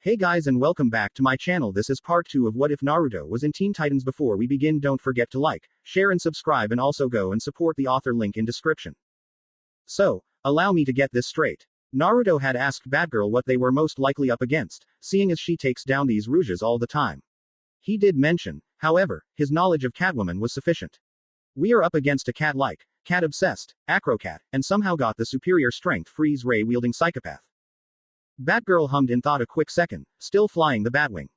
Hey guys and welcome back to my channel. This is part 2 of What If Naruto was in Teen Titans. Before we begin, don't forget to like, share and subscribe, and also go and support the author, link in description. So, allow me to get this straight. Naruto had asked Batgirl what they were most likely up against, seeing as she takes down these rouges all the time. He did mention, however, his knowledge of Catwoman was sufficient. We are up against a cat-like, cat-obsessed, acrocat, and somehow got the superior strength freeze ray-wielding psychopath. Batgirl hummed in thought a quick second, still flying the Batwing.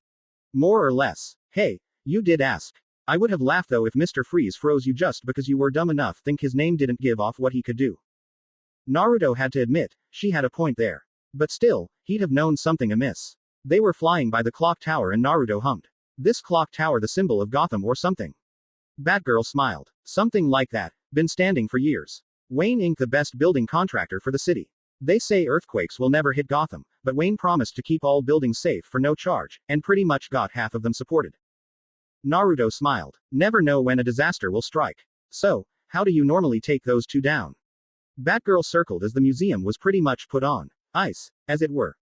More or less. Hey, you did ask. I would have laughed though if Mr. Freeze froze you just because you were dumb enough think his name didn't give off what he could do. Naruto had to admit, she had a point there. But still, he'd have known something amiss. They were flying by the clock tower and Naruto hummed. This clock tower the symbol of Gotham or something? Batgirl smiled. Something like that. Been standing for years. Wayne Inc. the best building contractor for the city. They say earthquakes will never hit Gotham, but Wayne promised to keep all buildings safe for no charge, and pretty much got half of them supported. Naruto smiled. Never know when a disaster will strike. So, how do you normally take those two down? Batgirl circled as the museum was pretty much put on ice, as it were.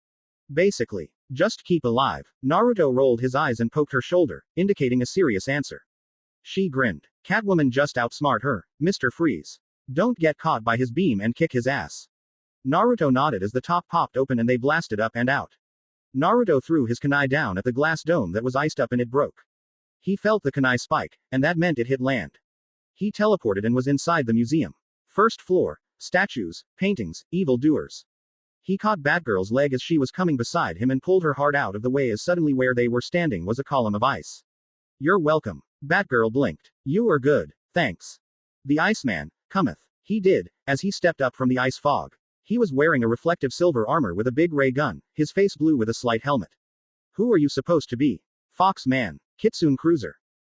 Basically, just keep alive. Naruto rolled his eyes and poked her shoulder, indicating a serious answer. She grinned. Catwoman just outsmart her, Mr. Freeze. Don't get caught by his beam and kick his ass. Naruto nodded as the top popped open and they blasted up and out. Naruto threw his kunai down at the glass dome that was iced up and it broke. He felt the kunai spike, and that meant it hit land. He teleported and was inside the museum. First floor, statues, paintings, evil doers. He caught Batgirl's leg as she was coming beside him and pulled her hard out of the way as suddenly where they were standing was a column of ice. You're welcome. Batgirl blinked. You are good, thanks. The Iceman cometh. He did, as he stepped up from the ice fog. He was wearing a reflective silver armor with a big ray gun, his face blue with a slight helmet. Who are you supposed to be? Fox Man. Kitsune Cruiser.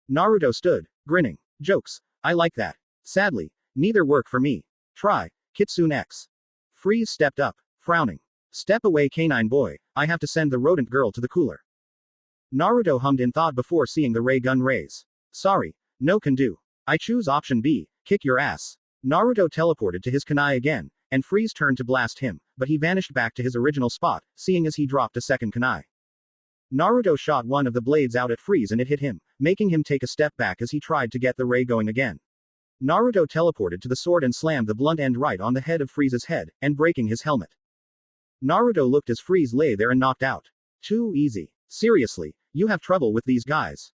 Naruto stood, grinning. Jokes. I like that. Sadly, neither work for me. Try, Kitsune X. Freeze stepped up, frowning. Step away, canine boy, I have to send the rodent girl to the cooler. Naruto hummed in thought before seeing the ray gun raise. Sorry, no can do. I choose option B, kick your ass. Naruto teleported to his kunai again, and Freeze turned to blast him, but he vanished back to his original spot, seeing as he dropped a second kunai. Naruto shot one of the blades out at Freeze and it hit him, making him take a step back as he tried to get the ray going again. Naruto teleported to the sword and slammed the blunt end right on the head of Freeze's head, and breaking his helmet. Naruto looked as Freeze lay there and knocked out. Too easy. Seriously, you have trouble with these guys.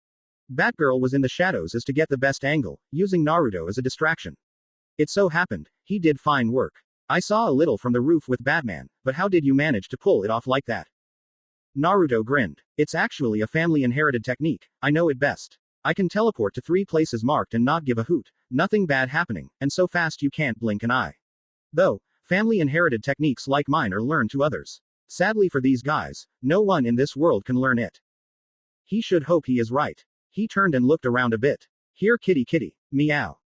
Batgirl was in the shadows as to get the best angle, using Naruto as a distraction. It so happened, he did fine work. I saw a little from the roof with Batman, but how did you manage to pull it off like that? Naruto grinned. It's actually a family-inherited technique, I know it best. I can teleport to 3 places marked and not give a hoot, nothing bad happening, and so fast you can't blink an eye. Though, family-inherited techniques like mine are learned to others. Sadly for these guys, no one in this world can learn it. He should hope he is right. He turned and looked around a bit. Here kitty kitty, meow.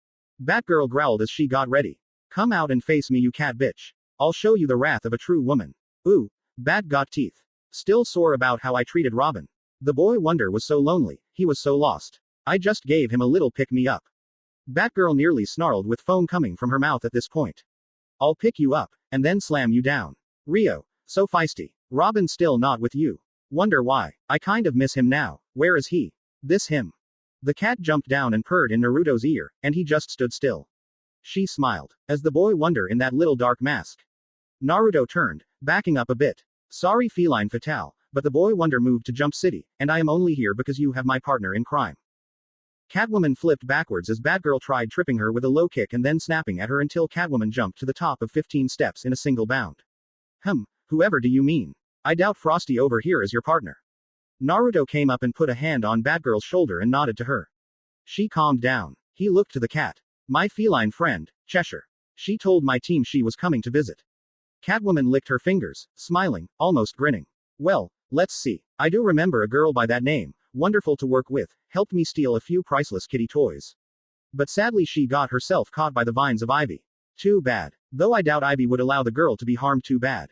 Batgirl growled as she got ready. Come out and face me, you cat bitch. I'll show you the wrath of a true woman. Ooh, Bat got teeth. Still sore about how I treated Robin. The boy wonder was so lonely, he was so lost. I just gave him a little pick-me-up. Batgirl nearly snarled with foam coming from her mouth at this point. I'll pick you up, and then slam you down. Rio, so feisty. Robin still not with you. Wonder why. I kind of miss him now. Where is he? This him. The cat jumped down and purred in Naruto's ear, and he just stood still. She smiled, as the boy wonder in that little dark mask. Naruto turned, backing up a bit. Sorry feline fatale, but the boy wonder moved to Jump City, and I am only here because you have my partner in crime. Catwoman flipped backwards as Batgirl tried tripping her with a low kick and then snapping at her until Catwoman jumped to the top of 15 steps in a single bound. Whoever do you mean? I doubt Frosty over here is your partner. Naruto came up and put a hand on Batgirl's shoulder and nodded to her. She calmed down. He looked to the cat. My feline friend, Cheshire. She told my team she was coming to visit. Catwoman licked her fingers, smiling, almost grinning. Well, let's see. I do remember a girl by that name, wonderful to work with, helped me steal a few priceless kitty toys. But sadly she got herself caught by the vines of Ivy. Too bad. Though I doubt Ivy would allow the girl to be harmed too bad.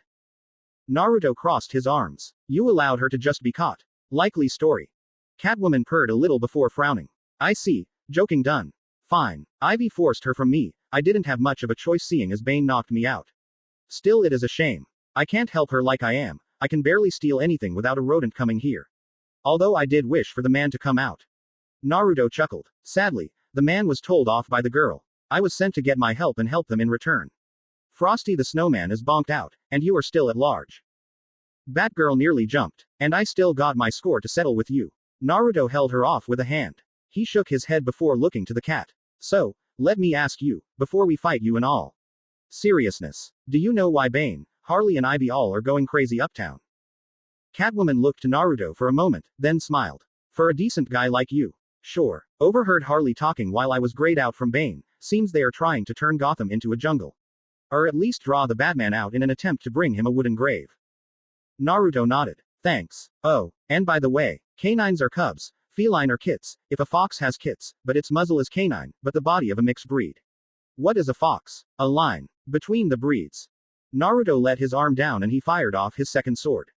Naruto crossed his arms. You allowed her to just be caught. Likely story. Catwoman purred a little before frowning. I see. Joking done. Fine. Ivy forced her from me. I didn't have much of a choice seeing as Bane knocked me out. Still it is a shame. I can't help her like I am. I can barely steal anything without a rodent coming here. Although I did wish for the man to come out. Naruto chuckled. Sadly, the man was told off by the girl. I was sent to get my help and help them in return. Frosty the snowman is bonked out, and you are still at large. Batgirl nearly jumped. And I still got my score to settle with you. Naruto held her off with a hand. He shook his head before looking to the cat. So, let me ask you, before we fight you and all. Seriousness. Do you know why Bane, Harley and Ivy all are going crazy uptown? Catwoman looked to Naruto for a moment, then smiled. For a decent guy like you. Sure. Overheard Harley talking while I was grayed out from Bane. Seems they are trying to turn Gotham into a jungle. Or at least draw the Batman out in an attempt to bring him a wooden grave. Naruto nodded. Thanks. Oh, and by the way, canines are cubs, feline are kits, if a fox has kits, but its muzzle is canine, but the body of a mixed breed. What is a fox? A line between the breeds. Naruto let his arm down and he fired off his second sword.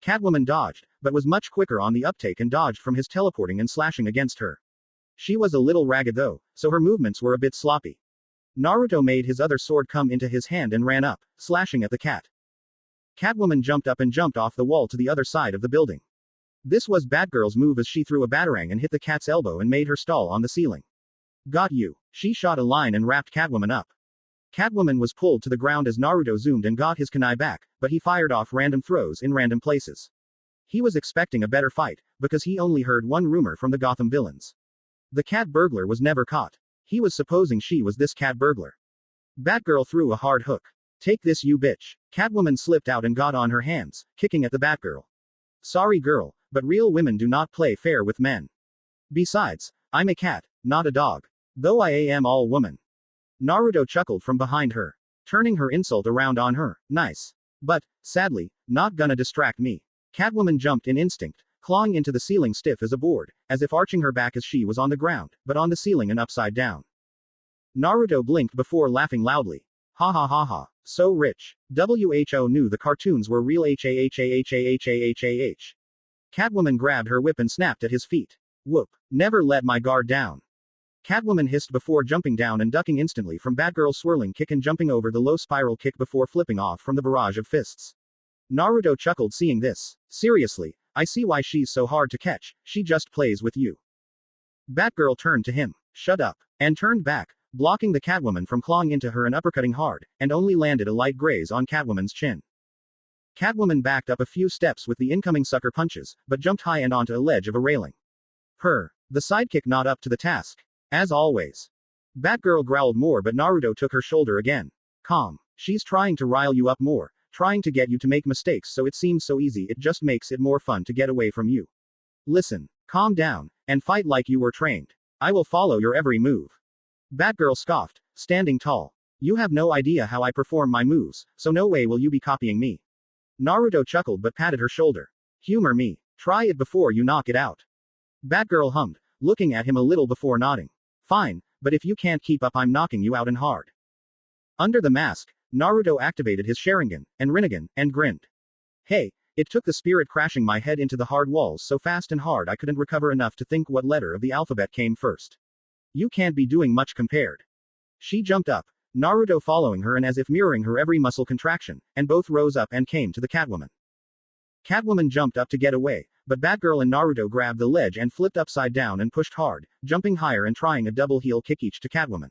Catwoman dodged, but was much quicker on the uptake and dodged from his teleporting and slashing against her. She was a little ragged though, so her movements were a bit sloppy. Naruto made his other sword come into his hand and ran up, slashing at the cat. Catwoman jumped up and jumped off the wall to the other side of the building. This was Batgirl's move as she threw a batarang and hit the cat's elbow and made her stall on the ceiling. Got you. She shot a line and wrapped Catwoman up. Catwoman was pulled to the ground as Naruto zoomed and got his kunai back, but he fired off random throws in random places. He was expecting a better fight, because he only heard one rumor from the Gotham villains. The cat burglar was never caught. He was supposing she was this cat burglar. Batgirl threw a hard hook. Take this you bitch. Catwoman slipped out and got on her hands, kicking at the Batgirl. Sorry girl, but real women do not play fair with men. Besides, I'm a cat, not a dog. Though I am all woman. Naruto chuckled from behind her. Turning her insult around on her. Nice. But, sadly, not gonna distract me. Catwoman jumped in instinct, clawing into the ceiling stiff as a board, as if arching her back as she was on the ground, but on the ceiling and upside down. Naruto blinked before laughing loudly. Ha ha ha ha. So rich. WHO knew the cartoons were real HAHAHAHAHAH. Catwoman grabbed her whip and snapped at his feet. Whoop. Never let my guard down. Catwoman hissed before jumping down and ducking instantly from Batgirl's swirling kick and jumping over the low spiral kick before flipping off from the barrage of fists. Naruto chuckled seeing this. Seriously, I see why she's so hard to catch, she just plays with you. Batgirl turned to him. Shut up. And turned back, blocking the Catwoman from clawing into her and uppercutting hard, and only landed a light graze on Catwoman's chin. Catwoman backed up a few steps with the incoming sucker punches, but jumped high and onto a ledge of a railing. The sidekick not up to the task. As always. Batgirl growled more but Naruto took her shoulder again. Calm. She's trying to rile you up more, trying to get you to make mistakes so it seems so easy it just makes it more fun to get away from you. Listen. Calm down, and fight like you were trained. I will follow your every move. Batgirl scoffed, standing tall. You have no idea how I perform my moves, so no way will you be copying me. Naruto chuckled but patted her shoulder. Humor me. Try it before you knock it out. Batgirl hummed, looking at him a little before nodding. Fine, but if you can't keep up I'm knocking you out and hard. Under the mask, Naruto activated his Sharingan, and Rinnegan, and grinned. Hey, it took the spirit crashing my head into the hard walls so fast and hard I couldn't recover enough to think what letter of the alphabet came first. You can't be doing much compared. She jumped up, Naruto following her and as if mirroring her every muscle contraction, and both rose up and came to the Catwoman. Catwoman jumped up to get away, but Batgirl and Naruto grabbed the ledge and flipped upside down and pushed hard, jumping higher and trying a double heel kick each to Catwoman.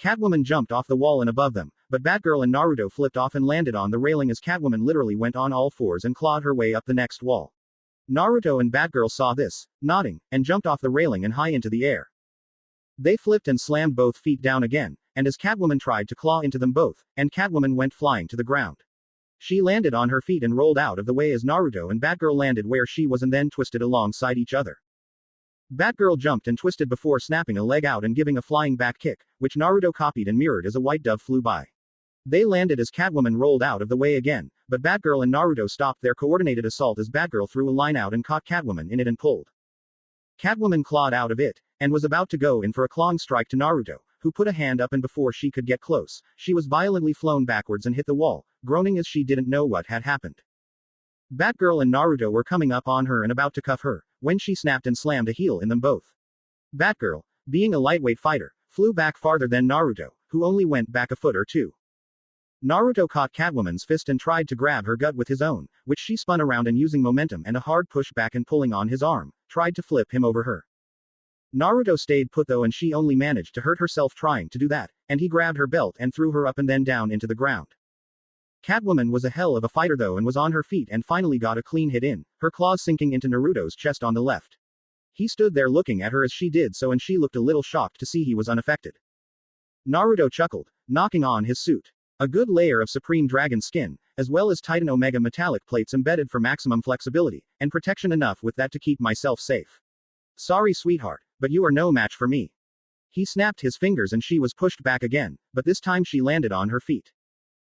Catwoman jumped off the wall and above them, but Batgirl and Naruto flipped off and landed on the railing as Catwoman literally went on all fours and clawed her way up the next wall. Naruto and Batgirl saw this, nodding, and jumped off the railing and high into the air. They flipped and slammed both feet down again, and as Catwoman tried to claw into them both, and Catwoman went flying to the ground. She landed on her feet and rolled out of the way as Naruto and Batgirl landed where she was and then twisted alongside each other. Batgirl jumped and twisted before snapping a leg out and giving a flying back kick, which Naruto copied and mirrored as a white dove flew by. They landed as Catwoman rolled out of the way again, but Batgirl and Naruto stopped their coordinated assault as Batgirl threw a line out and caught Catwoman in it and pulled. Catwoman clawed out of it, and was about to go in for a clawing strike to Naruto, who put a hand up and before she could get close, she was violently flown backwards and hit the wall, groaning as she didn't know what had happened. Batgirl and Naruto were coming up on her and about to cuff her, when she snapped and slammed a heel in them both. Batgirl, being a lightweight fighter, flew back farther than Naruto, who only went back a foot or two. Naruto caught Catwoman's fist and tried to grab her gut with his own, which she spun around and using momentum and a hard push back and pulling on his arm, tried to flip him over her. Naruto stayed put though and she only managed to hurt herself trying to do that, and he grabbed her belt and threw her up and then down into the ground. Catwoman was a hell of a fighter though and was on her feet and finally got a clean hit in, her claws sinking into Naruto's chest on the left. He stood there looking at her as she did so and she looked a little shocked to see he was unaffected. Naruto chuckled, knocking on his suit. A good layer of Supreme Dragon skin, as well as Titan Omega metallic plates embedded for maximum flexibility, and protection enough with that to keep myself safe. Sorry sweetheart, but you are no match for me. He snapped his fingers and she was pushed back again, but this time she landed on her feet.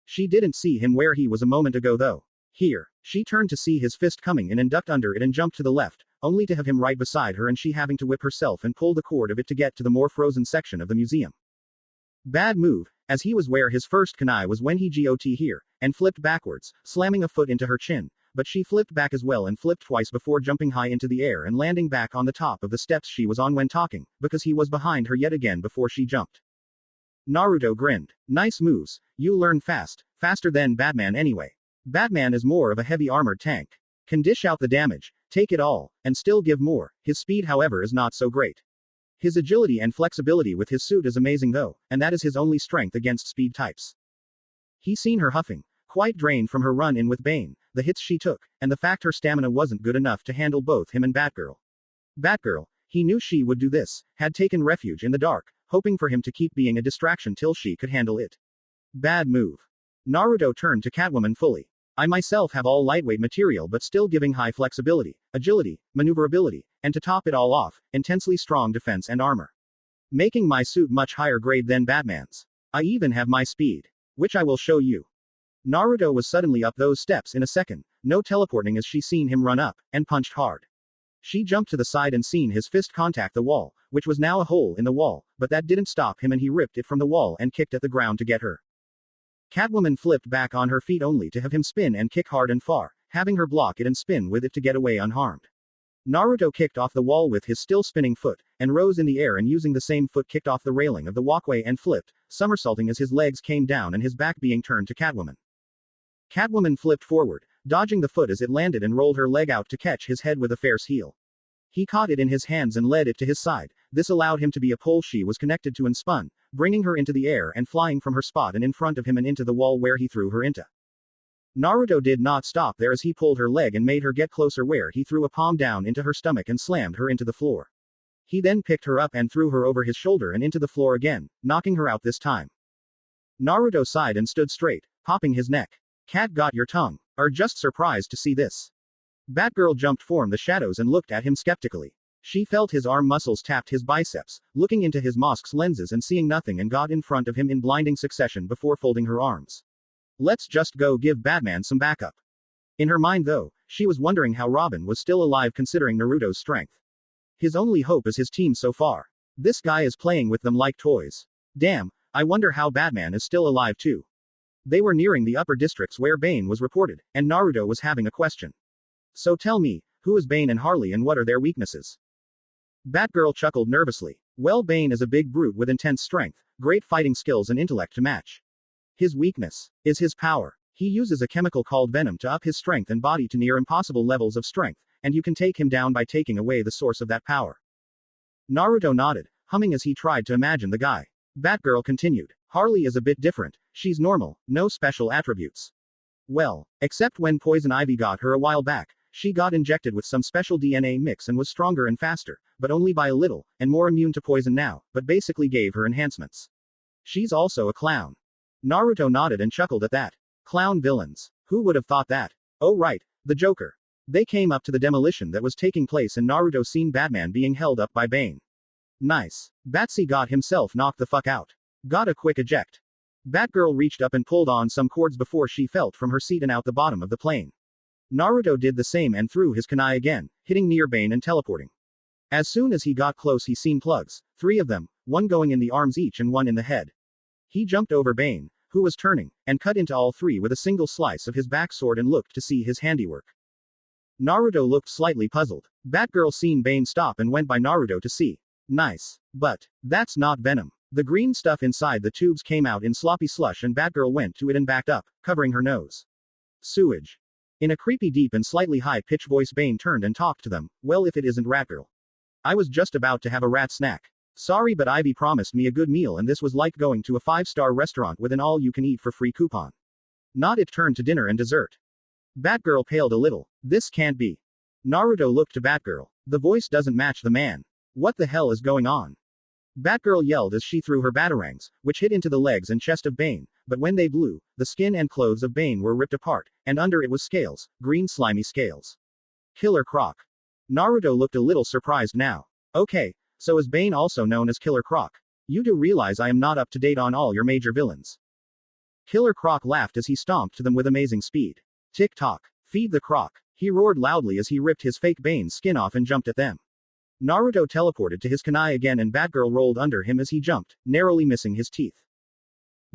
She didn't see him where he was a moment ago though. Here, she turned to see his fist coming in and ducked under it and jumped to the left, only to have him right beside her and she having to whip herself and pull the cord of it to get to the more frozen section of the museum. Bad move, as he was where his first kunai was when he got here, and flipped backwards, slamming a foot into her chin, but she flipped back as well and flipped twice before jumping high into the air and landing back on the top of the steps she was on when talking, because he was behind her yet again before she jumped. Naruto grinned. Nice moves, you learn fast, faster than Batman anyway. Batman is more of a heavy armored tank. Can dish out the damage, take it all, and still give more. His speed however is not so great. His agility and flexibility with his suit is amazing though, and that is his only strength against speed types. He seen her huffing, quite drained from her run-in with Bane, the hits she took, and the fact her stamina wasn't good enough to handle both him and Batgirl. Batgirl, he knew she would do this, had taken refuge in the dark, hoping for him to keep being a distraction till she could handle it. Bad move. Naruto turned to Catwoman fully. I myself have all lightweight material but still giving high flexibility, agility, maneuverability, and to top it all off, intensely strong defense and armor. Making my suit much higher grade than Batman's. I even have my speed. Which I will show you. Naruto was suddenly up those steps in a second, no teleporting as she seen him run up, and punched hard. She jumped to the side and seen his fist contact the wall, which was now a hole in the wall, but that didn't stop him and he ripped it from the wall and kicked at the ground to get her. Catwoman flipped back on her feet only to have him spin and kick hard and far, having her block it and spin with it to get away unharmed. Naruto kicked off the wall with his still spinning foot, and rose in the air and using the same foot kicked off the railing of the walkway and flipped, somersaulting as his legs came down and his back being turned to Catwoman. Catwoman flipped forward, dodging the foot as it landed and rolled her leg out to catch his head with a fair's heel. He caught it in his hands and led it to his side. This allowed him to be a pole she was connected to and spun, bringing her into the air and flying from her spot and in front of him and into the wall where he threw her into. Naruto did not stop there as he pulled her leg and made her get closer where he threw a palm down into her stomach and slammed her into the floor. He then picked her up and threw her over his shoulder and into the floor again, knocking her out this time. Naruto sighed and stood straight, popping his neck. Cat got your tongue. Are just surprised to see this. Batgirl jumped from the shadows and looked at him skeptically. She felt his arm muscles tapped his biceps, looking into his mask's lenses and seeing nothing and got in front of him in blinding succession before folding her arms. Let's just go give Batman some backup. In her mind though, she was wondering how Robin was still alive considering Naruto's strength. His only hope is his team so far. This guy is playing with them like toys. Damn, I wonder how Batman is still alive too. They were nearing the upper districts where Bane was reported, and Naruto was having a question. So tell me, who is Bane and Harley and what are their weaknesses? Batgirl chuckled nervously. Well, Bane is a big brute with intense strength, great fighting skills and intellect to match. His weakness is his power. He uses a chemical called venom to up his strength and body to near impossible levels of strength, and you can take him down by taking away the source of that power. Naruto nodded, humming as he tried to imagine the guy. Batgirl continued. Harley is a bit different, she's normal, no special attributes. Well, except when Poison Ivy got her a while back, she got injected with some special DNA mix and was stronger and faster, but only by a little, and more immune to poison now, but basically gave her enhancements. She's also a clown. Naruto nodded and chuckled at that. Clown villains. Who would have thought that? Oh right, the Joker. They came up to the demolition that was taking place and Naruto seen Batman being held up by Bane. Nice. Batsy got himself knocked the fuck out. Got a quick eject. Batgirl reached up and pulled on some cords before she felt from her seat and out the bottom of the plane. Naruto did the same and threw his kunai again, hitting near Bane and teleporting. As soon as he got close he seen plugs, 3 of them, one going in the arms each and one in the head. He jumped over Bane, who was turning, and cut into all 3 with a single slice of his back sword and looked to see his handiwork. Naruto looked slightly puzzled. Batgirl seen Bane stop and went by Naruto to see. Nice. But that's not venom. The green stuff inside the tubes came out in sloppy slush and Batgirl went to it and backed up, covering her nose. Sewage. In a creepy deep and slightly high-pitched voice Bane turned and talked to them. Well, if it isn't Ratgirl. I was just about to have a rat snack. Sorry, but Ivy promised me a good meal and this was like going to a 5-star restaurant with an all-you-can-eat-for-free coupon. Not it turned to dinner and dessert. Batgirl paled a little. This can't be. Naruto looked to Batgirl. The voice doesn't match the man. What the hell is going on? Batgirl yelled as she threw her batarangs, which hit into the legs and chest of Bane, but when they blew, the skin and clothes of Bane were ripped apart, and under it was scales, green slimy scales. Killer Croc. Naruto looked a little surprised now. Okay, so is Bane also known as Killer Croc? You do realize I am not up to date on all your major villains. Killer Croc laughed as he stomped to them with amazing speed. Tick-tock. Feed the Croc. He roared loudly as he ripped his fake Bane skin off and jumped at them. Naruto teleported to his kunai again and Batgirl rolled under him as he jumped, narrowly missing his teeth.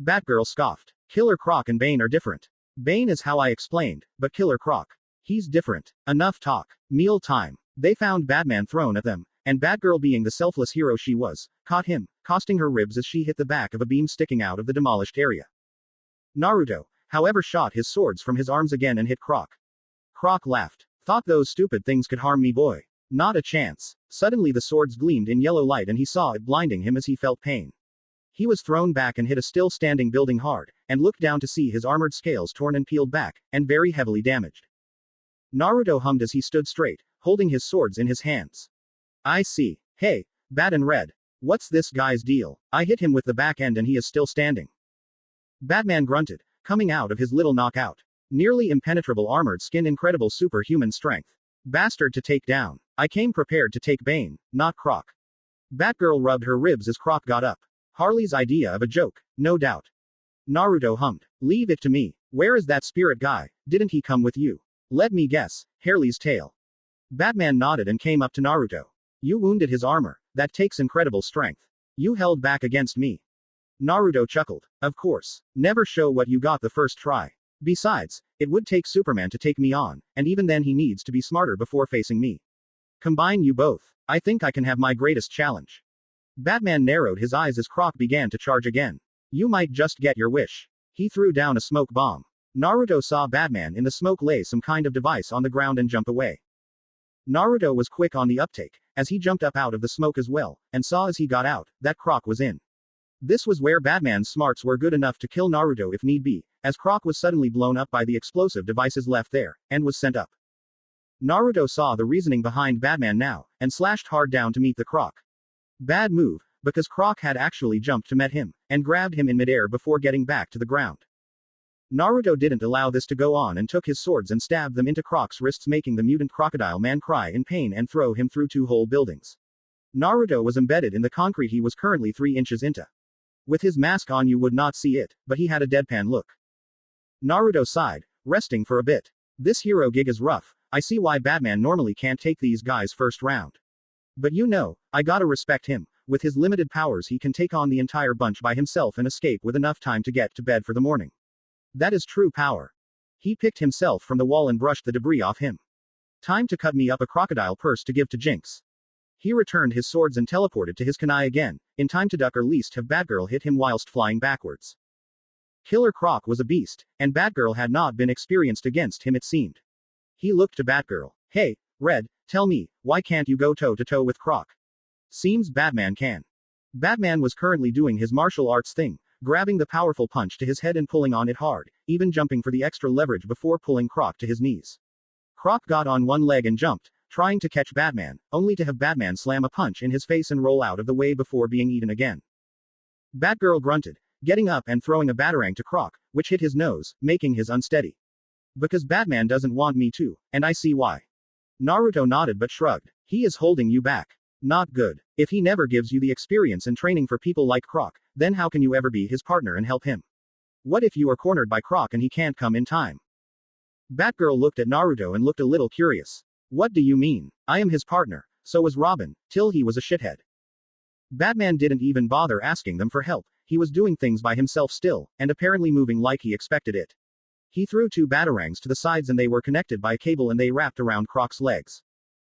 Batgirl scoffed. Killer Croc and Bane are different. Bane is how I explained, but Killer Croc. He's different. Enough talk. Meal time. They found Batman thrown at them, and Batgirl, being the selfless hero she was, caught him, costing her ribs as she hit the back of a beam sticking out of the demolished area. Naruto, however, shot his swords from his arms again and hit Croc. Croc laughed. Thought those stupid things could harm me, boy. Not a chance. Suddenly the swords gleamed in yellow light and he saw it blinding him as he felt pain. He was thrown back and hit a still-standing building hard, and looked down to see his armored scales torn and peeled back, and very heavily damaged. Naruto hummed as he stood straight, holding his swords in his hands. I see. Hey, Bat and Red. What's this guy's deal? I hit him with the back end and he is still standing. Batman grunted, coming out of his little knockout. Nearly impenetrable armored skin, incredible superhuman strength. Bastard to take down. I came prepared to take Bane, not Croc. Batgirl rubbed her ribs as Croc got up. Harley's idea of a joke, no doubt. Naruto hummed. Leave it to me. Where is that spirit guy? Didn't he come with you? Let me guess. Harley's tail. Batman nodded and came up to Naruto. You wounded his armor. That takes incredible strength. You held back against me. Naruto chuckled. Of course. Never show what you got the first try. Besides, it would take Superman to take me on, and even then he needs to be smarter before facing me. Combine you both. I think I can have my greatest challenge. Batman narrowed his eyes as Croc began to charge again. You might just get your wish. He threw down a smoke bomb. Naruto saw Batman in the smoke lay some kind of device on the ground and jump away. Naruto was quick on the uptake, as he jumped up out of the smoke as well, and saw as he got out, that Croc was in. This was where Batman's smarts were good enough to kill Naruto if need be, as Croc was suddenly blown up by the explosive devices left there, and was sent up. Naruto saw the reasoning behind Batman now, and slashed hard down to meet the Croc. Bad move, because Croc had actually jumped to meet him, and grabbed him in midair before getting back to the ground. Naruto didn't allow this to go on and took his swords and stabbed them into Croc's wrists, making the mutant crocodile man cry in pain and throw him through 2 whole buildings. Naruto was embedded in the concrete he was currently 3 inches into. With his mask on you would not see it, but he had a deadpan look. Naruto sighed, resting for a bit. This hero gig is rough. I see why Batman normally can't take these guys first round. But you know, I gotta respect him. With his limited powers he can take on the entire bunch by himself and escape with enough time to get to bed for the morning. That is true power. He picked himself from the wall and brushed the debris off him. Time to cut me up a crocodile purse to give to Jinx. He returned his swords and teleported to his kunai again, in time to duck or least have Batgirl hit him whilst flying backwards. Killer Croc was a beast, and Batgirl had not been experienced against him it seemed. He looked to Batgirl. Hey, Red, tell me, why can't you go toe-to-toe with Croc? Seems Batman can. Batman was currently doing his martial arts thing, grabbing the powerful punch to his head and pulling on it hard, even jumping for the extra leverage before pulling Croc to his knees. Croc got on one leg and jumped, trying to catch Batman, only to have Batman slam a punch in his face and roll out of the way before being eaten again. Batgirl grunted, getting up and throwing a batarang to Croc, which hit his nose, making his unsteady. Because Batman doesn't want me to, and I see why. Naruto nodded but shrugged. He is holding you back. Not good. If he never gives you the experience and training for people like Croc, then how can you ever be his partner and help him? What if you are cornered by Croc and he can't come in time? Batgirl looked at Naruto and looked a little curious. What do you mean? I am his partner, so was Robin, till he was a shithead. Batman didn't even bother asking them for help, he was doing things by himself still, and apparently moving like he expected it. He threw 2 batarangs to the sides and they were connected by a cable and they wrapped around Croc's legs.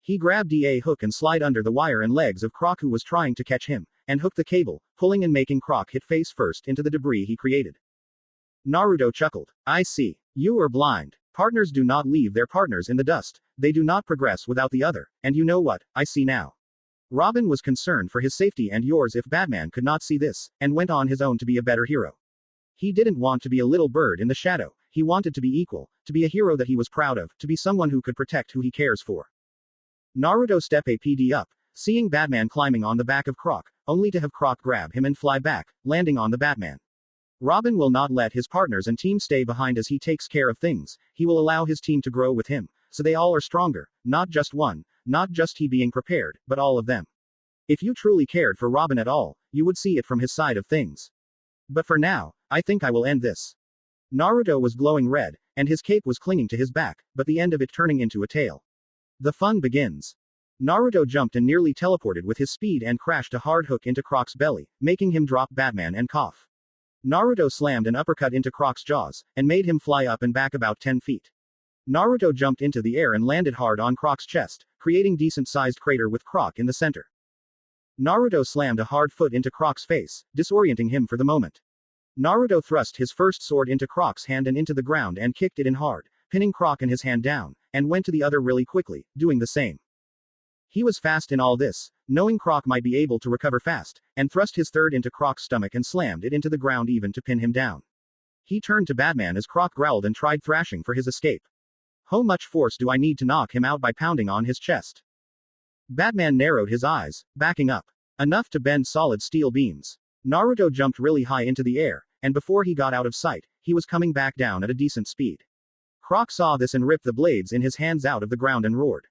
He grabbed a hook and slid under the wire and legs of Croc who was trying to catch him, and hooked the cable, pulling and making Croc hit face first into the debris he created. Naruto chuckled. I see. You are blind. Partners do not leave their partners in the dust, they do not progress without the other, and you know what, I see now. Robin was concerned for his safety and yours if Batman could not see this, and went on his own to be a better hero. He didn't want to be a little bird in the shadow, he wanted to be equal, to be a hero that he was proud of, to be someone who could protect who he cares for. Naruto step APD up, seeing Batman climbing on the back of Croc, only to have Croc grab him and fly back, landing on the Batman. Robin will not let his partners and team stay behind as he takes care of things, he will allow his team to grow with him, so they all are stronger, not just one, not just he being prepared, but all of them. If you truly cared for Robin at all, you would see it from his side of things. But for now, I think I will end this. Naruto was glowing red, and his cape was clinging to his back, but the end of it turning into a tail. The fun begins. Naruto jumped and nearly teleported with his speed and crashed a hard hook into Croc's belly, making him drop Batman and cough. Naruto slammed an uppercut into Croc's jaws, and made him fly up and back about 10 feet. Naruto jumped into the air and landed hard on Croc's chest, creating decent-sized crater with Croc in the center. Naruto slammed a hard foot into Croc's face, disorienting him for the moment. Naruto thrust his first sword into Croc's hand and into the ground and kicked it in hard, pinning Croc and his hand down, and went to the other really quickly, doing the same. He was fast in all this, knowing Croc might be able to recover fast, and thrust his third into Croc's stomach and slammed it into the ground even to pin him down. He turned to Batman as Croc growled and tried thrashing for his escape. How much force do I need to knock him out by pounding on his chest? Batman narrowed his eyes, backing up. Enough to bend solid steel beams. Naruto jumped really high into the air, and before he got out of sight, he was coming back down at a decent speed. Croc saw this and ripped the blades in his hands out of the ground and roared.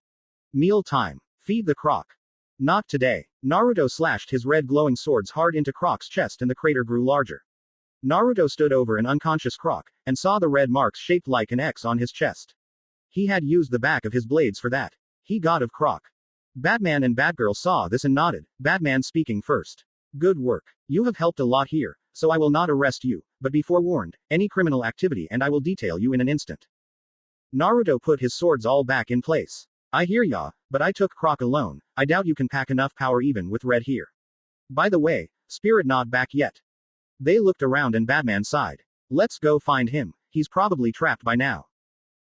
Meal time. Feed the Croc. Not today. Naruto slashed his red glowing swords hard into Croc's chest and the crater grew larger. Naruto stood over an unconscious Croc, and saw the red marks shaped like an X on his chest. He had used the back of his blades for that. He got of Croc. Batman and Batgirl saw this and nodded, Batman speaking first. Good work. You have helped a lot here, so I will not arrest you, but be forewarned, any criminal activity and I will detail you in an instant. Naruto put his swords all back in place. I hear ya, but I took Croc alone, I doubt you can pack enough power even with Red here. By the way, Spirit not back yet. They looked around and Batman sighed. Let's go find him, he's probably trapped by now.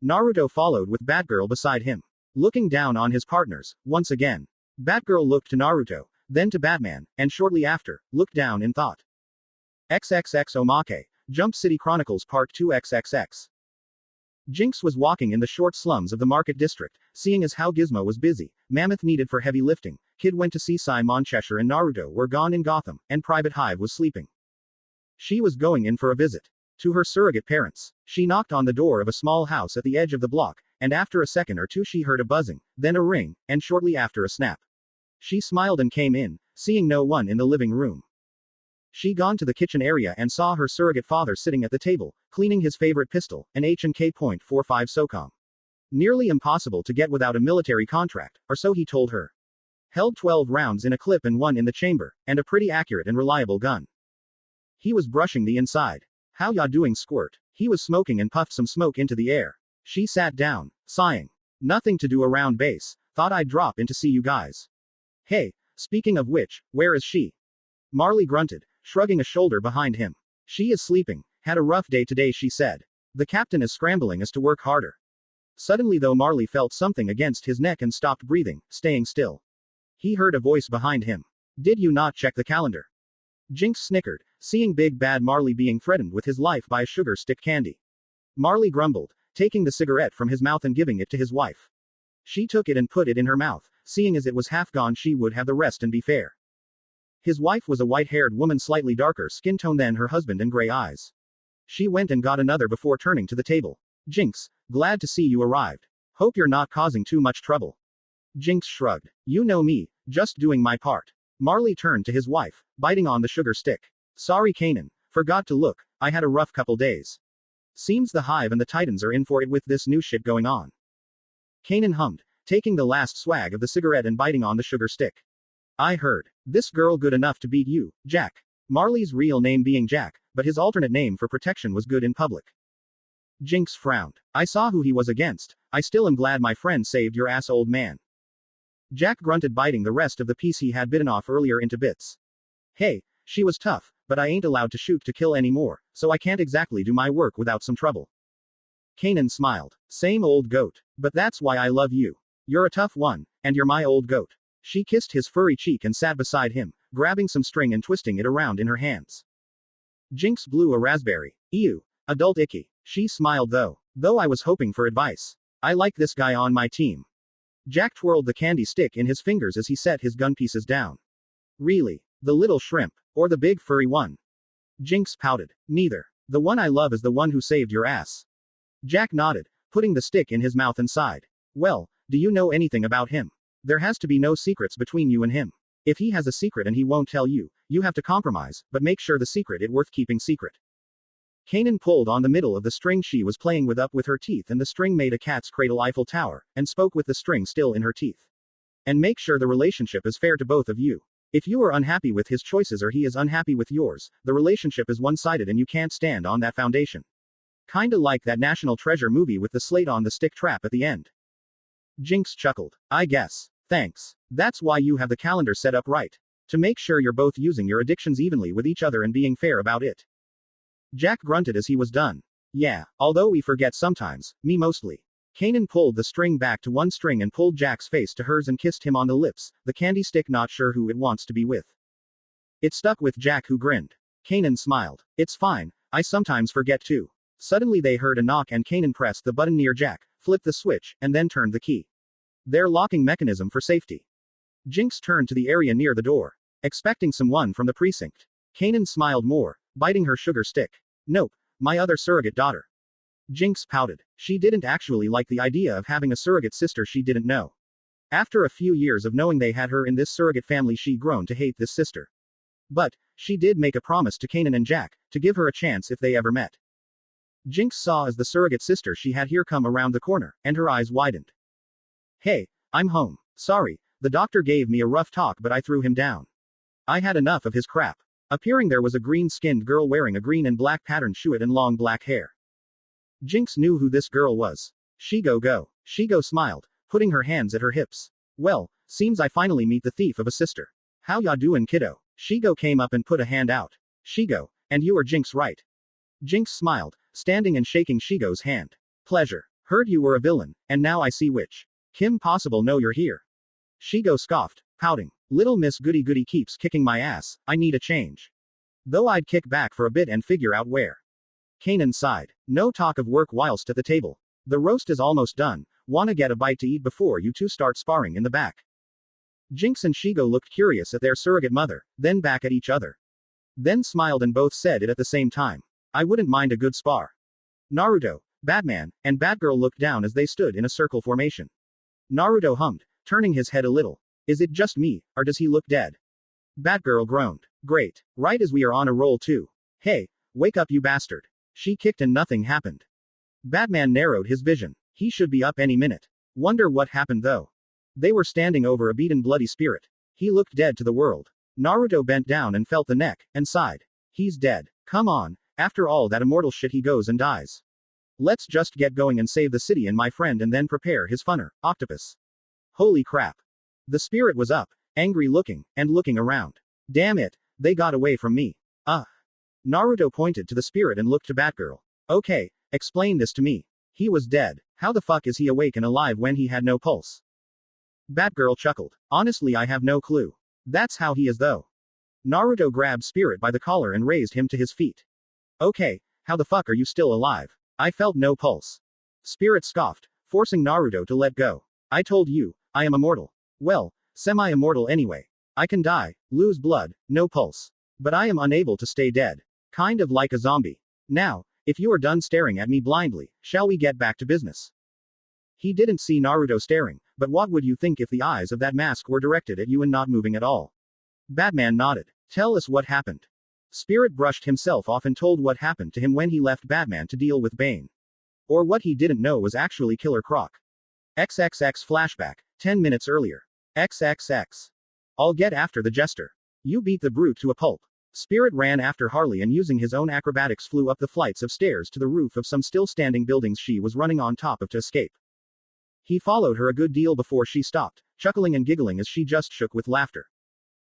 Naruto followed with Batgirl beside him. Looking down on his partners, once again. Batgirl looked to Naruto, then to Batman, and shortly after, looked down in thought. XXX Omake, Jump City Chronicles Part 2 XXX. Jinx was walking in the short slums of the market district, seeing as how Gizmo was busy, Mammoth needed for heavy lifting, Kid went to see Simon Cheshire and Naruto were gone in Gotham, and Private Hive was sleeping. She was going in for a visit. To her surrogate parents. She knocked on the door of a small house at the edge of the block, and after a second or two she heard a buzzing, then a ring, and shortly after a snap. She smiled and came in, seeing no one in the living room. She gone to the kitchen area and saw her surrogate father sitting at the table, cleaning hhis favorite pistol, an H&K .45 SOCOM. Nearly impossible to get without a military contract, or so he told her. Held 12 rounds in a clip and 1 in the chamber, and a pretty accurate and reliable gun. He was brushing the inside. How ya doing, squirt? He was smoking and puffed some smoke into the air. She sat down, sighing. Nothing to do around base, thought I'd drop in to see you guys. Hey, speaking of which, where is she? Marley grunted, shrugging a shoulder behind him. She is sleeping, had a rough day today, she said. The captain is scrambling us to work harder. Suddenly though Marley felt something against his neck and stopped breathing, staying still. He heard a voice behind him. Did you not check the calendar? Jinx snickered, seeing Big Bad Marley being threatened with his life by a sugar stick candy. Marley grumbled, taking the cigarette from his mouth and giving it to his wife. She took it and put it in her mouth, seeing as it was half gone she would have the rest and be fair. His wife was a white-haired woman, slightly darker skin tone than her husband and gray eyes. She went and got another before turning to the table. Jinx, glad to see you arrived. Hope you're not causing too much trouble. Jinx shrugged. You know me, just doing my part. Marley turned to his wife, biting on the sugar stick. Sorry Kanan, forgot to look, I had a rough couple days. Seems the Hive and the Titans are in for it with this new shit going on. Kanan hummed, taking the last swag of the cigarette and biting on the sugar stick. I heard. This girl good enough to beat you, Jack. Marley's real name being Jack, but his alternate name for protection was Good in public. Jinx frowned. I saw who he was against. I still am glad my friend saved your ass, old man. Jack grunted, biting the rest of the piece he had bitten off earlier into bits. Hey, she was tough, but I ain't allowed to shoot to kill anymore, so I can't exactly do my work without some trouble. Kanan smiled. Same old goat. But that's why I love you. You're a tough one, and you're my old goat. She kissed his furry cheek and sat beside him, grabbing some string and twisting it around in her hands. Jinx blew a raspberry. Ew. Adult icky. She smiled though. Though I was hoping for advice. I like this guy on my team. Jack twirled the candy stick in his fingers as he set his gun pieces down. Really? The little shrimp? Or the big furry one? Jinx pouted. Neither. The one I love is the one who saved your ass. Jack nodded, putting the stick in his mouth and sighed. Well, do you know anything about him? There has to be no secrets between you and him. If he has a secret and he won't tell you, you have to compromise, but make sure the secret is worth keeping secret. Kanan pulled on the middle of the string she was playing with up with her teeth, and the string made a cat's cradle Eiffel Tower, and spoke with the string still in her teeth. And make sure the relationship is fair to both of you. If you are unhappy with his choices or he is unhappy with yours, the relationship is one-sided and you can't stand on that foundation. Kinda like that National Treasure movie with the slate on the stick trap at the end. Jinx chuckled. I guess. Thanks. That's why you have the calendar set up right. To make sure you're both using your addictions evenly with each other and being fair about it. Jack grunted as he was done. Yeah, although we forget sometimes, me mostly. Kanan pulled the string back to one string and pulled Jack's face to hers and kissed him on the lips, the candy stick not sure who it wants to be with. It stuck with Jack, who grinned. Kanan smiled. It's fine, I sometimes forget too. Suddenly they heard a knock and Kanan pressed the button near Jack, flipped the switch, and then turned the key. Their locking mechanism for safety. Jinx turned to the area near the door, expecting someone from the precinct. Kanan smiled more, biting her sugar stick. Nope, my other surrogate daughter. Jinx pouted. She didn't actually like the idea of having a surrogate sister she didn't know. After a few years of knowing they had her in this surrogate family, she'd grown to hate this sister. But, she did make a promise to Kanan and Jack, to give her a chance if they ever met. Jinx saw as the surrogate sister she had here come around the corner, and her eyes widened. Hey, I'm home. Sorry, the doctor gave me a rough talk but I threw him down. I had enough of his crap. Appearing there was a green-skinned girl wearing a green and black patterned chewet and long black hair. Jinx knew who this girl was. Shigo. Shigo smiled, putting her hands at her hips. Well, seems I finally meet the thief of a sister. How ya doin', kiddo? Shigo came up and put a hand out. Shigo, and you are Jinx, right? Jinx smiled, standing and shaking Shigo's hand. Pleasure. Heard you were a villain, and now I see which. Kim possible know you're here. Shigo scoffed, pouting. Little Miss Goody Goody keeps kicking my ass, I need a change. Though I'd kick back for a bit and figure out where. Kanan sighed. No talk of work whilst at the table. The roast is almost done, wanna get a bite to eat before you two start sparring in the back. Jinx and Shigo looked curious at their surrogate mother, then back at each other. Then smiled and both said it at the same time. I wouldn't mind a good spar. Naruto, Batman, and Batgirl looked down as they stood in a circle formation. Naruto hummed, turning his head a little. Is it just me, or does he look dead? Batgirl groaned. Great. Right as we are on a roll too. Hey, wake up you bastard. She kicked and nothing happened. Batman narrowed his vision. He should be up any minute. Wonder what happened though. They were standing over a beaten bloody spirit. He looked dead to the world. Naruto bent down and felt the neck, and sighed. He's dead. Come on, after all that immortal shit he goes and dies. Let's just get going and save the city and my friend and then prepare his funner, octopus. Holy crap. The spirit was up, angry looking, and looking around. Damn it, they got away from me. Naruto pointed to the spirit and looked to Batgirl. Okay, explain this to me. He was dead. How the fuck is he awake and alive when he had no pulse? Batgirl chuckled. Honestly, I have no clue. That's how he is though. Naruto grabbed Spirit by the collar and raised him to his feet. Okay, how the fuck are you still alive? I felt no pulse. Spirit scoffed, forcing Naruto to let go. I told you, I am immortal. Well, semi-immortal anyway. I can die, lose blood, no pulse. But I am unable to stay dead. Kind of like a zombie. Now, if you are done staring at me blindly, shall we get back to business? He didn't see Naruto staring, but what would you think if the eyes of that mask were directed at you and not moving at all? Batman nodded. Tell us what happened. Spirit brushed himself off and told what happened to him when he left Batman to deal with Bane. Or what he didn't know was actually Killer Croc. XXX flashback, 10 minutes earlier. XXX. I'll get after the jester. You beat the brute to a pulp. Spirit ran after Harley and using his own acrobatics flew up the flights of stairs to the roof of some still standing buildings she was running on top of to escape. He followed her a good deal before she stopped, chuckling and giggling as she just shook with laughter.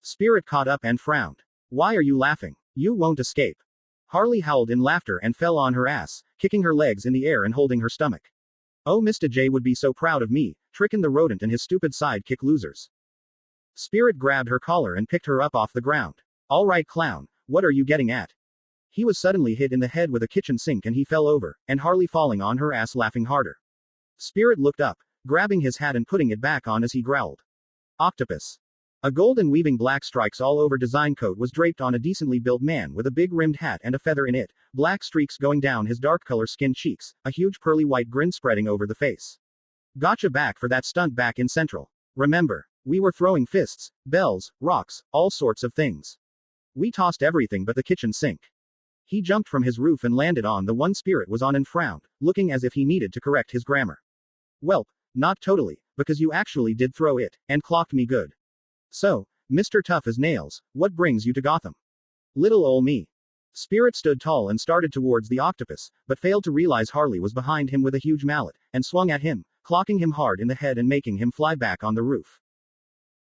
Spirit caught up and frowned. Why are you laughing? You won't escape. Harley howled in laughter and fell on her ass, kicking her legs in the air and holding her stomach. Oh, Mr. J would be so proud of me, tricking the rodent and his stupid sidekick losers. Spirit grabbed her collar and picked her up off the ground. All right, clown, what are you getting at? He was suddenly hit in the head with a kitchen sink and he fell over, and Harley falling on her ass laughing harder. Spirit looked up, grabbing his hat and putting it back on as he growled. Octopus. A golden weaving black stripes all over design coat was draped on a decently built man with a big rimmed hat and a feather in it, black streaks going down his dark color skinned cheeks, a huge pearly white grin spreading over the face. Gotcha back for that stunt back in Central. Remember, we were throwing fists, bells, rocks, all sorts of things. We tossed everything but the kitchen sink. He jumped from his roof and landed on the one Spirit was on and frowned, looking as if he needed to correct his grammar. Welp, not totally, because you actually did throw it, and clocked me good. So, Mr. Tough as Nails, what brings you to Gotham? Little ol' me. Spirit stood tall and started towards the octopus, but failed to realize Harley was behind him with a huge mallet, and swung at him, clocking him hard in the head and making him fly back on the roof.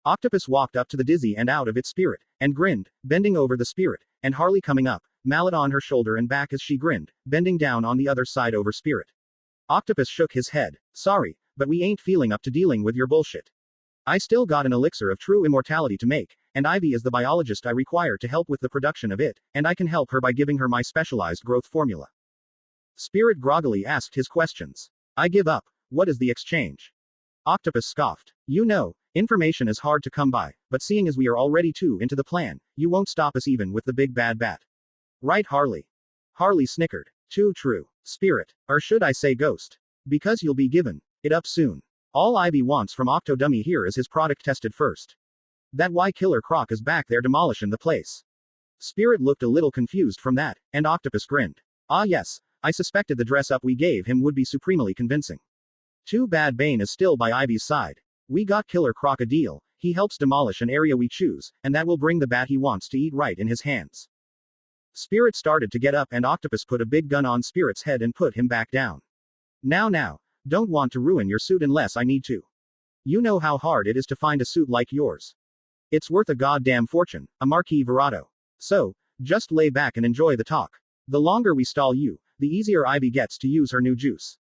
Octopus walked up to the dizzy and out of its Spirit, and grinned, bending over the Spirit, and Harley coming up, mallet on her shoulder and back as she grinned, bending down on the other side over Spirit. Octopus shook his head. Sorry, but we ain't feeling up to dealing with your bullshit. I still got an elixir of true immortality to make, and Ivy is the biologist I require to help with the production of it, and I can help her by giving her my specialized growth formula. Spirit groggily asked his questions. I give up. What is the exchange? Octopus scoffed. You know, information is hard to come by, but seeing as we are already too into the plan, you won't stop us even with the big bad bat. Right, Harley? Harley snickered. Too true. Spirit, or should I say ghost? Because you'll be given it up soon. All Ivy wants from Octodummy here is his product tested first. That why Killer Croc is back there demolishing the place. Spirit looked a little confused from that, and Octopus grinned. Ah yes, I suspected the dress up we gave him would be supremely convincing. Too bad Bane is still by Ivy's side. We got Killer Croc a deal, he helps demolish an area we choose, and that will bring the bat he wants to eat right in his hands. Spirit started to get up and Octopus put a big gun on Spirit's head and put him back down. Now, don't want to ruin your suit unless I need to. You know how hard it is to find a suit like yours. It's worth a goddamn fortune, a Marquis Verato. So, just lay back and enjoy the talk. The longer we stall you, the easier Ivy gets to use her new juice.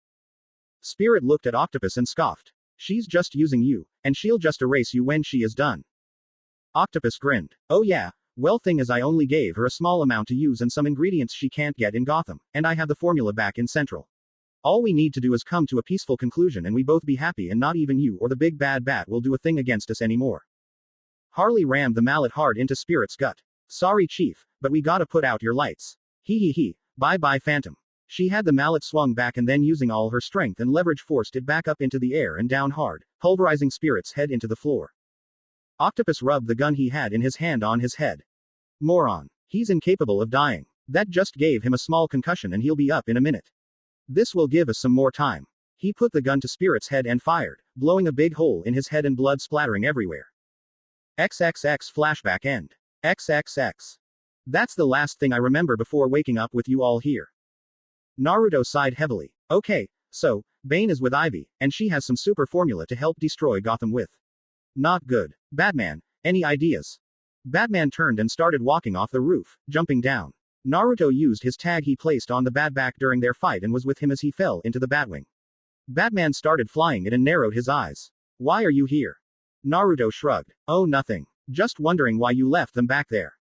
Spirit looked at Octopus and scoffed. She's just using you, and she'll just erase you when she is done. Octopus grinned. Oh yeah, well thing is I only gave her a small amount to use and some ingredients she can't get in Gotham, and I have the formula back in Central. All we need to do is come to a peaceful conclusion and we both be happy and not even you or the big bad bat will do a thing against us anymore. Harley rammed the mallet hard into Spirit's gut. Sorry chief, but we gotta put out your lights. He, bye bye Phantom. She had the mallet swung back and then using all her strength and leverage forced it back up into the air and down hard, pulverizing Spirit's head into the floor. Octopus rubbed the gun he had in his hand on his head. Moron. He's incapable of dying. That just gave him a small concussion and he'll be up in a minute. This will give us some more time. He put the gun to Spirit's head and fired, blowing a big hole in his head and blood splattering everywhere. XXX flashback end. XXX. That's the last thing I remember before waking up with you all here. Naruto sighed heavily. Okay, so, Bane is with Ivy, and she has some super formula to help destroy Gotham with. Not good. Batman, any ideas? Batman turned and started walking off the roof, jumping down. Naruto used his tag he placed on the Batback during their fight and was with him as he fell into the Batwing. Batman started flying it and narrowed his eyes. Why are you here? Naruto shrugged. Oh nothing. Just wondering why you left them back there.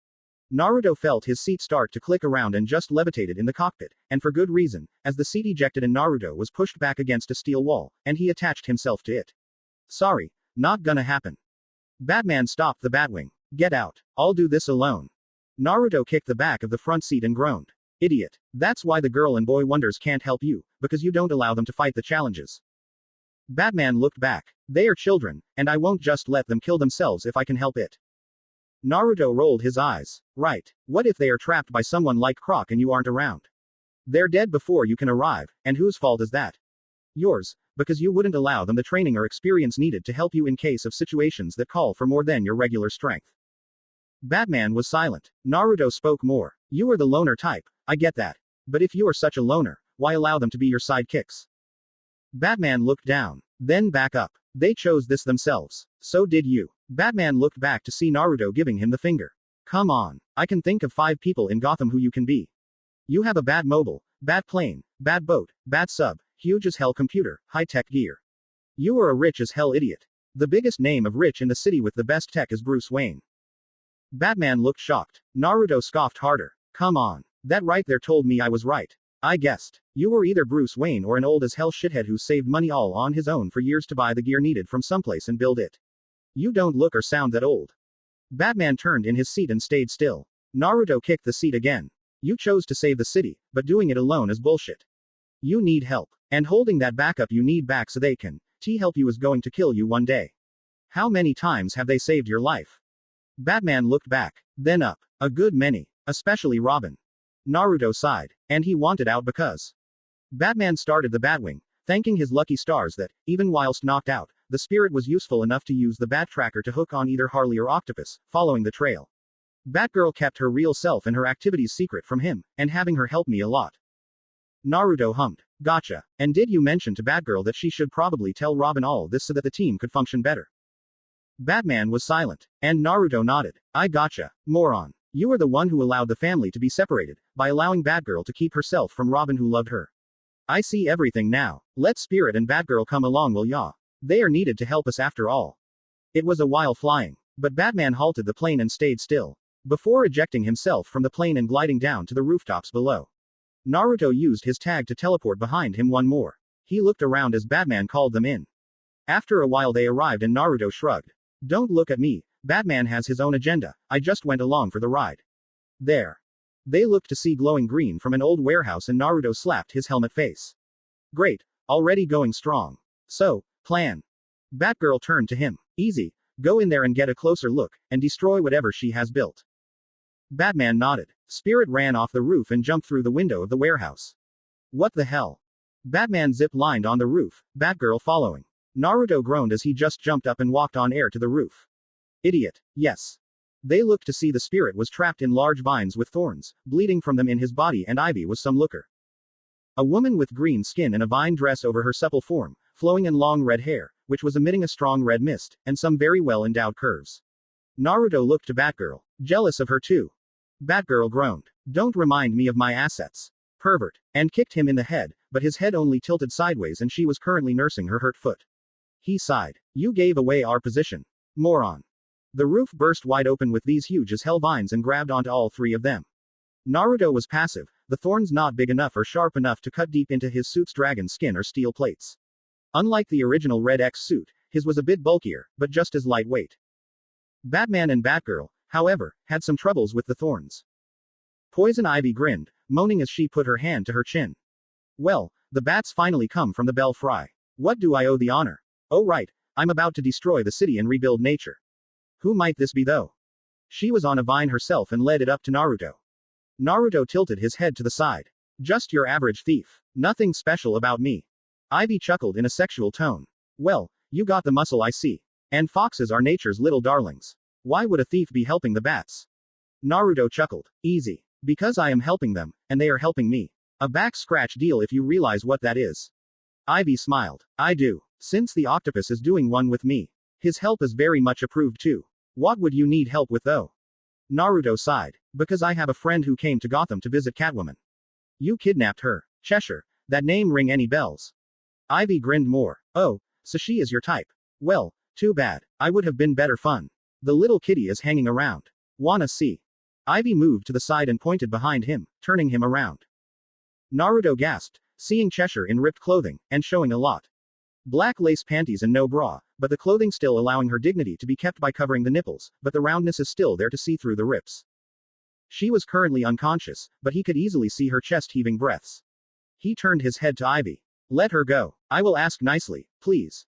Naruto felt his seat start to click around and just levitated in the cockpit, and for good reason, as the seat ejected and Naruto was pushed back against a steel wall, and he attached himself to it. Sorry, not gonna happen. Batman stopped the Batwing. Get out. I'll do this alone. Naruto kicked the back of the front seat and groaned. Idiot. That's why the girl and boy wonders can't help you, because you don't allow them to fight the challenges. Batman looked back. They are children, and I won't just let them kill themselves if I can help it. Naruto rolled his eyes. Right. What if they are trapped by someone like Croc and you aren't around? They're dead before you can arrive, and whose fault is that? Yours, because you wouldn't allow them the training or experience needed to help you in case of situations that call for more than your regular strength. Batman was silent. Naruto spoke more. You are the loner type, I get that. But if you are such a loner, why allow them to be your sidekicks? Batman looked down, then back up. They chose this themselves. So did you. Batman looked back to see Naruto giving him the finger. Come on. I can think of 5 people in Gotham who you can be. You have a bad mobile, bad plane, bad boat, bad sub, huge as hell computer, high-tech gear. You are a rich as hell idiot. The biggest name of rich in the city with the best tech is Bruce Wayne. Batman looked shocked. Naruto scoffed harder. Come on. That right there told me I was right. I guessed. You were either Bruce Wayne or an old as hell shithead who saved money all on his own for years to buy the gear needed from someplace and build it. You don't look or sound that old. Batman turned in his seat and stayed still. Naruto kicked the seat again. You chose to save the city, but doing it alone is bullshit. You need help. And holding that backup you need back so they can help you is going to kill you one day. How many times have they saved your life? Batman looked back, then up. A good many. Especially Robin. Naruto sighed. And he wanted out because. Batman started the Batwing, thanking his lucky stars that, even whilst knocked out, the spirit was useful enough to use the Bat Tracker to hook on either Harley or Octopus, following the trail. Batgirl kept her real self and her activities secret from him, and having her help me a lot. Naruto hummed. Gotcha. And did you mention to Batgirl that she should probably tell Robin all this so that the team could function better? Batman was silent. And Naruto nodded. I gotcha. Moron. You are the one who allowed the family to be separated, by allowing Batgirl to keep herself from Robin who loved her. I see everything now. Let Spirit and Batgirl come along, will ya? They are needed to help us after all. It was a while flying. But Batman halted the plane and stayed still. Before ejecting himself from the plane and gliding down to the rooftops below. Naruto used his tag to teleport behind him one more. He looked around as Batman called them in. After a while they arrived and Naruto shrugged. Don't look at me. Batman has his own agenda. I just went along for the ride. There. They looked to see glowing green from an old warehouse and Naruto slapped his helmet face. Great. Already going strong. So, plan. Batgirl turned to him. Easy. Go in there and get a closer look, and destroy whatever she has built. Batman nodded. Spirit ran off the roof and jumped through the window of the warehouse. What the hell? Batman zip-lined on the roof, Batgirl following. Naruto groaned as he just jumped up and walked on air to the roof. Idiot. Yes. They looked to see the spirit was trapped in large vines with thorns, bleeding from them in his body, and Ivy was some looker. A woman with green skin and a vine dress over her supple form, flowing and long red hair, which was emitting a strong red mist, and some very well endowed curves. Naruto looked to Batgirl, jealous of her too. Batgirl groaned. Don't remind me of my assets. Pervert. And kicked him in the head, but his head only tilted sideways and she was currently nursing her hurt foot. He sighed. You gave away our position. Moron. The roof burst wide open with these huge as hell vines and grabbed onto all 3 of them. Naruto was passive, the thorns not big enough or sharp enough to cut deep into his suit's dragon skin or steel plates. Unlike the original Red X suit, his was a bit bulkier, but just as lightweight. Batman and Batgirl, however, had some troubles with the thorns. Poison Ivy grinned, moaning as she put her hand to her chin. Well, the bats finally come from the Belfry. What do I owe the honor? Oh right, I'm about to destroy the city and rebuild nature. Who might this be though? She was on a vine herself and led it up to Naruto. Naruto tilted his head to the side. Just your average thief. Nothing special about me. Ivy chuckled in a sexual tone. Well, you got the muscle I see. And foxes are nature's little darlings. Why would a thief be helping the bats? Naruto chuckled. Easy. Because I am helping them, and they are helping me. A back scratch deal if you realize what that is. Ivy smiled. I do. Since the octopus is doing one with me. His help is very much approved too. What would you need help with though? Naruto sighed. Because I have a friend who came to Gotham to visit Catwoman. You kidnapped her. Cheshire. That name ring any bells? Ivy grinned more. Oh, so she is your type. Well, too bad. I would have been better fun. The little kitty is hanging around. Wanna see? Ivy moved to the side and pointed behind him, turning him around. Naruto gasped, seeing Cheshire in ripped clothing, and showing a lot. Black lace panties and no bra, but the clothing still allowing her dignity to be kept by covering the nipples, but the roundness is still there to see through the rips. She was currently unconscious, but he could easily see her chest heaving breaths. He turned his head to Ivy. Let her go. I will ask nicely, please.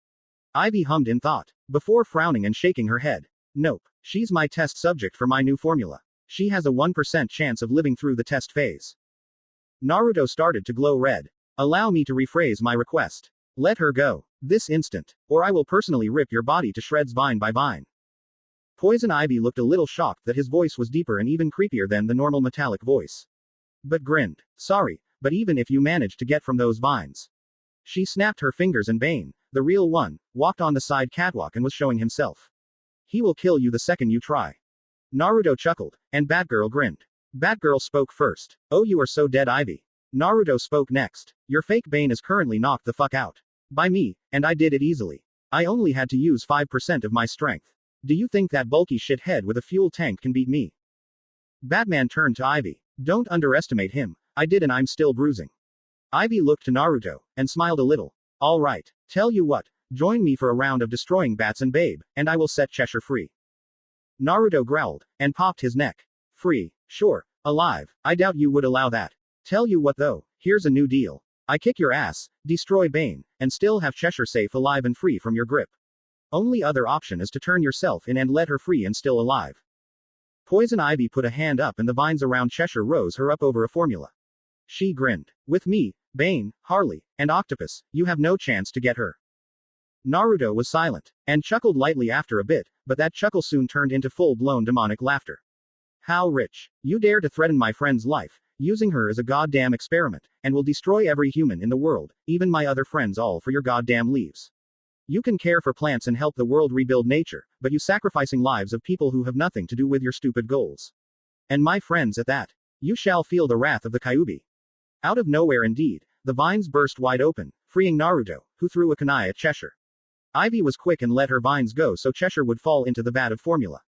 Ivy hummed in thought, before frowning and shaking her head. Nope. She's my test subject for my new formula. She has a 1% chance of living through the test phase. Naruto started to glow red. Allow me to rephrase my request. Let her go. This instant. Or I will personally rip your body to shreds vine by vine. Poison Ivy looked a little shocked that his voice was deeper and even creepier than the normal metallic voice. But grinned. Sorry, but even if you manage to get from those vines. She snapped her fingers and Bane, the real one, walked on the side catwalk and was showing himself. He will kill you the second you try. Naruto chuckled, and Batgirl grinned. Batgirl spoke first. Oh, you are so dead, Ivy. Naruto spoke next. Your fake Bane is currently knocked the fuck out. By me, and I did it easily. I only had to use 5% of my strength. Do you think that bulky shithead with a fuel tank can beat me? Batman turned to Ivy. Don't underestimate him. I did and I'm still bruising. Ivy looked to Naruto, and smiled a little. Alright, tell you what, join me for a round of destroying bats and babe, and I will set Cheshire free. Naruto growled, and popped his neck. Free, sure, alive, I doubt you would allow that. Tell you what though, here's a new deal. I kick your ass, destroy Bane, and still have Cheshire safe alive and free from your grip. Only other option is to turn yourself in and let her free and still alive. Poison Ivy put a hand up and the vines around Cheshire rose her up over a formula. She grinned. With me, Bane, Harley, and Octopus, you have no chance to get her. Naruto was silent, and chuckled lightly after a bit, but that chuckle soon turned into full-blown demonic laughter. How rich. You dare to threaten my friend's life, using her as a goddamn experiment, and will destroy every human in the world, even my other friends, all for your goddamn leaves. You can care for plants and help the world rebuild nature, but you sacrificing lives of people who have nothing to do with your stupid goals. And my friends at that. You shall feel the wrath of the Kyuubi. Out of nowhere indeed, the vines burst wide open, freeing Naruto, who threw a kunai at Cheshire. Ivy was quick and let her vines go so Cheshire would fall into the vat of formula.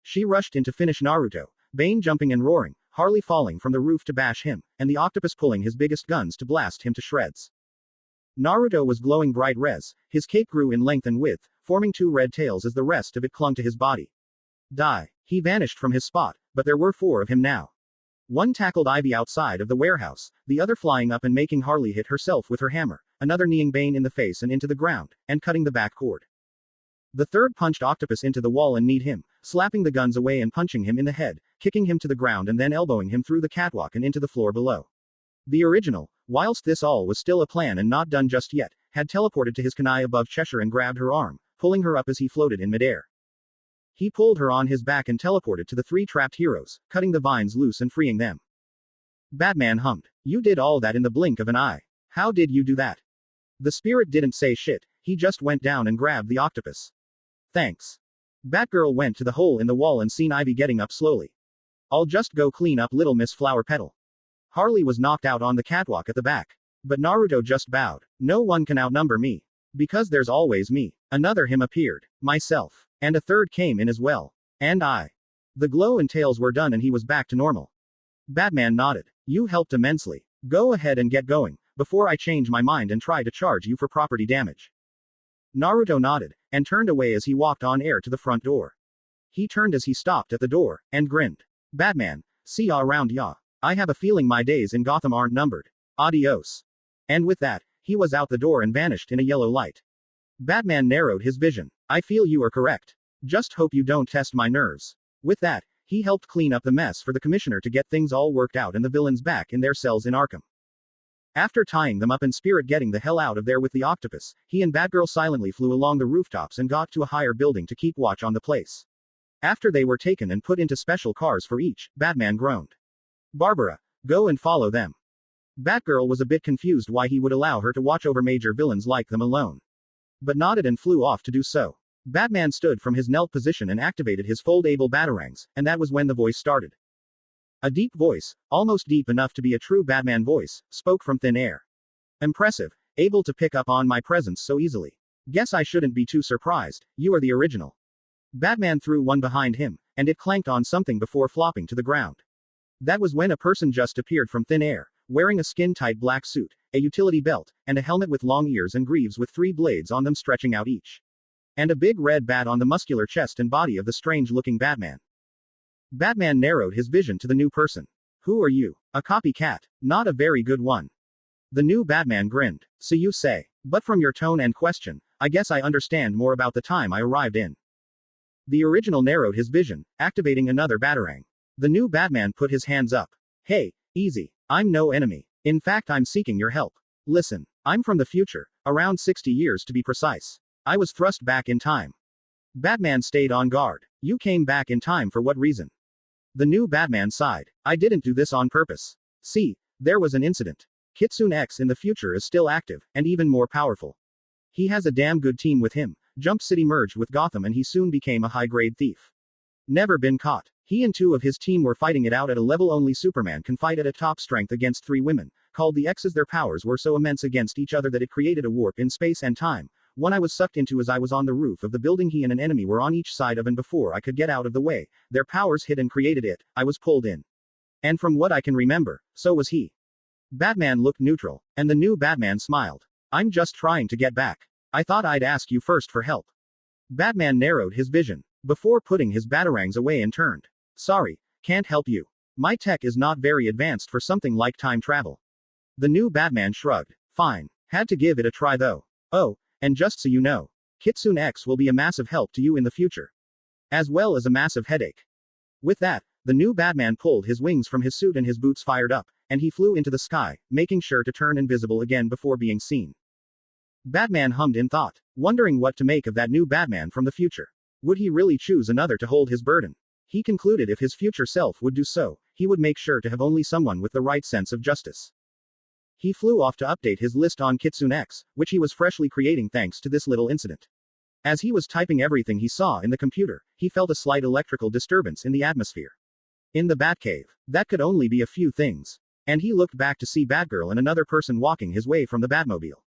She rushed in to finish Naruto, Bane jumping and roaring, Harley falling from the roof to bash him, and the Octopus pulling his biggest guns to blast him to shreds. Naruto was glowing bright res, his cape grew in length and width, forming two red tails as the rest of it clung to his body. Die. He vanished from his spot, but there were 4 of him now. One tackled Ivy outside of the warehouse, the other flying up and making Harley hit herself with her hammer, another kneeing Bane in the face and into the ground, and cutting the back cord. The third punched Octopus into the wall and kneed him, slapping the guns away and punching him in the head, kicking him to the ground and then elbowing him through the catwalk and into the floor below. The original, whilst this all was still a plan and not done just yet, had teleported to his kunai above Cheshire and grabbed her arm, pulling her up as he floated in midair. He pulled her on his back and teleported to the 3 trapped heroes, cutting the vines loose and freeing them. Batman hummed. You did all that in the blink of an eye. How did you do that? The spirit didn't say shit, he just went down and grabbed the Octopus. Thanks. Batgirl went to the hole in the wall and seen Ivy getting up slowly. I'll just go clean up little Miss Flower Petal. Harley was knocked out on the catwalk at the back. But Naruto just bowed. No one can outnumber me. Because there's always me. Another him appeared. Myself. And a third came in as well. And I. The glow and tails were done and he was back to normal. Batman nodded. You helped immensely. Go ahead and get going, before I change my mind and try to charge you for property damage. Naruto nodded, and turned away as he walked on air to the front door. He turned as he stopped at the door, and grinned. Batman, see ya around ya. I have a feeling my days in Gotham aren't numbered. Adios. And with that, he was out the door and vanished in a yellow light. Batman narrowed his vision. I feel you are correct. Just hope you don't test my nerves. With that, he helped clean up the mess for the commissioner to get things all worked out and the villains back in their cells in Arkham. After tying them up and Spirit getting the hell out of there with the Octopus, he and Batgirl silently flew along the rooftops and got to a higher building to keep watch on the place. After they were taken and put into special cars for each, Batman groaned. Barbara, go and follow them. Batgirl was a bit confused why he would allow her to watch over major villains like them alone. But nodded and flew off to do so. Batman stood from his knelt position and activated his foldable batarangs, and that was when the voice started. A deep voice, almost deep enough to be a true Batman voice, spoke from thin air. Impressive, able to pick up on my presence so easily. Guess I shouldn't be too surprised, you are the original. Batman threw one behind him, and it clanked on something before flopping to the ground. That was when a person just appeared from thin air, wearing a skin-tight black suit, a utility belt, and a helmet with long ears and greaves with 3 blades on them stretching out each. And a big red bat on the muscular chest and body of the strange-looking Batman. Batman narrowed his vision to the new person. Who are you? A copycat. Not a very good one. The new Batman grinned. So you say. But from your tone and question, I guess I understand more about the time I arrived in. The original narrowed his vision, activating another batarang. The new Batman put his hands up. Hey, easy. I'm no enemy. In fact, I'm seeking your help. Listen. I'm from the future, around 60 years to be precise. I was thrust back in time. Batman stayed on guard. You came back in time for what reason? The new Batman sighed. I didn't do this on purpose. See, there was an incident. Kitsune X in the future is still active, and even more powerful. He has a damn good team with him. Jump City merged with Gotham and he soon became a high-grade thief. Never been caught. He and two of his team were fighting it out at a level only Superman can fight at a top strength against three women, called the X's. Their powers were so immense against each other that it created a warp in space and time. One I was sucked into as I was on the roof of the building. He and an enemy were on each side of, and before I could get out of the way, their powers hit and created it. I was pulled in. And from what I can remember, so was he. Batman looked neutral, and the new Batman smiled. I'm just trying to get back. I thought I'd ask you first for help. Batman narrowed his vision, before putting his batarangs away and turned. Sorry, can't help you. My tech is not very advanced for something like time travel. The new Batman shrugged. Fine. Had to give it a try though. Oh, and just so you know, Kitsune X will be a massive help to you in the future. As well as a massive headache. With that, the new Batman pulled his wings from his suit and his boots fired up, and he flew into the sky, making sure to turn invisible again before being seen. Batman hummed in thought, wondering what to make of that new Batman from the future. Would he really choose another to hold his burden? He concluded if his future self would do so, he would make sure to have only someone with the right sense of justice. He flew off to update his list on Kitsune X, which he was freshly creating thanks to this little incident. As he was typing everything he saw in the computer, he felt a slight electrical disturbance in the atmosphere. In the Batcave, that could only be a few things. And he looked back to see Batgirl and another person walking his way from the Batmobile.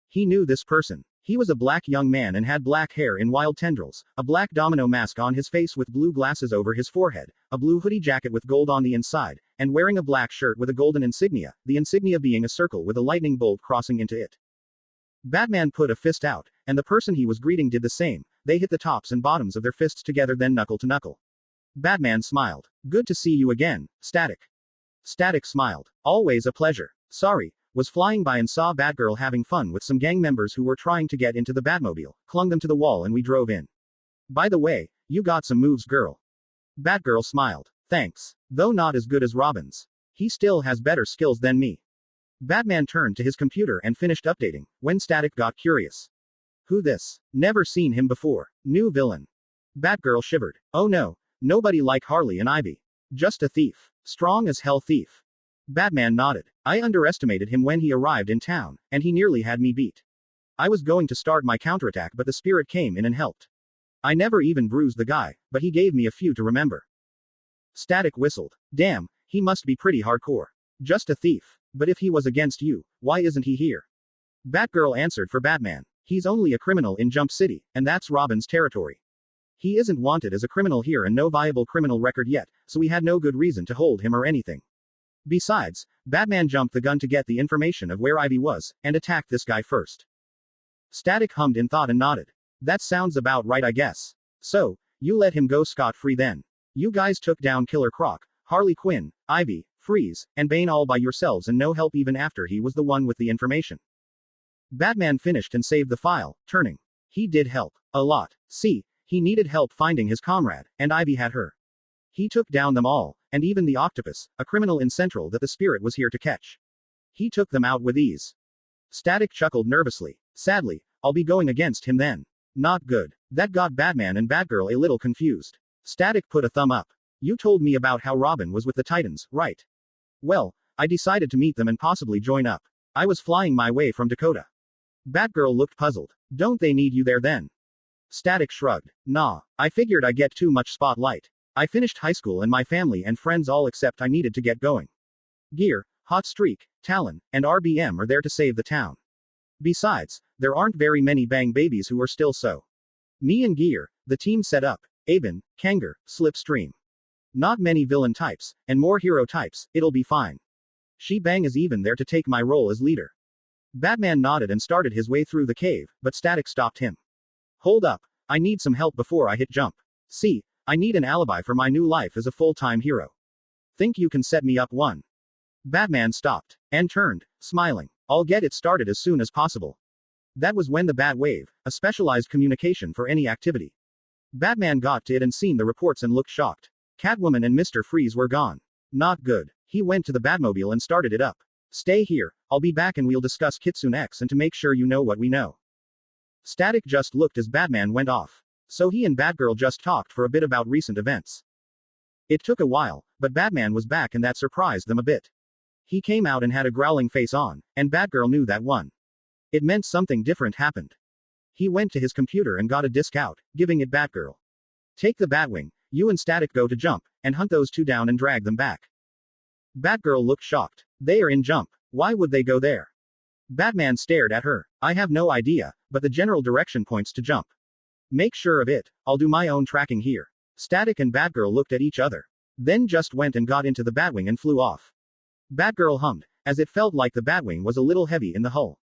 He knew this person. He was a black young man and had black hair in wild tendrils, a black domino mask on his face with blue glasses over his forehead, a blue hoodie jacket with gold on the inside, and wearing a black shirt with a golden insignia, the insignia being a circle with a lightning bolt crossing into it. Batman put a fist out, and the person he was greeting did the same. They hit the tops and bottoms of their fists together, then knuckle to knuckle. Batman smiled. Good to see you again, Static. Static smiled. Always a pleasure. Sorry. Was flying by and saw Batgirl having fun with some gang members who were trying to get into the Batmobile, clung them to the wall and we drove in. By the way, you got some moves, girl. Batgirl smiled. Thanks. Though not as good as Robin's. He still has better skills than me. Batman turned to his computer and finished updating, when Static got curious. Who this? Never seen him before. New villain. Batgirl shivered. Oh no, nobody like Harley and Ivy. Just a thief. Strong as hell thief. Batman nodded. I underestimated him when he arrived in town, and he nearly had me beat. I was going to start my counterattack, but the spirit came in and helped. I never even bruised the guy, but he gave me a few to remember. Static whistled. Damn, he must be pretty hardcore. Just a thief. But if he was against you, why isn't he here? Batgirl answered for Batman. He's only a criminal in Jump City, and that's Robin's territory. He isn't wanted as a criminal here and no viable criminal record yet, so we had no good reason to hold him or anything. Besides, Batman jumped the gun to get the information of where Ivy was, and attacked this guy first. Static hummed in thought and nodded. That sounds about right, I guess. So, you let him go scot-free then. You guys took down Killer Croc, Harley Quinn, Ivy, Freeze, and Bane all by yourselves and no help even after he was the one with the information. Batman finished and saved the file, turning. He did help. A lot. See, he needed help finding his comrade, and Ivy had her. He took down them all, and even the octopus, a criminal in Central that the spirit was here to catch. He took them out with ease. Static chuckled nervously. Sadly, I'll be going against him then. Not good. That got Batman and Batgirl a little confused. Static put a thumb up. You told me about how Robin was with the Titans, right? Well, I decided to meet them and possibly join up. I was flying my way from Dakota. Batgirl looked puzzled. Don't they need you there then? Static shrugged. Nah, I figured I get too much spotlight. I finished high school and my family and friends all except I needed to get going. Gear, Hot Streak, Talon, and RBM are there to save the town. Besides, there aren't very many Bang babies who are still so. Me and Gear, the team set up, Aben, Kanger, Slipstream. Not many villain types, and more hero types, it'll be fine. She Bang is even there to take my role as leader. Batman nodded and started his way through the cave, but Static stopped him. Hold up, I need some help before I hit jump. See, I need an alibi for my new life as a full-time hero. Think you can set me up one? Batman stopped, and turned, smiling. I'll get it started as soon as possible. That was when the Batwave, a specialized communication for any activity. Batman got to it and seen the reports and looked shocked. Catwoman and Mr. Freeze were gone. Not good. He went to the Batmobile and started it up. Stay here, I'll be back and we'll discuss Kitsune X and to make sure you know what we know. Static just looked as Batman went off. So he and Batgirl just talked for a bit about recent events. It took a while, but Batman was back and that surprised them a bit. He came out and had a growling face on, and Batgirl knew that one. It meant something different happened. He went to his computer and got a disk out, giving it Batgirl. Take the Batwing, you and Static go to Jump, and hunt those two down and drag them back. Batgirl looked shocked. They are in Jump. Why would they go there? Batman stared at her. I have no idea, but the general direction points to Jump. Make sure of it. I'll do my own tracking here. Static and Batgirl looked at each other. Then just went and got into the Batwing and flew off. Batgirl hummed, as it felt like the Batwing was a little heavy in the hull.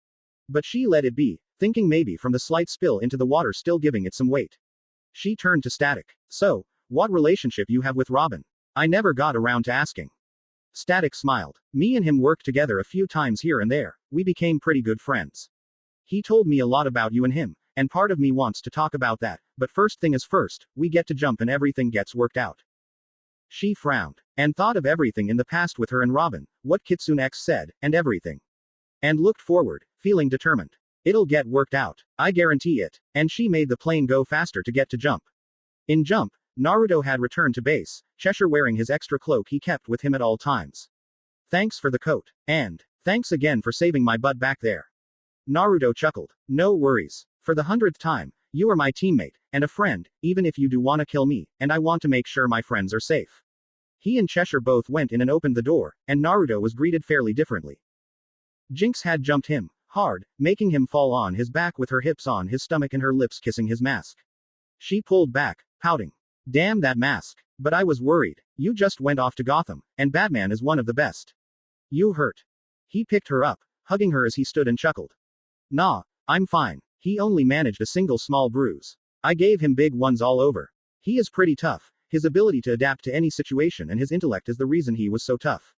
But she let it be, thinking maybe from the slight spill into the water still giving it some weight. She turned to Static. So, what relationship you have with Robin? I never got around to asking. Static smiled. Me and him worked together a few times here and there. We became pretty good friends. He told me a lot about you and him, and part of me wants to talk about that, but first thing is first, we get to Jump and everything gets worked out. She frowned, and thought of everything in the past with her and Robin, what Kitsune X said, and everything. And looked forward, feeling determined. It'll get worked out. I guarantee it. And she made the plane go faster to get to Jump. In Jump, Naruto had returned to base, Cheshire wearing his extra cloak he kept with him at all times. Thanks for the coat. And, thanks again for saving my butt back there. Naruto chuckled. No worries. For the 100th time, you are my teammate, and a friend, even if you do wanna kill me, and I want to make sure my friends are safe. He and Cheshire both went in and opened the door, and Naruto was greeted fairly differently. Jinx had jumped him, hard, making him fall on his back with her hips on his stomach and her lips kissing his mask. She pulled back, pouting. Damn that mask. But I was worried. You just went off to Gotham, and Batman is one of the best. You hurt. He picked her up, hugging her as he stood and chuckled. Nah, I'm fine. He only managed a single small bruise. I gave him big ones all over. He is pretty tough. His ability to adapt to any situation and his intellect is the reason he was so tough.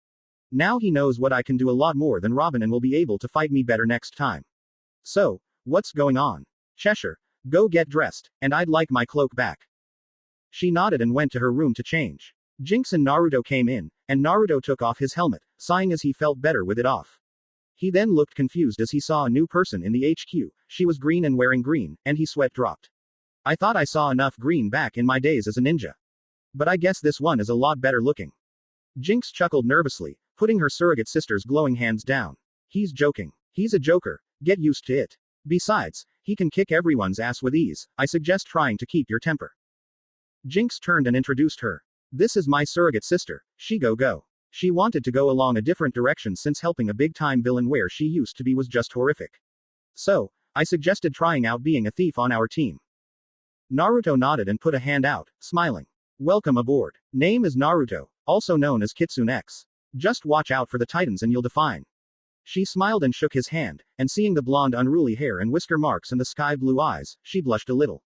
Now he knows what I can do a lot more than Robin and will be able to fight me better next time. So, what's going on? Cheshire, go get dressed, and I'd like my cloak back. She nodded and went to her room to change. Jinx and Naruto came in, and Naruto took off his helmet, sighing as he felt better with it off. He then looked confused as he saw a new person in the HQ. She was green and wearing green, and he sweat dropped. I thought I saw enough green back in my days as a ninja. But I guess this one is a lot better looking. Jinx chuckled nervously, putting her surrogate sister's glowing hands down. He's joking. He's a joker. Get used to it. Besides, he can kick everyone's ass with ease. I suggest trying to keep your temper. Jinx turned and introduced her. This is my surrogate sister, Go. She wanted to go along a different direction since helping a big-time villain where she used to be was just horrific. So, I suggested trying out being a thief on our team. Naruto nodded and put a hand out, smiling. Welcome aboard. Name is Naruto, also known as Kitsune X. Just watch out for the Titans and you'll define. She smiled and shook his hand, and seeing the blonde unruly hair and whisker marks and the sky-blue eyes, she blushed a little.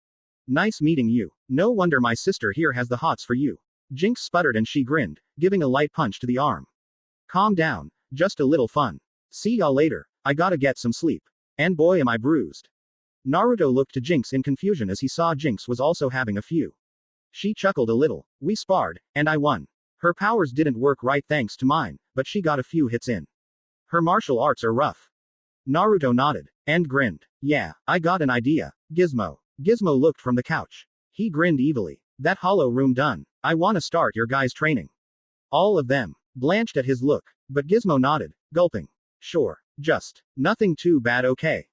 Nice meeting you. No wonder my sister here has the hots for you. Jinx sputtered and she grinned, giving a light punch to the arm. Calm down, just a little fun. See y'all later. I gotta get some sleep. And boy am I bruised. Naruto looked to Jinx in confusion as he saw Jinx was also having a few. She chuckled a little. We sparred, and I won. Her powers didn't work right thanks to mine, but she got a few hits in. Her martial arts are rough. Naruto nodded, and grinned. Yeah, I got an idea. Gizmo. Gizmo looked from the couch. He grinned evilly. That hollow room done. I wanna start your guys' training. All of them blanched at his look, but Gizmo nodded, gulping. Sure. Just nothing too bad, okay?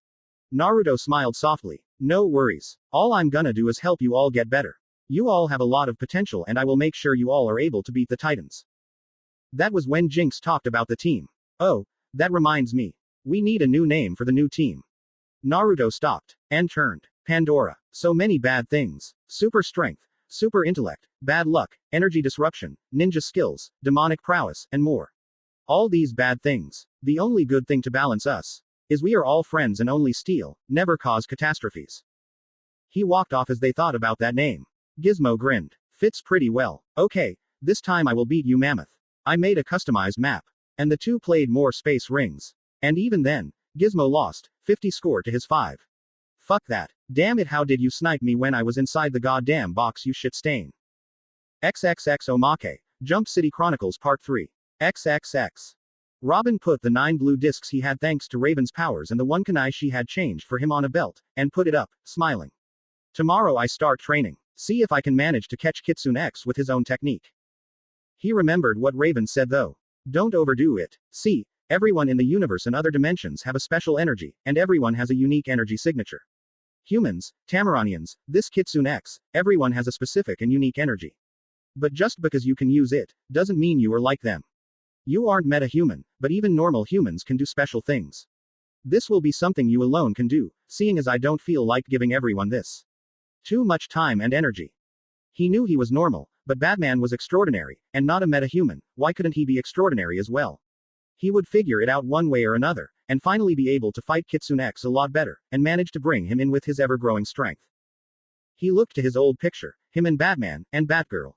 Naruto smiled softly. No worries. All I'm gonna do is help you all get better. You all have a lot of potential and I will make sure you all are able to beat the Titans. That was when Jinx talked about the team. Oh, that reminds me. We need a new name for the new team. Naruto stopped, and turned. Pandora. So many bad things. Super strength, super intellect, bad luck, energy disruption, ninja skills, demonic prowess, and more. All these bad things. The only good thing to balance us is we are all friends and only steal, never cause catastrophes. He walked off as they thought about that name. Gizmo grinned. Fits pretty well. Okay, this time I will beat you, Mammoth. I made a customized map. And the two played more space rings. And even then, Gizmo lost, 50 score to his 5. Fuck that. Damn it, how did you snipe me when I was inside the goddamn box, you shit stain. XXX Omake, Jump City Chronicles Part 3. XXX. Robin put the 9 blue discs he had thanks to Raven's powers and the 1 kunai she had changed for him on a belt, and put it up, smiling. Tomorrow I start training. See if I can manage to catch Kitsune X with his own technique. He remembered what Raven said though. Don't overdo it. See, everyone in the universe and other dimensions have a special energy, and everyone has a unique energy signature. Humans, Tamaranians, this Kitsune X, everyone has a specific and unique energy. But just because you can use it, doesn't mean you are like them. You aren't meta-human, but even normal humans can do special things. This will be something you alone can do, seeing as I don't feel like giving everyone this. Too much time and energy. He knew he was normal, but Batman was extraordinary, and not a meta-human. Why couldn't he be extraordinary as well? He would figure it out one way or another, and finally be able to fight Kitsune X a lot better, and manage to bring him in with his ever-growing strength. He looked to his old picture, him and Batman, and Batgirl.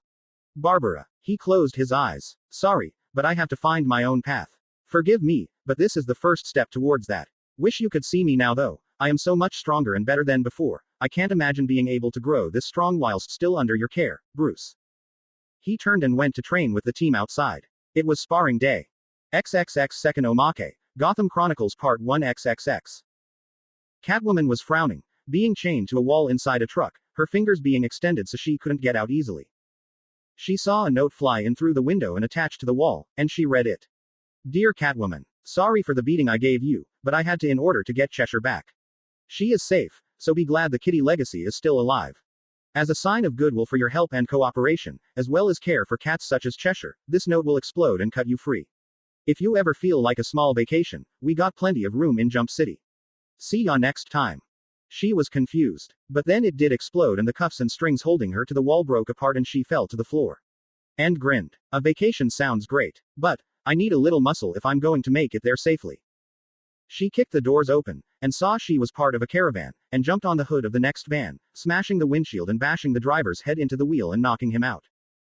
Barbara. He closed his eyes. Sorry, but I have to find my own path. Forgive me, but this is the first step towards that. Wish you could see me now though. I am so much stronger and better than before. I can't imagine being able to grow this strong whilst still under your care, Bruce. He turned and went to train with the team outside. It was sparring day. XXX Second Omake, Gotham Chronicles Part 1 XXX. Catwoman was frowning, being chained to a wall inside a truck, her fingers being extended so she couldn't get out easily. She saw a note fly in through the window and attach to the wall, and she read it. Dear Catwoman, sorry for the beating I gave you, but I had to in order to get Cheshire back. She is safe, so be glad the kitty legacy is still alive. As a sign of goodwill for your help and cooperation, as well as care for cats such as Cheshire, this note will explode and cut you free. If you ever feel like a small vacation, we got plenty of room in Jump City. See ya next time. She was confused. But then it did explode and the cuffs and strings holding her to the wall broke apart and she fell to the floor. And grinned. A vacation sounds great. But, I need a little muscle if I'm going to make it there safely. She kicked the doors open, and saw she was part of a caravan, and jumped on the hood of the next van, smashing the windshield and bashing the driver's head into the wheel and knocking him out.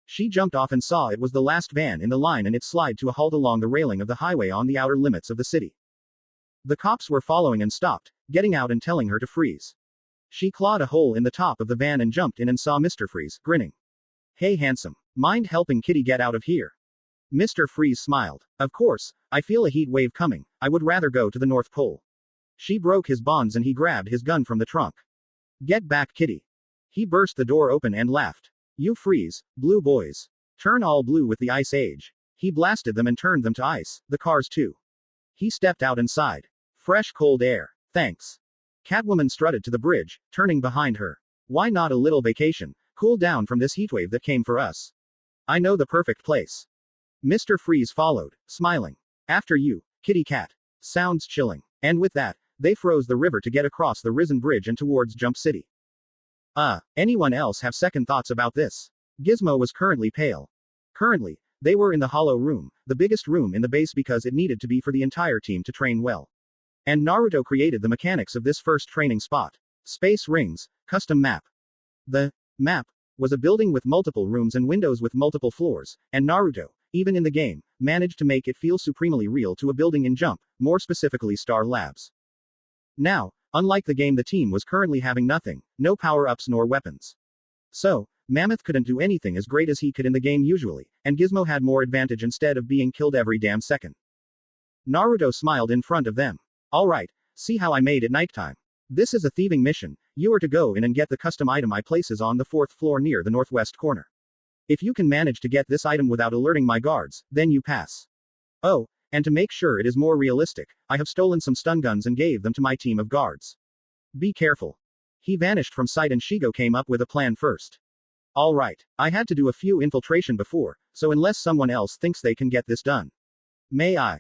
She jumped off and saw it was the last van in the line and it slid to a halt along the railing of the highway on the outer limits of the city. The cops were following and stopped, getting out and telling her to freeze. She clawed a hole in the top of the van and jumped in and saw Mr. Freeze, grinning. Hey handsome, mind helping Kitty get out of here? Mr. Freeze smiled. Of course, I feel a heat wave coming, I would rather go to the North Pole. She broke his bonds and he grabbed his gun from the trunk. Get back Kitty. He burst the door open and laughed. You freeze, blue boys. Turn all blue with the Ice Age. He blasted them and turned them to ice, the cars too. He stepped out and sighed. Fresh cold air. Thanks. Catwoman strutted to the bridge, turning behind her. Why not a little vacation, cool down from this heatwave that came for us? I know the perfect place. Mr. Freeze followed, smiling. After you, kitty cat. Sounds chilling. And with that, they froze the river to get across the risen bridge and towards Jump City. Anyone else have second thoughts about this? Gizmo was currently pale. Currently, they were in the Hollow Room, the biggest room in the base because it needed to be for the entire team to train well. And Naruto created the mechanics of this first training spot. Space Rings, custom map. The map was a building with multiple rooms and windows with multiple floors, and Naruto, even in the game, managed to make it feel supremely real to a building in Jump, more specifically Star Labs. Now, unlike the game, the team was currently having nothing, no power-ups nor weapons. So, Mammoth couldn't do anything as great as he could in the game usually, and Gizmo had more advantage instead of being killed every damn second. Naruto smiled in front of them. Alright, see how I made it nighttime. This is a thieving mission, you are to go in and get the custom item I places on the 4th floor near the northwest corner. If you can manage to get this item without alerting my guards, then you pass. Oh, and to make sure it is more realistic, I have stolen some stun guns and gave them to my team of guards. Be careful. He vanished from sight and Shigo came up with a plan first. Alright, I had to do a few infiltration before, so unless someone else thinks they can get this done. May I?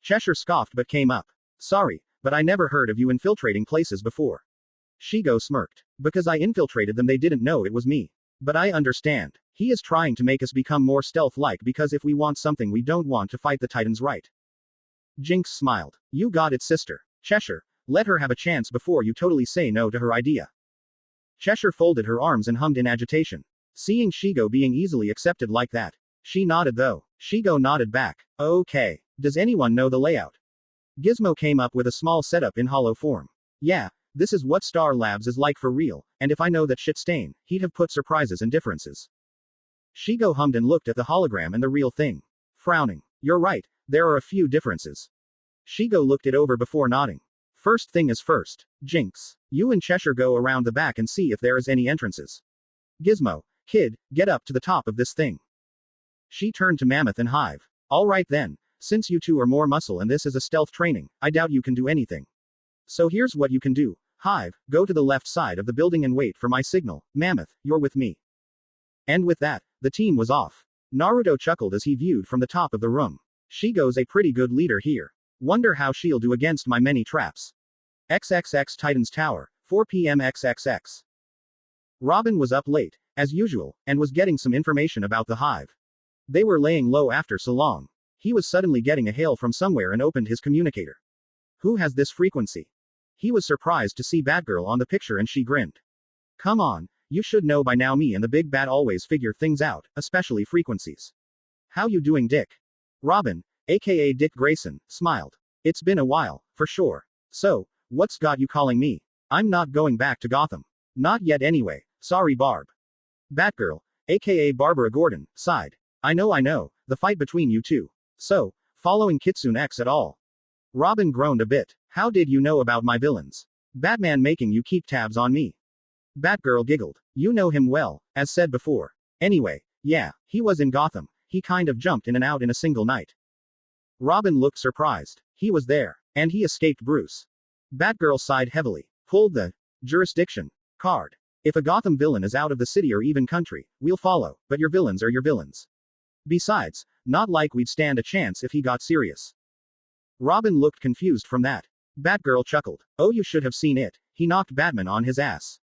Cheshire scoffed but came up. Sorry, but I never heard of you infiltrating places before. Shigo smirked. Because I infiltrated them they didn't know it was me. But I understand. He is trying to make us become more stealth-like because if we want something we don't want to fight the Titans, right? Jinx smiled. You got it, sister. Cheshire, let her have a chance before you totally say no to her idea. Cheshire folded her arms and hummed in agitation. Seeing Shigo being easily accepted like that. She nodded though. Shigo nodded back. Okay. Does anyone know the layout? Gizmo came up with a small setup in hollow form. Yeah, this is what Star Labs is like for real, and if I know that shit stain, he'd have put surprises and differences. Shigo hummed and looked at the hologram and the real thing. Frowning. You're right, there are a few differences. Shigo looked it over before nodding. First thing is first. Jinx. You and Cheshire go around the back and see if there is any entrances. Gizmo, kid, get up to the top of this thing. She turned to Mammoth and Hive. Alright then. Since you two are more muscle and this is a stealth training, I doubt you can do anything. So here's what you can do. Hive, go to the left side of the building and wait for my signal. Mammoth, you're with me. And with that, The team was off. Naruto chuckled as he viewed from the top of the room. Shigo's a pretty good leader here. Wonder how she'll do against my many traps. XXX Titan's Tower, 4 p.m. XXX. Robin was up late, as usual, and was getting some information about the hive. They were laying low after so long. He was suddenly getting a hail from somewhere and opened his communicator. Who has this frequency? He was surprised to see Batgirl on the picture and she grinned. Come on, you should know by now me and the big bat always figure things out, especially frequencies. How you doing, Dick? Robin, aka Dick Grayson, smiled. It's been a while, for sure. So, what's got you calling me? I'm not going back to Gotham. Not yet anyway, sorry Barb. Batgirl, aka Barbara Gordon, sighed. I know, the fight between you two. So, following Kitsune X at all? Robin groaned a bit. How did you know about my villains? Batman making you keep tabs on me. Batgirl giggled. You know him well, as said before. Anyway, yeah, he was in Gotham. He kind of jumped in and out in a single night. Robin looked surprised. He was there. And he escaped Bruce. Batgirl sighed heavily. Pulled the jurisdiction card. If a Gotham villain is out of the city or even country, we'll follow, but your villains are your villains. Besides, not like we'd stand a chance if he got serious. Robin looked confused from that. Batgirl chuckled. Oh, you should have seen it. He knocked Batman on his ass.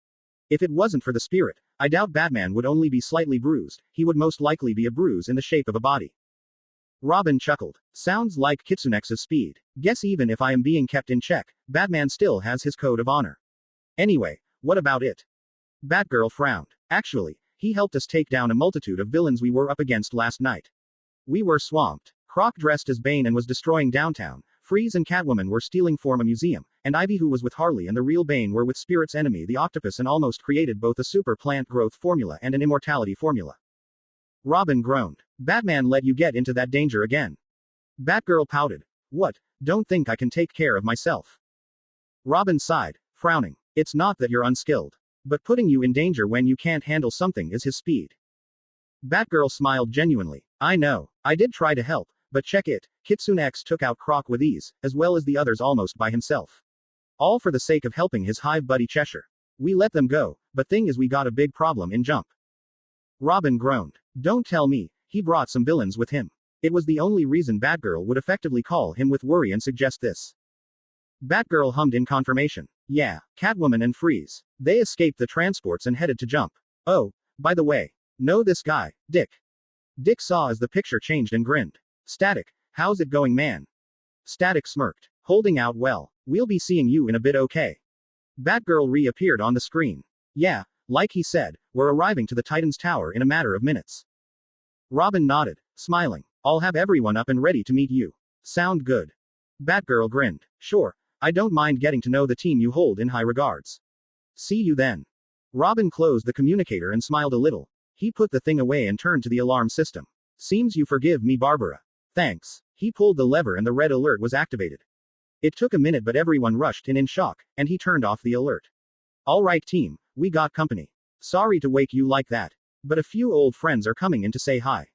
If it wasn't for the spirit, I doubt Batman would only be slightly bruised, he would most likely be a bruise in the shape of a body. Robin chuckled. Sounds like Kitsunex's speed. Guess even if I am being kept in check, Batman still has his code of honor. Anyway, what about it? Batgirl frowned. Actually, he helped us take down a multitude of villains we were up against last night. We were swamped. Croc dressed as Bane and was destroying downtown. Freeze and Catwoman were stealing from a museum, and Ivy, who was with Harley and the real Bane, were with Spirit's enemy the Octopus, and almost created both a super plant growth formula and an immortality formula. Robin groaned. Batman let you get into that danger again. Batgirl pouted. What? Don't think I can take care of myself. Robin sighed, frowning. It's not that you're unskilled. But putting you in danger when you can't handle something is his speed. Batgirl smiled genuinely. I know. I did try to help, but check it. Kitsune X took out Croc with ease, as well as the others almost by himself. All for the sake of helping his hive buddy Cheshire. We let them go, but thing is we got a big problem in Jump. Robin groaned. Don't tell me, he brought some villains with him. It was the only reason Batgirl would effectively call him with worry and suggest this. Batgirl hummed in confirmation. Yeah, Catwoman and Freeze. They escaped the transports and headed to Jump. Oh, by the way, know this guy, Dick. Dick saw as the picture changed and grinned. Static, how's it going, man? Static smirked. Holding out well. We'll be seeing you in a bit, okay? Batgirl reappeared on the screen. Yeah, like he said, we're arriving to the Titan's Tower in a matter of minutes. Robin nodded, smiling. I'll have everyone up and ready to meet you. Sound good? Batgirl grinned. Sure, I don't mind getting to know the team you hold in high regards. See you then. Robin closed the communicator and smiled a little. He put the thing away and turned to the alarm system. Seems you forgive me, Barbara. Thanks. He pulled the lever and the red alert was activated. It took a minute, but everyone rushed in shock, and he turned off the alert. All right, team, we got company. Sorry to wake you like that, but a few old friends are coming in to say hi.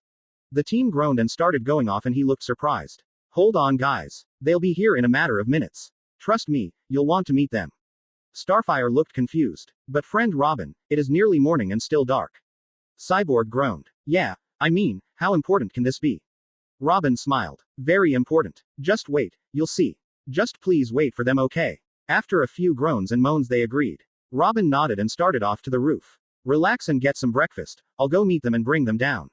The team groaned and started going off, and he looked surprised. Hold on, guys. They'll be here in a matter of minutes. Trust me, you'll want to meet them. Starfire looked confused. But friend Robin, it is nearly morning and still dark. Cyborg groaned. Yeah, I mean, how important can this be? Robin smiled. Very important. Just wait, you'll see. Just please wait for them, okay? After a few groans and moans they agreed. Robin nodded and started off to the roof. Relax and get some breakfast, I'll go meet them and bring them down.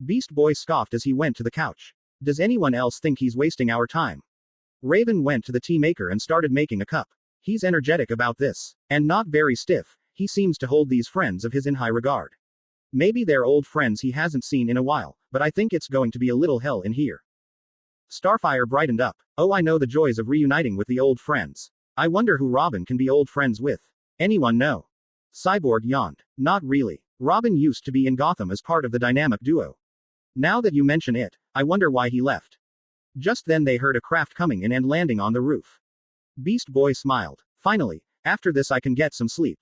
Beast Boy scoffed as he went to the couch. Does anyone else think he's wasting our time? Raven went to the tea maker and started making a cup. He's energetic about this. And not very stiff, he seems to hold these friends of his in high regard. Maybe they're old friends he hasn't seen in a while, but I think it's going to be a little hell in here. Starfire brightened up. Oh, I know the joys of reuniting with the old friends. I wonder who Robin can be old friends with. Anyone know? Cyborg yawned. Not really. Robin used to be in Gotham as part of the dynamic duo. Now that you mention it, I wonder why he left. Just then they heard a craft coming in and landing on the roof. Beast Boy smiled. Finally, after this I can get some sleep.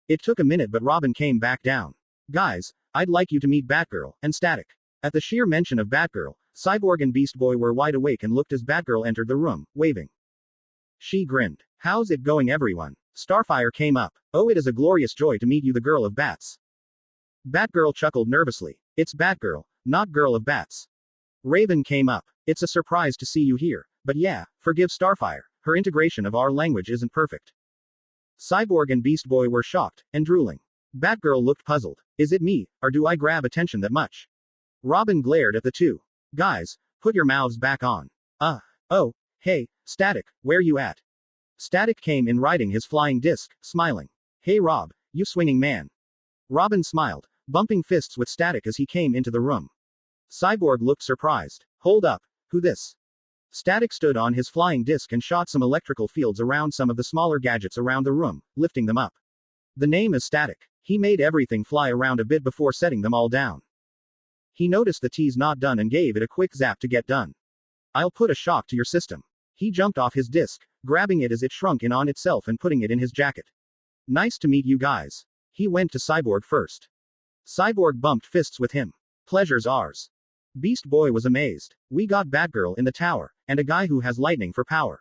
It took a minute, but Robin came back down. Guys, I'd like you to meet Batgirl and Static. At the sheer mention of Batgirl, Cyborg and Beast Boy were wide awake and looked as Batgirl entered the room, waving. She grinned. How's it going, everyone? Starfire came up. Oh, it is a glorious joy to meet you, the girl of bats. Batgirl chuckled nervously. It's Batgirl, not Girl of Bats. Raven came up. It's a surprise to see you here, but yeah, forgive Starfire, her integration of our language isn't perfect. Cyborg and Beast Boy were shocked, and drooling. Batgirl looked puzzled. Is it me, or do I grab attention that much? Robin glared at the two. Guys, put your mouths back on. Oh, hey, Static, where you at? Static came in riding his flying disc, smiling. Hey Rob, you swinging man. Robin smiled, bumping fists with Static as he came into the room. Cyborg looked surprised. Hold up, who this? Static stood on his flying disc and shot some electrical fields around some of the smaller gadgets around the room, lifting them up. The name is Static. He made everything fly around a bit before setting them all down. He noticed the tea's not done and gave it a quick zap to get done. I'll put a shock to your system. He jumped off his disc, grabbing it as it shrunk in on itself and putting it in his jacket. Nice to meet you guys. He went to Cyborg first. Cyborg bumped fists with him. Pleasure's ours. Beast Boy was amazed. We got Batgirl in the tower, and a guy who has lightning for power.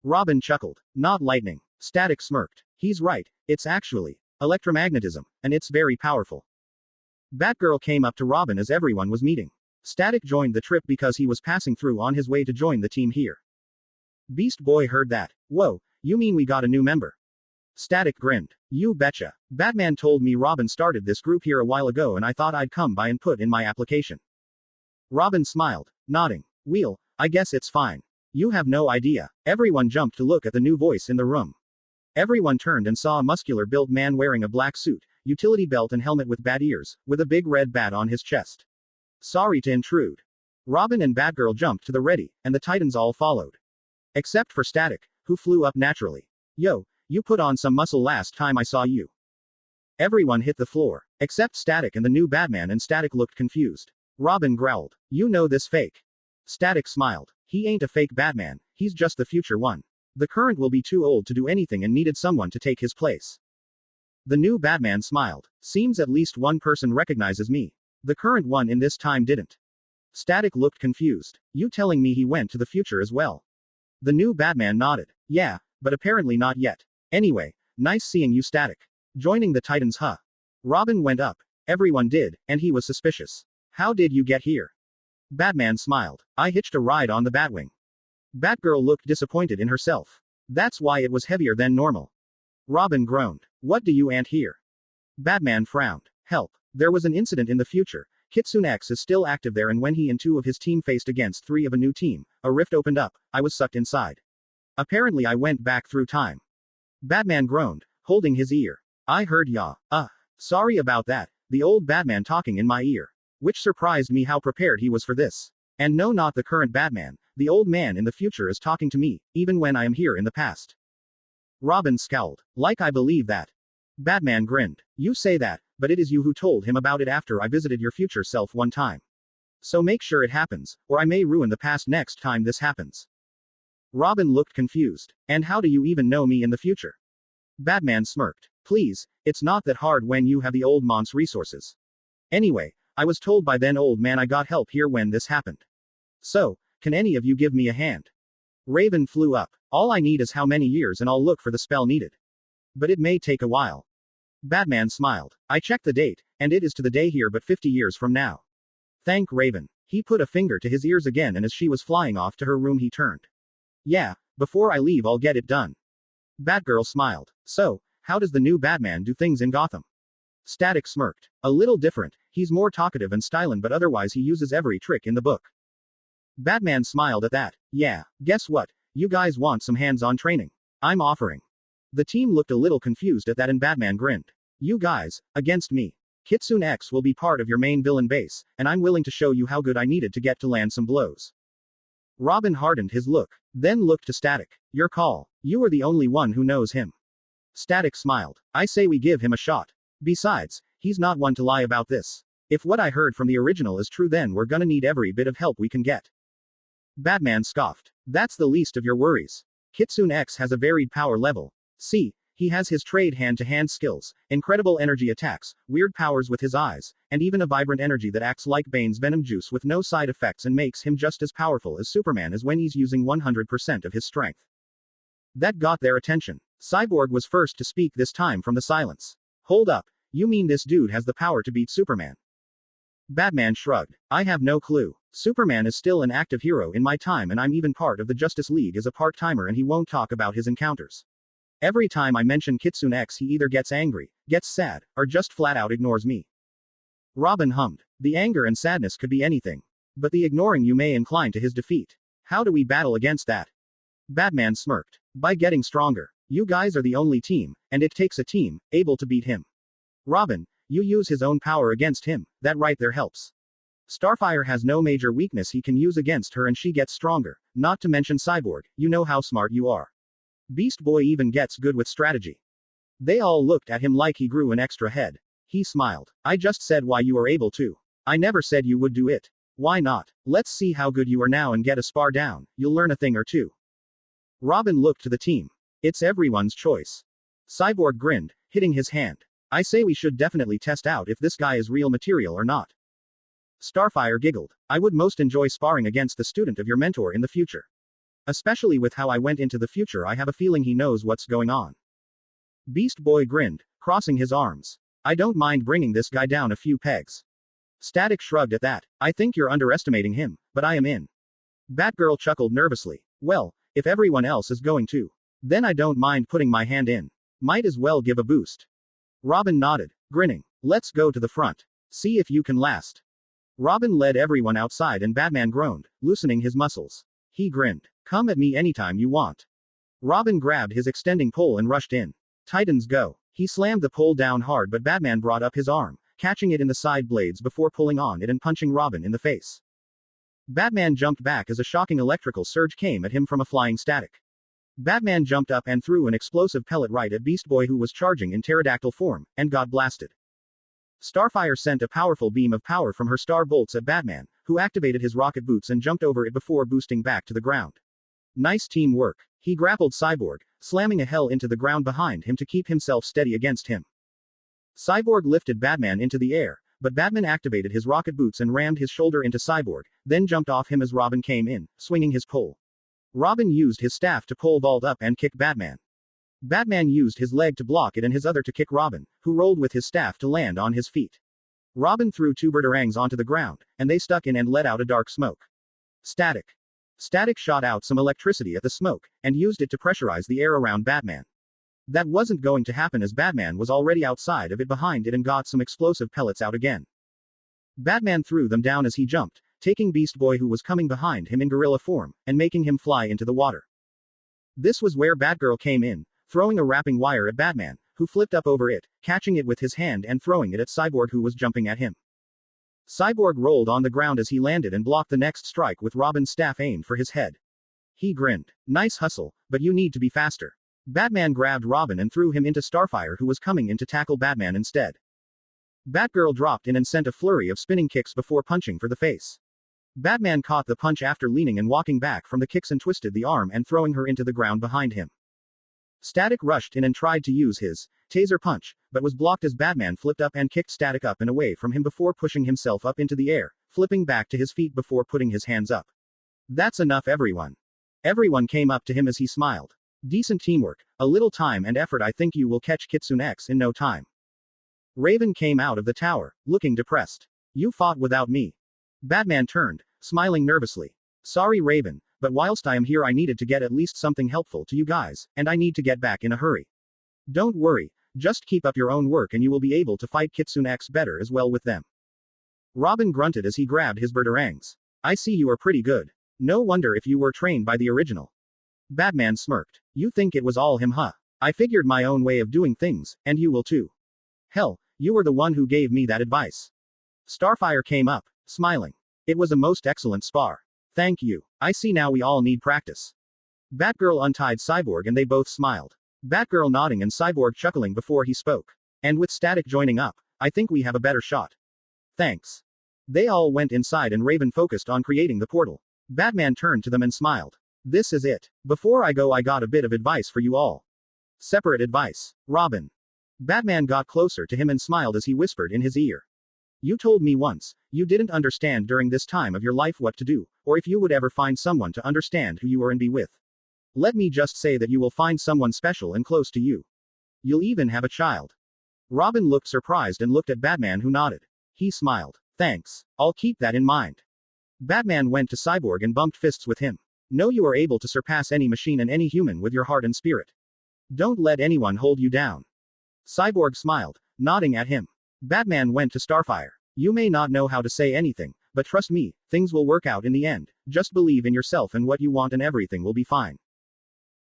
Robin chuckled. Not lightning. Static smirked. He's right, it's actually electromagnetism, and it's very powerful. Batgirl came up to Robin as everyone was meeting. Static joined the trip because he was passing through on his way to join the team here. Beast Boy heard that. Whoa, you mean we got a new member? Static grinned. You betcha. Batman told me Robin started this group here a while ago and I thought I'd come by and put in my application. Robin smiled, nodding. Well, I guess it's fine. You have no idea. Everyone jumped to look at the new voice in the room. Everyone turned and saw a muscular-built man wearing a black suit, utility belt and helmet with bat ears, with a big red bat on his chest. Sorry to intrude. Robin and Batgirl jumped to the ready, and the Titans all followed. Except for Static, who flew up naturally. Yo, you put on some muscle last time I saw you. Everyone hit the floor, except Static and the new Batman, and Static looked confused. Robin growled. You know this fake. Static smiled. He ain't a fake Batman, he's just the future one. The current will be too old to do anything and needed someone to take his place. The new Batman smiled. Seems at least one person recognizes me. The current one in this time didn't. Static looked confused. You telling me he went to the future as well? The new Batman nodded. Yeah, but apparently not yet. Anyway, nice seeing you, Static. Joining the Titans, huh? Robin went up. Everyone did, and he was suspicious. How did you get here? Batman smiled. I hitched a ride on the Batwing. Batgirl looked disappointed in herself. That's why it was heavier than normal. Robin groaned. What do you ant here? Batman frowned. Help. There was an incident in the future. Kitsune X is still active there, and when he and two of his team faced against three of a new team, a rift opened up. I was sucked inside. Apparently I went back through time. Batman groaned, holding his ear. I heard ya. Sorry about that. The old Batman talking in my ear. Which surprised me how prepared he was for this. And no, not the current Batman. The old man in the future is talking to me, even when I am here in the past. Robin scowled. Like I believe that. Batman grinned. You say that, but it is you who told him about it after I visited your future self one time. So make sure it happens, or I may ruin the past next time this happens. Robin looked confused. And how do you even know me in the future? Batman smirked. Please, it's not that hard when you have the old man's resources. Anyway, I was told by then old man I got help here when this happened. So, can any of you give me a hand? Raven flew up. All I need is how many years and I'll look for the spell needed. But it may take a while. Batman smiled. I checked the date, and it is to the day here but 50 years from now. Thank Raven. He put a finger to his ears again, and as she was flying off to her room he turned. Yeah, before I leave I'll get it done. Batgirl smiled. So, how does the new Batman do things in Gotham? Static smirked. A little different, he's more talkative and stylish, but otherwise he uses every trick in the book. Batman smiled at that. Yeah, guess what? You guys want some hands-on training? I'm offering. The team looked a little confused at that, and Batman grinned. You guys, against me. Kitsune X will be part of your main villain base, and I'm willing to show you how good I needed to get to land some blows. Robin hardened his look, then looked to Static. Your call. You are the only one who knows him. Static smiled. I say we give him a shot. Besides, he's not one to lie about this. If what I heard from the original is true, then we're gonna need every bit of help we can get. Batman scoffed. That's the least of your worries. Kitsune X has a varied power level. See, he has his trade hand-to-hand skills, incredible energy attacks, weird powers with his eyes, and even a vibrant energy that acts like Bane's venom juice with no side effects and makes him just as powerful as Superman is when he's using 100% of his strength. That got their attention. Cyborg was first to speak this time from the silence. Hold up, You mean this dude has the power to beat Superman? Batman shrugged. I have no clue. Superman is still an active hero in my time, and I'm even part of the Justice League as a part-timer, and he won't talk about his encounters. Every time I mention Kitsune X, he either gets angry, gets sad, or just flat out ignores me. Robin hummed. The anger and sadness could be anything. But the ignoring you may incline to his defeat. How do we battle against that? Batman smirked. By getting stronger. You guys are the only team, and it takes a team, able to beat him. Robin, you use his own power against him, that right there helps. Starfire has no major weakness he can use against her, and she gets stronger, not to mention Cyborg, you know how smart you are. Beast Boy even gets good with strategy. They all looked at him like he grew an extra head. He smiled. I just said why you are able to. I never said you would do it. Why not? Let's see how good you are now and get a spar down, you'll learn a thing or two. Robin looked to the team. It's everyone's choice. Cyborg grinned, hitting his hand. I say we should definitely test out if this guy is real material or not. Starfire giggled. I would most enjoy sparring against the student of your mentor in the future. Especially with how I went into the future, I have a feeling he knows what's going on. Beast Boy grinned, crossing his arms. I don't mind bringing this guy down a few pegs. Static shrugged at that. I think you're underestimating him, but I am in. Batgirl chuckled nervously. Well, if everyone else is going to, then I don't mind putting my hand in. Might as well give a boost. Robin nodded, grinning. Let's go to the front. See if you can last. Robin led everyone outside and Batman groaned, loosening his muscles. He grinned. Come at me anytime you want. Robin grabbed his extending pole and rushed in. Titans go. He slammed the pole down hard, but Batman brought up his arm, catching it in the side blades before pulling on it and punching Robin in the face. Batman jumped back as a shocking electrical surge came at him from a flying static. Batman jumped up and threw an explosive pellet right at Beast Boy, who was charging in pterodactyl form, and got blasted. Starfire sent a powerful beam of power from her star bolts at Batman, who activated his rocket boots and jumped over it before boosting back to the ground. Nice teamwork. He grappled Cyborg, slamming a hell into the ground behind him to keep himself steady against him. Cyborg lifted Batman into the air, but Batman activated his rocket boots and rammed his shoulder into Cyborg, then jumped off him as Robin came in, swinging his pole. Robin used his staff to pole vault up and kick Batman. Batman used his leg to block it and his other to kick Robin, who rolled with his staff to land on his feet. Robin threw two batarangs onto the ground, and they stuck in and let out a dark smoke. Static. Static shot out some electricity at the smoke, and used it to pressurize the air around Batman. That wasn't going to happen as Batman was already outside of it behind it and got some explosive pellets out again. Batman threw them down as he jumped, taking Beast Boy, who was coming behind him in gorilla form, and making him fly into the water. This was where Batgirl came in, throwing a wrapping wire at Batman, who flipped up over it, catching it with his hand and throwing it at Cyborg, who was jumping at him. Cyborg rolled on the ground as he landed and blocked the next strike with Robin's staff aimed for his head. He grinned. Nice hustle, but you need to be faster. Batman grabbed Robin and threw him into Starfire, who was coming in to tackle Batman instead. Batgirl dropped in and sent a flurry of spinning kicks before punching for the face. Batman caught the punch after leaning and walking back from the kicks and twisted the arm and throwing her into the ground behind him. Static rushed in and tried to use his taser punch, but was blocked as Batman flipped up and kicked Static up and away from him before pushing himself up into the air, flipping back to his feet before putting his hands up. That's enough, everyone. Everyone came up to him as he smiled. Decent teamwork, a little time and effort. I think you will catch Kitsune X in no time. Raven came out of the tower, looking depressed. You fought without me. Batman turned, smiling nervously. Sorry, Raven, but whilst I am here, I needed to get at least something helpful to you guys, and I need to get back in a hurry. Don't worry, just keep up your own work and you will be able to fight Kitsune X better as well with them. Robin grunted as he grabbed his batarangs. I see you are pretty good. No wonder if you were trained by the original. Batman smirked. You think it was all him, huh? I figured my own way of doing things, and you will too. Hell, you were the one who gave me that advice. Starfire came up, smiling. It was a most excellent spar. Thank you. I see now we all need practice. Batgirl untied Cyborg and they both smiled. Batgirl nodding and Cyborg chuckling before he spoke. And with Static joining up, I think we have a better shot. Thanks. They all went inside and Raven focused on creating the portal. Batman turned to them and smiled. This is it. Before I go, I got a bit of advice for you all. Separate advice. Robin. Batman got closer to him and smiled as he whispered in his ear. You told me once, you didn't understand during this time of your life what to do, or if you would ever find someone to understand who you are and be with. Let me just say that you will find someone special and close to you. You'll even have a child. Robin looked surprised and looked at Batman, who nodded. He smiled. Thanks. I'll keep that in mind. Batman went to Cyborg and bumped fists with him. Know you are able to surpass any machine and any human with your heart and spirit. Don't let anyone hold you down. Cyborg smiled, nodding at him. Batman went to Starfire. You may not know how to say anything, but trust me, things will work out in the end. Just believe in yourself and what you want and everything will be fine.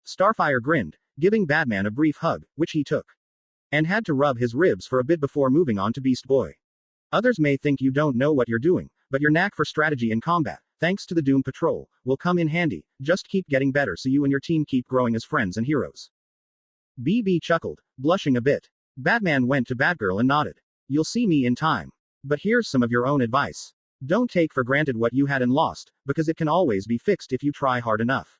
Starfire grinned, giving Batman a brief hug, which he took. And had to rub his ribs for a bit before moving on to Beast Boy. Others may think you don't know what you're doing, but your knack for strategy and combat, thanks to the Doom Patrol, will come in handy. Just keep getting better so you and your team keep growing as friends and heroes. BB chuckled, blushing a bit. Batman went to Batgirl and nodded. You'll see me in time. But here's some of your own advice. Don't take for granted what you had and lost, because it can always be fixed if you try hard enough.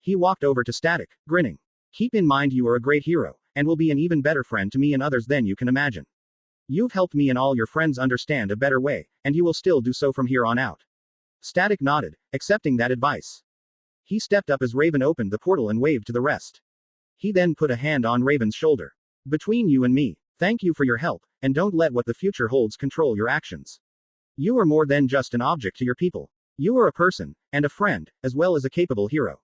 He walked over to Static, grinning. Keep in mind you are a great hero, and will be an even better friend to me and others than you can imagine. You've helped me and all your friends understand a better way, and you will still do so from here on out. Static nodded, accepting that advice. He stepped up as Raven opened the portal and waved to the rest. He then put a hand on Raven's shoulder. Between you and me, thank you for your help, and don't let what the future holds control your actions. You are more than just an object to your people. You are a person, and a friend, as well as a capable hero.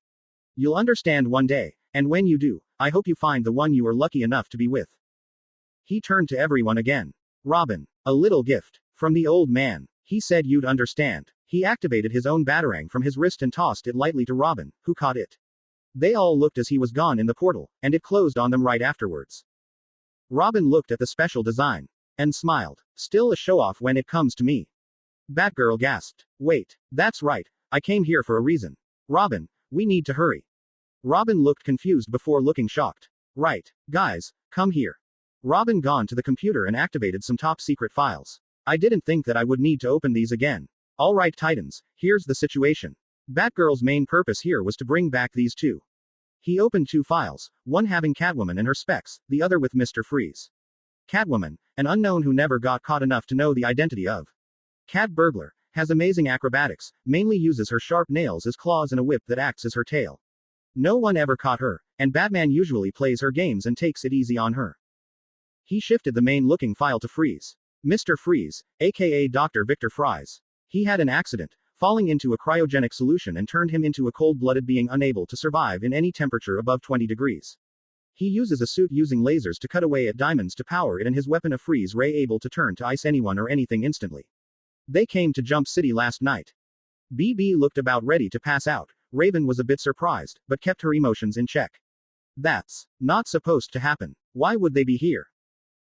You'll understand one day, and when you do, I hope you find the one you are lucky enough to be with. He turned to everyone again. Robin, a little gift. From the old man. He said you'd understand. He activated his own batarang from his wrist and tossed it lightly to Robin, who caught it. They all looked as he was gone in the portal, and it closed on them right afterwards. Robin looked at the special design. And smiled. Still a show-off when it comes to me. Batgirl gasped. Wait, that's right, I came here for a reason. Robin, we need to hurry. Robin looked confused before looking shocked. Right, guys, come here. Robin gone to the computer and activated some top-secret files. I didn't think that I would need to open these again. Alright Titans, here's the situation. Batgirl's main purpose here was to bring back these two. He opened two files, one having Catwoman and her specs, the other with Mr. Freeze. Catwoman, an unknown who never got caught enough to know the identity of Cat Burglar, has amazing acrobatics, mainly uses her sharp nails as claws and a whip that acts as her tail. No one ever caught her, and Batman usually plays her games and takes it easy on her. He shifted the main-looking file to Freeze. Mr. Freeze, aka Dr. Victor Fries. He had an accident, falling into a cryogenic solution and turned him into a cold-blooded being unable to survive in any temperature above 20 degrees. He uses a suit using lasers to cut away at diamonds to power it and his weapon a freeze ray able to turn to ice anyone or anything instantly. They came to Jump City last night. BB looked about ready to pass out. Raven was a bit surprised, but kept her emotions in check. That's not supposed to happen. Why would they be here?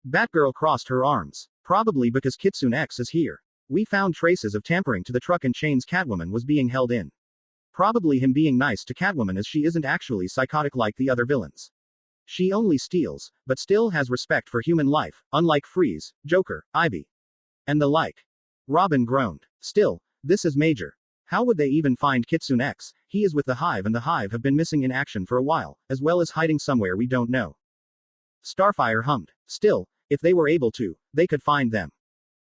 Batgirl crossed her arms. Probably because Kitsune X is here. We found traces of tampering to the truck and chains Catwoman was being held in. Probably him being nice to Catwoman as she isn't actually psychotic like the other villains. She only steals, but still has respect for human life, unlike Freeze, Joker, Ivy, and the like. Robin groaned. Still, this is major. How would they even find Kitsune X? He is with the Hive and the Hive have been missing in action for a while, as well as hiding somewhere we don't know. Starfire hummed. Still, if they were able to, they could find them.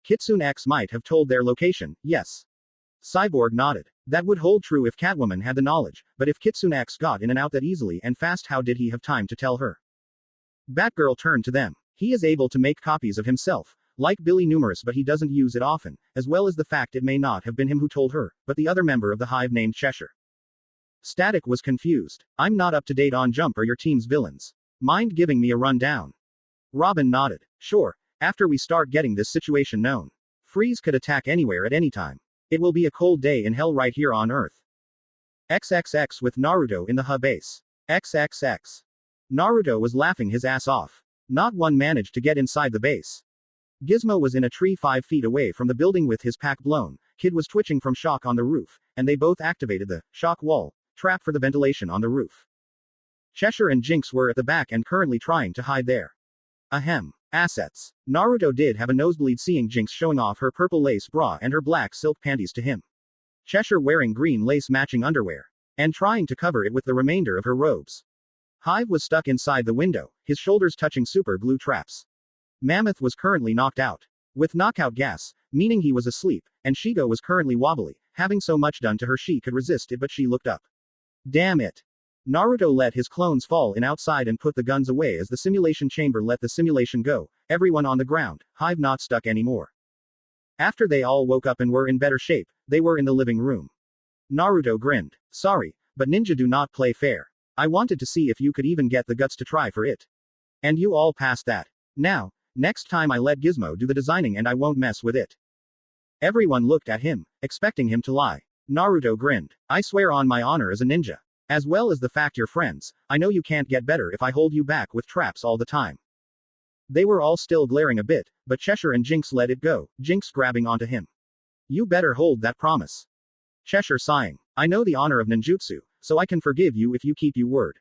Kitsune X might have told their location, yes. Cyborg nodded. That would hold true if Catwoman had the knowledge, but if Kitsune X got in and out that easily and fast, how did he have time to tell her? Batgirl turned to them. He is able to make copies of himself, like Billy Numerous, but he doesn't use it often, as well as the fact it may not have been him who told her, but the other member of the Hive named Cheshire. Static was confused. I'm not up to date on Jump or your team's villains. Mind giving me a rundown? Robin nodded. Sure, after we start getting this situation known. Freeze could attack anywhere at any time. It will be a cold day in hell right here on Earth. XXX with Naruto in the hub base. XXX. Naruto was laughing his ass off. Not one managed to get inside the base. Gizmo was in a tree 5 feet away from the building with his pack blown. Kid was twitching from shock on the roof, and they both activated the shock wall trap for the ventilation on the roof. Cheshire and Jinx were at the back and currently trying to hide there. Ahem. Assets. Naruto did have a nosebleed seeing Jinx showing off her purple lace bra and her black silk panties to him. Cheshire wearing green lace matching underwear. And trying to cover it with the remainder of her robes. Hive was stuck inside the window, his shoulders touching super glue traps. Mammoth was currently knocked out. With knockout gas, meaning he was asleep, and Shigo was currently wobbly, having so much done to her she could resist it but she looked up. Damn it. Naruto let his clones fall in outside and put the guns away as the simulation chamber let the simulation go, everyone on the ground, Hive not stuck anymore. After they all woke up and were in better shape, they were in the living room. Naruto grinned. Sorry, but ninja do not play fair. I wanted to see if you could even get the guts to try for it. And you all passed that. Now, next time I let Gizmo do the designing and I won't mess with it. Everyone looked at him, expecting him to lie. Naruto grinned. I swear on my honor as a ninja. As well as the fact you're friends, I know you can't get better if I hold you back with traps all the time. They were all still glaring a bit, but Cheshire and Jinx let it go, Jinx grabbing onto him. You better hold that promise. Cheshire sighing. I know the honor of ninjutsu, so I can forgive you if you keep your word.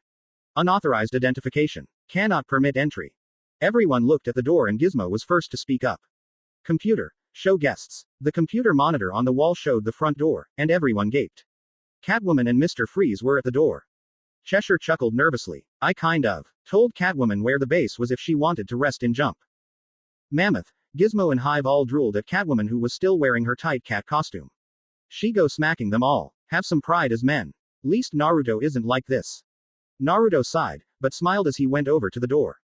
Unauthorized identification. Cannot permit entry. Everyone looked at the door and Gizmo was first to speak up. Computer. Show guests. The computer monitor on the wall showed the front door, and everyone gaped. Catwoman and Mr. Freeze were at the door. Cheshire chuckled nervously. I kind of told Catwoman where the base was if she wanted to rest and jump. Mammoth, Gizmo and Hive all drooled at Catwoman who was still wearing her tight cat costume. She go smacking them all. Have some pride as men. Least Naruto isn't like this. Naruto sighed, but smiled as he went over to the door.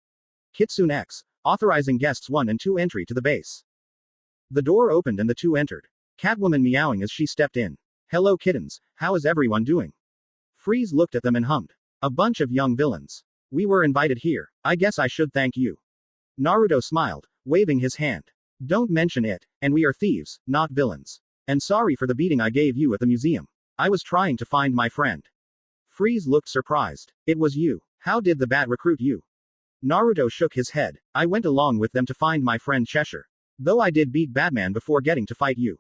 Kitsune X, authorizing guests 1 and 2 entry to the base. The door opened and the two entered. Catwoman meowing as she stepped in. Hello kittens, how is everyone doing? Freeze looked at them and hummed. A bunch of young villains. We were invited here. I guess I should thank you. Naruto smiled, waving his hand. Don't mention it, and we are thieves, not villains. And sorry for the beating I gave you at the museum. I was trying to find my friend. Freeze looked surprised. It was you. How did the bat recruit you? Naruto shook his head. I went along with them to find my friend Cheshire. Though I did beat Batman before getting to fight you.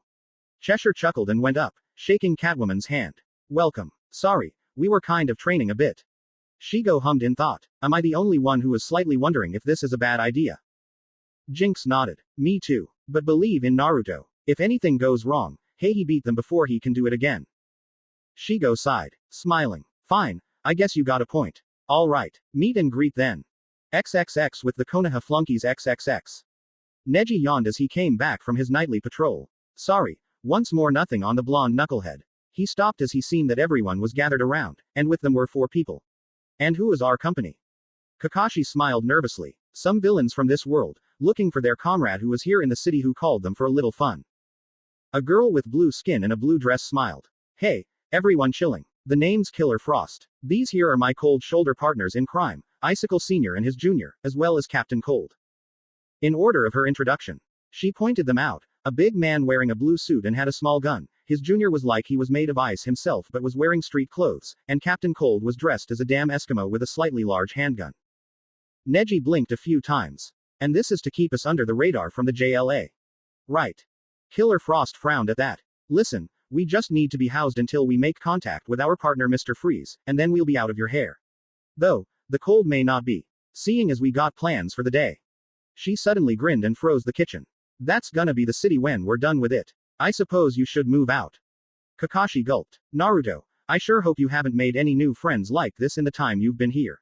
Cheshire chuckled and went up, shaking Catwoman's hand. Welcome. Sorry, we were kind of training a bit. Shigo hummed in thought. Am I the only one who is slightly wondering if this is a bad idea? Jinx nodded. Me too. But believe in Naruto. If anything goes wrong, he beat them before he can do it again. Shigo sighed, smiling. Fine, I guess you got a point. Alright, meet and greet then. XXX with the Konoha flunkies XXX. Neji yawned as he came back from his nightly patrol. Sorry, once more nothing on the blonde knucklehead. He stopped as he seen that everyone was gathered around, and with them were 4 people. And who is our company? Kakashi smiled nervously. Some villains from this world, looking for their comrade who was here in the city who called them for a little fun. A girl with blue skin and a blue dress smiled. Hey, everyone chilling. The name's Killer Frost. These here are my cold shoulder partners in crime, Icicle Sr. and his junior, as well as Captain Cold. In order of her introduction. She pointed them out. A big man wearing a blue suit and had a small gun. His junior was like he was made of ice himself but was wearing street clothes, and Captain Cold was dressed as a damn Eskimo with a slightly large handgun. Neji blinked a few times. And this is to keep us under the radar from the JLA. Right. Killer Frost frowned at that. Listen, we just need to be housed until we make contact with our partner Mr. Freeze, and then we'll be out of your hair. Though, the cold may not be. Seeing as we got plans for the day. She suddenly grinned and froze the kitchen. That's gonna be the city when we're done with it. I suppose you should move out. Kakashi gulped. Naruto, I sure hope you haven't made any new friends like this in the time you've been here.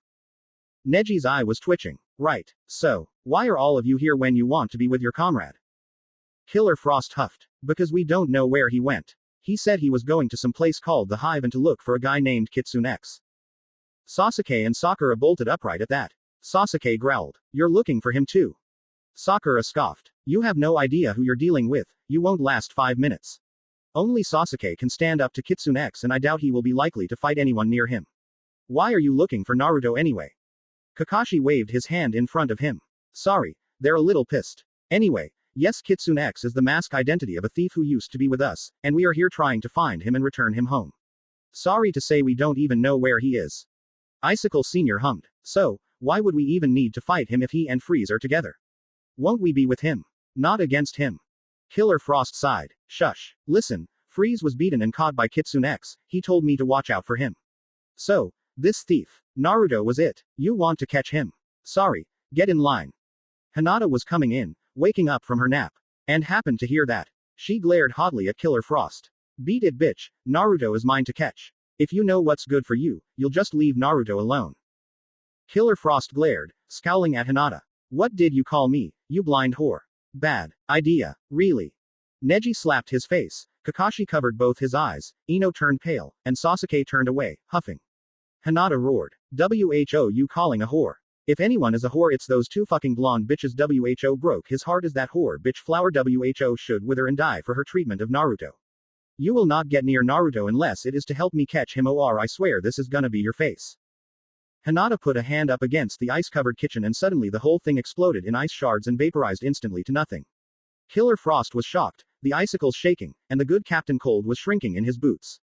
Neji's eye was twitching. Right. So, why are all of you here when you want to be with your comrade? Killer Frost huffed. Because we don't know where he went. He said he was going to some place called the Hive and to look for a guy named Kitsune X. Sasuke and Sakura bolted upright at that. Sasuke growled. You're looking for him too. Sakura scoffed. You have no idea who you're dealing with, you won't last 5 minutes. Only Sasuke can stand up to Kitsune X and I doubt he will be likely to fight anyone near him. Why are you looking for Naruto anyway? Kakashi waved his hand in front of him. Sorry, they're a little pissed. Anyway, yes, Kitsune X is the mask identity of a thief who used to be with us, and we are here trying to find him and return him home. Sorry to say we don't even know where he is. Icicle Sr. hummed. So, why would we even need to fight him if he and Freeze are together? Won't we be with him? Not against him. Killer Frost sighed. Shush. Listen, Freeze was beaten and caught by Kitsune X, he told me to watch out for him. So, this thief, Naruto was it. You want to catch him. Sorry, get in line. Hinata was coming in, waking up from her nap, and happened to hear that. She glared hotly at Killer Frost. Beat it bitch, Naruto is mine to catch. If you know what's good for you, you'll just leave Naruto alone. Killer Frost glared, scowling at Hinata. What did you call me, you blind whore? Bad idea, really. Neji slapped his face, Kakashi covered both his eyes, Ino turned pale, and Sasuke turned away, huffing. Hinata roared. Who you calling a whore? If anyone is a whore, it's those two fucking blonde bitches. Who broke his heart as that whore bitch flower. Who should wither and die for her treatment of Naruto. You will not get near Naruto unless it is to help me catch him, or I swear this is gonna be your face. Hinata put a hand up against the ice-covered kitchen and suddenly the whole thing exploded in ice shards and vaporized instantly to nothing. Killer Frost was shocked, the icicles shaking, and the good Captain Cold was shrinking in his boots.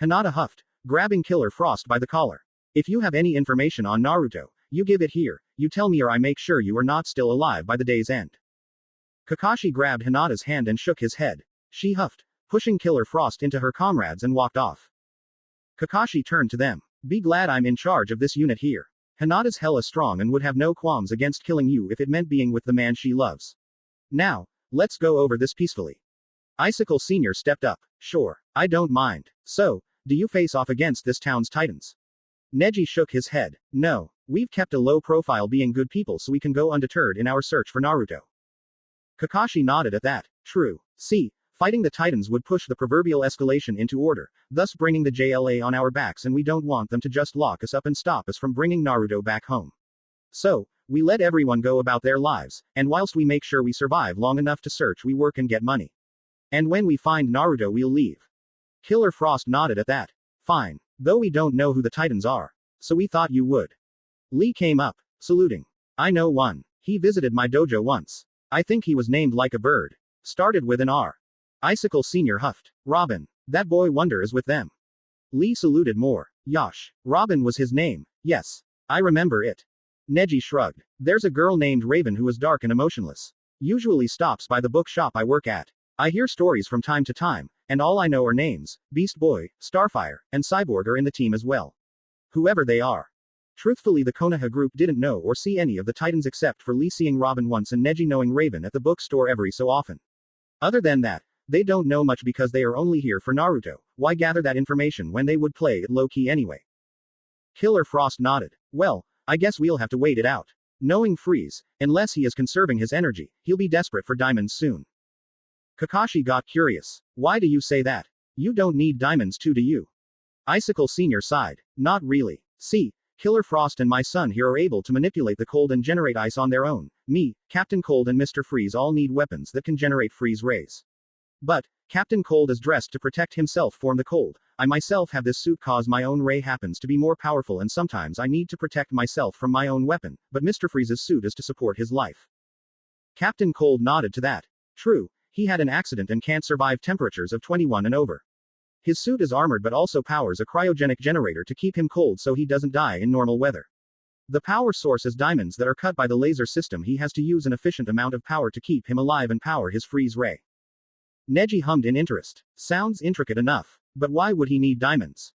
Hinata huffed, grabbing Killer Frost by the collar. If you have any information on Naruto, you give it here, you tell me, or I make sure you are not still alive by the day's end. Kakashi grabbed Hinata's hand and shook his head. She huffed, pushing Killer Frost into her comrades and walked off. Kakashi turned to them. Be glad I'm in charge of this unit here. Hinata's hella strong and would have no qualms against killing you if it meant being with the man she loves. Now, let's go over this peacefully. Icicle Sr. stepped up. Sure, I don't mind. So, do you face off against this town's titans? Neji shook his head. No, we've kept a low profile being good people so we can go undeterred in our search for Naruto. Kakashi nodded at that. True. See, fighting the titans would push the proverbial escalation into order, thus bringing the JLA on our backs, and we don't want them to just lock us up and stop us from bringing Naruto back home. So, we let everyone go about their lives, and whilst we make sure we survive long enough to search, we work and get money. And when we find Naruto, we'll leave. Killer Frost nodded at that. Fine. Though we don't know who the titans are. So we thought you would. Lee came up, saluting. I know one. He visited my dojo once. I think he was named like a bird. Started with an R. Icicle Sr. huffed. Robin. That boy Wonder is with them. Lee saluted more. Yosh. Robin was his name. Yes. I remember it. Neji shrugged. There's a girl named Raven who is dark and emotionless. Usually stops by the bookshop I work at. I hear stories from time to time, and all I know are names. Beast Boy, Starfire, and Cyborg are in the team as well. Whoever they are. Truthfully, the Konoha group didn't know or see any of the titans except for Lee seeing Robin once and Neji knowing Raven at the bookstore every so often. Other than that, they don't know much because they are only here for Naruto. Why gather that information when they would play it low-key anyway? Killer Frost nodded. Well, I guess we'll have to wait it out. Knowing Freeze, unless he is conserving his energy, he'll be desperate for diamonds soon. Kakashi got curious. Why do you say that? You don't need diamonds too, do you? Icicle Sr. sighed. Not really. See, Killer Frost and my son here are able to manipulate the cold and generate ice on their own. Me, Captain Cold, and Mr. Freeze all need weapons that can generate freeze rays. But, Captain Cold is dressed to protect himself from the cold. I myself have this suit cause my own ray happens to be more powerful and sometimes I need to protect myself from my own weapon, but Mr. Freeze's suit is to support his life. Captain Cold nodded to that. True, he had an accident and can't survive temperatures of 21 and over. His suit is armored but also powers a cryogenic generator to keep him cold so he doesn't die in normal weather. The power source is diamonds that are cut by the laser system. He has to use an efficient amount of power to keep him alive and power his freeze ray. Neji hummed in interest. Sounds intricate enough. But why would he need diamonds?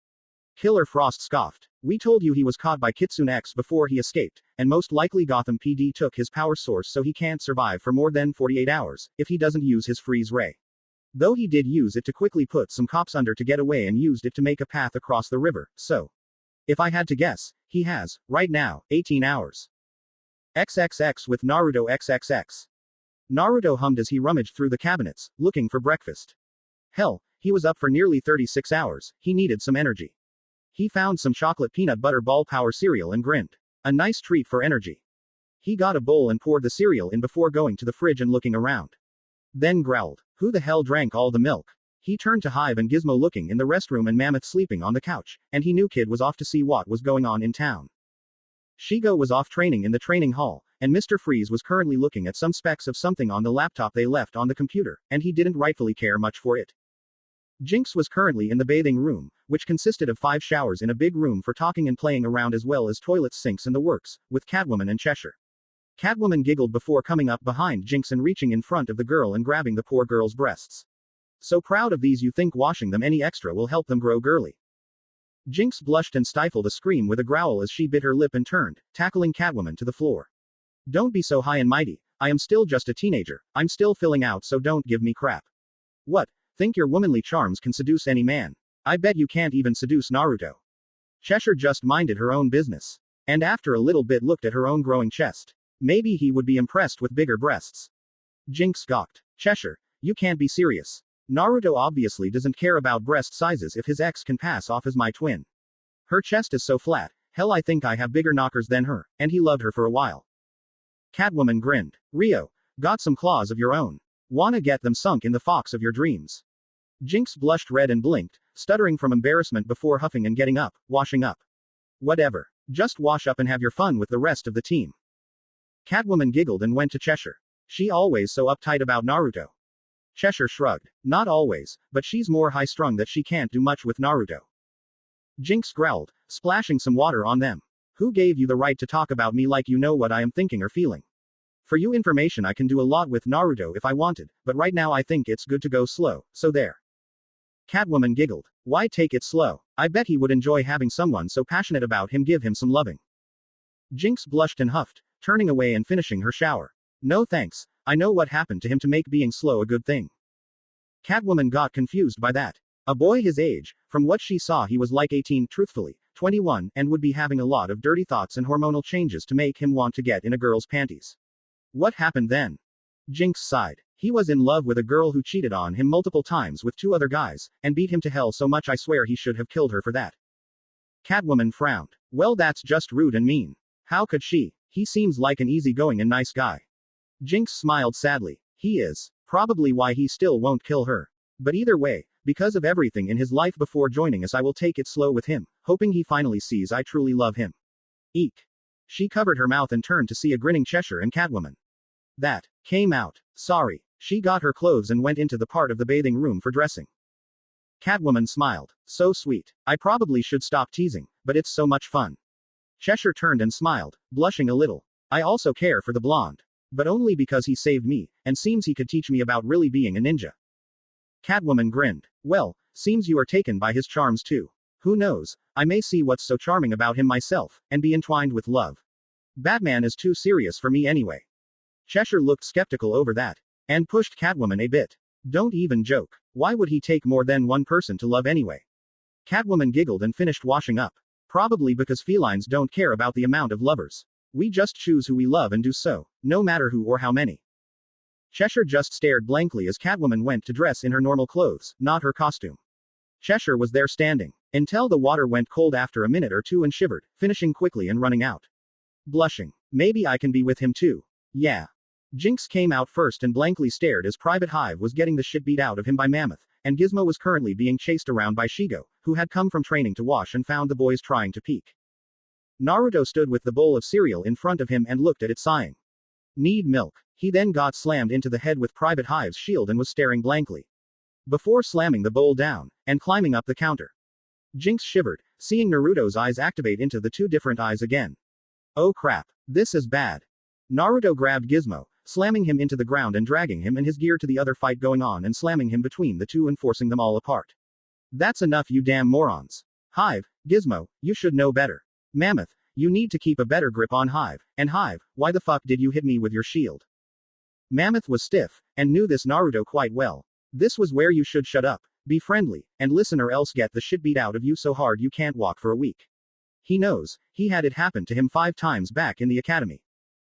Killer Frost scoffed. We told you he was caught by Kitsune X before he escaped, and most likely Gotham PD took his power source so he can't survive for more than 48 hours, if he doesn't use his freeze ray. Though he did use it to quickly put some cops under to get away and used it to make a path across the river, so. If I had to guess, he has, right now, 18 hours. XXX with Naruto XXX. Naruto hummed as he rummaged through the cabinets, looking for breakfast. Hell, he was up for nearly 36 hours, he needed some energy. He found some chocolate peanut butter ball power cereal and grinned. A nice treat for energy. He got a bowl and poured the cereal in before going to the fridge and looking around. Then growled. Who the hell drank all the milk? He turned to Hive and Gizmo looking in the restroom and Mammoth sleeping on the couch, and he knew Kid was off to see what was going on in town. Shigo was off training in the training hall, and Mr. Freeze was currently looking at some specs of something on the laptop they left on the computer, and he didn't rightfully care much for it. Jinx was currently in the bathing room, which consisted of 5 showers in a big room for talking and playing around as well as toilets, sinks and the works, with Catwoman and Cheshire. Catwoman giggled before coming up behind Jinx and reaching in front of the girl and grabbing the poor girl's breasts. So proud of these you think washing them any extra will help them grow girly. Jinx blushed and stifled a scream with a growl as she bit her lip and turned, tackling Catwoman to the floor. Don't be so high and mighty, I am still just a teenager, I'm still filling out, so don't give me crap. What? Think your womanly charms can seduce any man? I bet you can't even seduce Naruto. Cheshire just minded her own business. And after a little bit looked at her own growing chest. Maybe he would be impressed with bigger breasts. Jinx gawked. Cheshire, you can't be serious. Naruto obviously doesn't care about breast sizes if his ex can pass off as my twin. Her chest is so flat, hell I think I have bigger knockers than her, and he loved her for a while. Catwoman grinned. Rio, got some claws of your own. Wanna get them sunk in the fox of your dreams. Jinx blushed red and blinked, stuttering from embarrassment before huffing and getting up, washing up. Whatever. Just wash up and have your fun with the rest of the team. Catwoman giggled and went to Cheshire. She always so uptight about Naruto. Cheshire shrugged. Not always, but she's more high-strung that she can't do much with Naruto. Jinx growled, splashing some water on them. Who gave you the right to talk about me like you know what I am thinking or feeling? For you information I can do a lot with Naruto if I wanted, but right now I think it's good to go slow, so there. Catwoman giggled. Why take it slow? I bet he would enjoy having someone so passionate about him give him some loving. Jinx blushed and huffed, turning away and finishing her shower. No thanks, I know what happened to him to make being slow a good thing. Catwoman got confused by that. A boy his age, from what she saw he was like 18, truthfully, 21, and would be having a lot of dirty thoughts and hormonal changes to make him want to get in a girl's panties. What happened then? Jinx sighed. He was in love with a girl who cheated on him multiple times with 2 other guys, and beat him to hell so much I swear he should have killed her for that. Catwoman frowned. Well, that's just rude and mean. How could she? He seems like an easygoing and nice guy. Jinx smiled sadly. He is. Probably why he still won't kill her. But either way, because of everything in his life before joining us I will take it slow with him, hoping he finally sees I truly love him. Eek. She covered her mouth and turned to see a grinning Cheshire and Catwoman. That came out. Sorry. She got her clothes and went into the part of the bathing room for dressing. Catwoman smiled. So sweet. I probably should stop teasing, but it's so much fun. Cheshire turned and smiled, blushing a little. I also care for the blonde. But only because he saved me, and seems he could teach me about really being a ninja. Catwoman grinned. Well, seems you are taken by his charms too. Who knows, I may see what's so charming about him myself, and be entwined with love. Batman is too serious for me anyway. Cheshire looked skeptical over that. And pushed Catwoman a bit. Don't even joke. Why would he take more than one person to love anyway? Catwoman giggled and finished washing up. Probably because felines don't care about the amount of lovers. We just choose who we love and do so, no matter who or how many. Cheshire just stared blankly as Catwoman went to dress in her normal clothes, not her costume. Cheshire was there standing, until the water went cold after a minute or two and shivered, finishing quickly and running out. Blushing. Maybe I can be with him too. Yeah. Jinx came out first and blankly stared as Private Hive was getting the shit beat out of him by Mammoth, and Gizmo was currently being chased around by Shigo, who had come from training to wash and found the boys trying to peek. Naruto stood with the bowl of cereal in front of him and looked at it sighing. Need milk. He then got slammed into the head with Private Hive's shield and was staring blankly. Before slamming the bowl down, and climbing up the counter. Jinx shivered, seeing Naruto's eyes activate into the 2 different eyes again. Oh crap. This is bad. Naruto grabbed Gizmo, slamming him into the ground and dragging him and his gear to the other fight going on and slamming him between the 2 and forcing them all apart. That's enough you damn morons. Hive, Gizmo, you should know better. Mammoth, you need to keep a better grip on Hive, and Hive, why the fuck did you hit me with your shield? Mammoth was stiff, and knew this Naruto quite well. This was where you should shut up, be friendly, and listen or else get the shit beat out of you so hard you can't walk for a week. He knows, he had it happen to him 5 times back in the academy.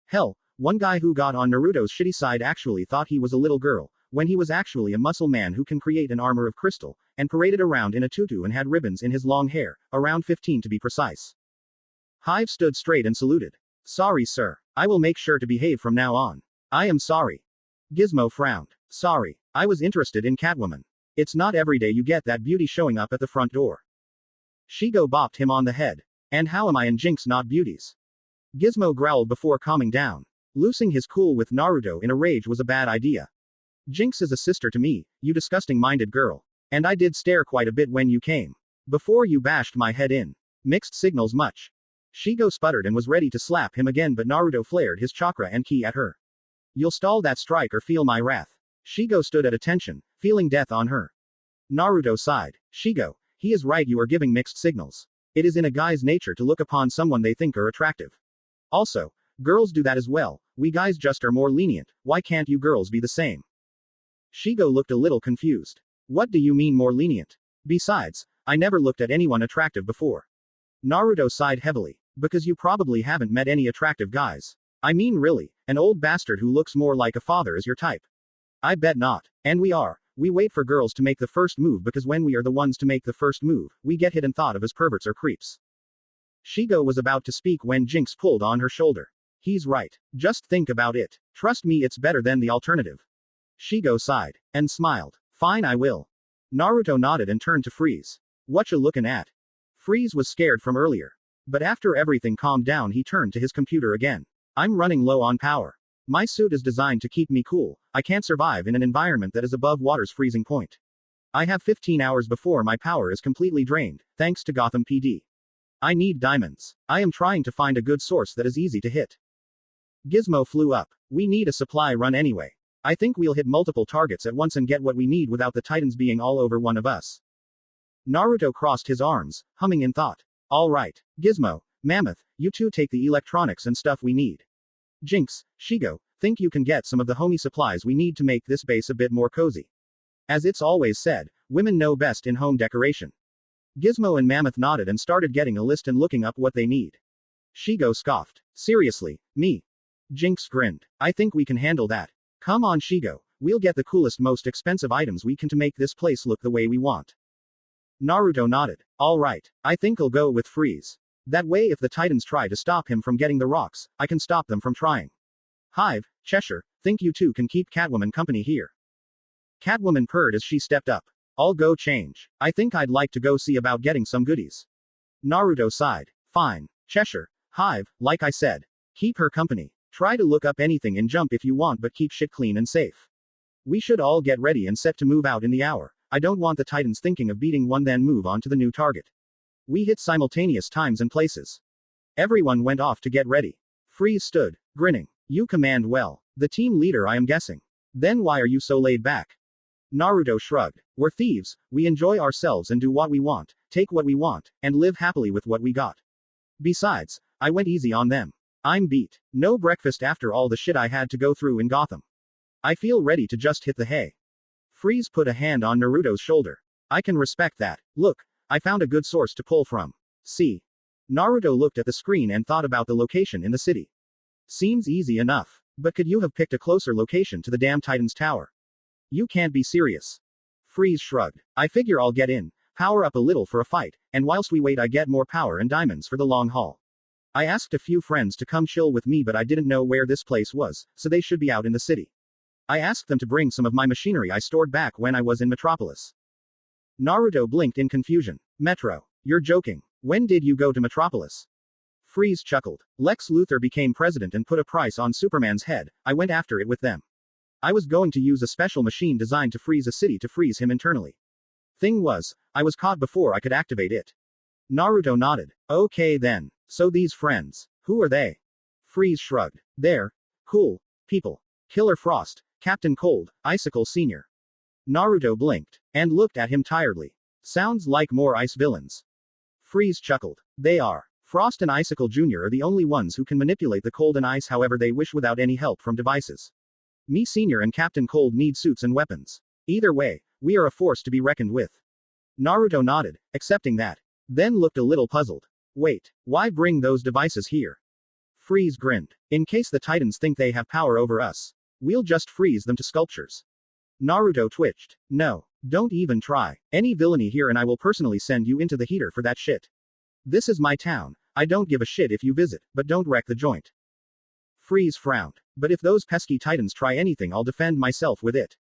Hell, one guy who got on Naruto's shitty side actually thought he was a little girl, when he was actually a muscle man who can create an armor of crystal, and paraded around in a tutu and had ribbons in his long hair, around 15 to be precise. Hive stood straight and saluted. Sorry sir, I will make sure to behave from now on. I am sorry. Gizmo frowned. Sorry, I was interested in Catwoman. It's not every day you get that beauty showing up at the front door. Shigo bopped him on the head. And how am I and Jinx not beauties? Gizmo growled before calming down. Losing his cool with Naruto in a rage was a bad idea. Jinx is a sister to me, you disgusting-minded girl. And I did stare quite a bit when you came. Before you bashed my head in. Mixed signals much. Shigo sputtered and was ready to slap him again but Naruto flared his chakra and ki at her. You'll stall that strike or feel my wrath. Shigo stood at attention, feeling death on her. Naruto sighed. Shigo, he is right, you are giving mixed signals. It is in a guy's nature to look upon someone they think are attractive. Also, girls do that as well, we guys just are more lenient, why can't you girls be the same? Shigo looked a little confused. What do you mean more lenient? Besides, I never looked at anyone attractive before. Naruto sighed heavily. Because you probably haven't met any attractive guys. I mean really, an old bastard who looks more like a father is your type. I bet not. And we are, we wait for girls to make the first move because when we are the ones to make the first move, we get hit and thought of as perverts or creeps. Shigo was about to speak when Jinx pulled on her shoulder. He's right. Just think about it. Trust me, it's better than the alternative. Shigo sighed and smiled. Fine, I will. Naruto nodded and turned to Freeze. What you looking at? Freeze was scared from earlier. But after everything calmed down, he turned to his computer again. I'm running low on power. My suit is designed to keep me cool. I can't survive in an environment that is above water's freezing point. I have 15 hours before my power is completely drained, thanks to Gotham PD. I need diamonds. I am trying to find a good source that is easy to hit. Gizmo flew up. We need a supply run anyway. I think we'll hit multiple targets at once and get what we need without the Titans being all over one of us. Naruto crossed his arms, humming in thought. All right, Gizmo, Mammoth, you two take the electronics and stuff we need. Jinx, Shigo, think you can get some of the homey supplies we need to make this base a bit more cozy. As it's always said, women know best in home decoration. Gizmo and Mammoth nodded and started getting a list and looking up what they need. Shigo scoffed. Seriously, me? Jinx grinned. I think we can handle that. Come on, Shigo, we'll get the coolest, most expensive items we can to make this place look the way we want. Naruto nodded. All right, I think I'll go with Freeze. That way if the Titans try to stop him from getting the rocks, I can stop them from trying. Hive, Cheshire, think you two can keep Catwoman company here. Catwoman purred as she stepped up. I'll go change. I think I'd like to go see about getting some goodies. Naruto sighed. Fine, Cheshire, Hive, like I said. Keep her company. Try to look up anything in Jump if you want, but keep shit clean and safe. We should all get ready and set to move out in the hour. I don't want the Titans thinking of beating one then move on to the new target. We hit simultaneous times and places. Everyone went off to get ready. Freeze stood, grinning. You command well. The team leader, I am guessing. Then why are you so laid back? Naruto shrugged. We're thieves, we enjoy ourselves and do what we want, take what we want, and live happily with what we got. Besides, I went easy on them. I'm beat. No breakfast after all the shit I had to go through in Gotham. I feel ready to just hit the hay. Freeze put a hand on Naruto's shoulder. I can respect that. Look, I found a good source to pull from. See? Naruto looked at the screen and thought about the location in the city. Seems easy enough. But could you have picked a closer location to the damn Titan's tower? You can't be serious. Freeze shrugged. I figure I'll get in, power up a little for a fight, and whilst we wait I get more power and diamonds for the long haul. I asked a few friends to come chill with me but I didn't know where this place was, so they should be out in the city. I asked them to bring some of my machinery I stored back when I was in Metropolis. Naruto blinked in confusion. Metro. You're joking. When did you go to Metropolis? Freeze chuckled. Lex Luthor became president and put a price on Superman's head. I went after it with them. I was going to use a special machine designed to freeze a city to freeze him internally. Thing was, I was caught before I could activate it. Naruto nodded. Okay then. So these friends. Who are they? Freeze shrugged. They're cool people. Killer Frost, Captain Cold, Icicle Sr. Naruto blinked and looked at him tiredly. Sounds like more ice villains. Freeze chuckled. They are. Frost and Icicle Jr. are the only ones who can manipulate the cold and ice however they wish without any help from devices. Me Sr. and Captain Cold need suits and weapons. Either way, we are a force to be reckoned with. Naruto nodded, accepting that. Then looked a little puzzled. Wait, why bring those devices here? Freeze grinned. In case the Titans think they have power over us. We'll just freeze them to sculptures. Naruto twitched. No, don't even try. Any villainy here and I will personally send you into the heater for that shit. This is my town. I don't give a shit if you visit, but don't wreck the joint. Freeze frowned. But if those pesky Titans try anything I'll defend myself with it.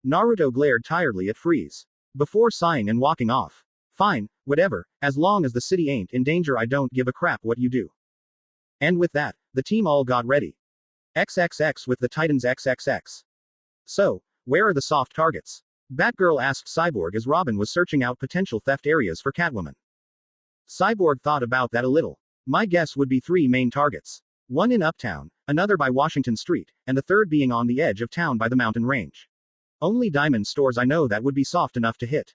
Naruto glared tiredly at Freeze. Before sighing and walking off. Fine, whatever, as long as the city ain't in danger I don't give a crap what you do. And with that, the team all got ready. XXX with the Titans XXX. So, where are the soft targets? Batgirl asked Cyborg as Robin was searching out potential theft areas for Catwoman. Cyborg thought about that a little. My guess would be 3 main targets. One in Uptown, another by Washington Street, and the third being on the edge of town by the mountain range. Only diamond stores I know that would be soft enough to hit.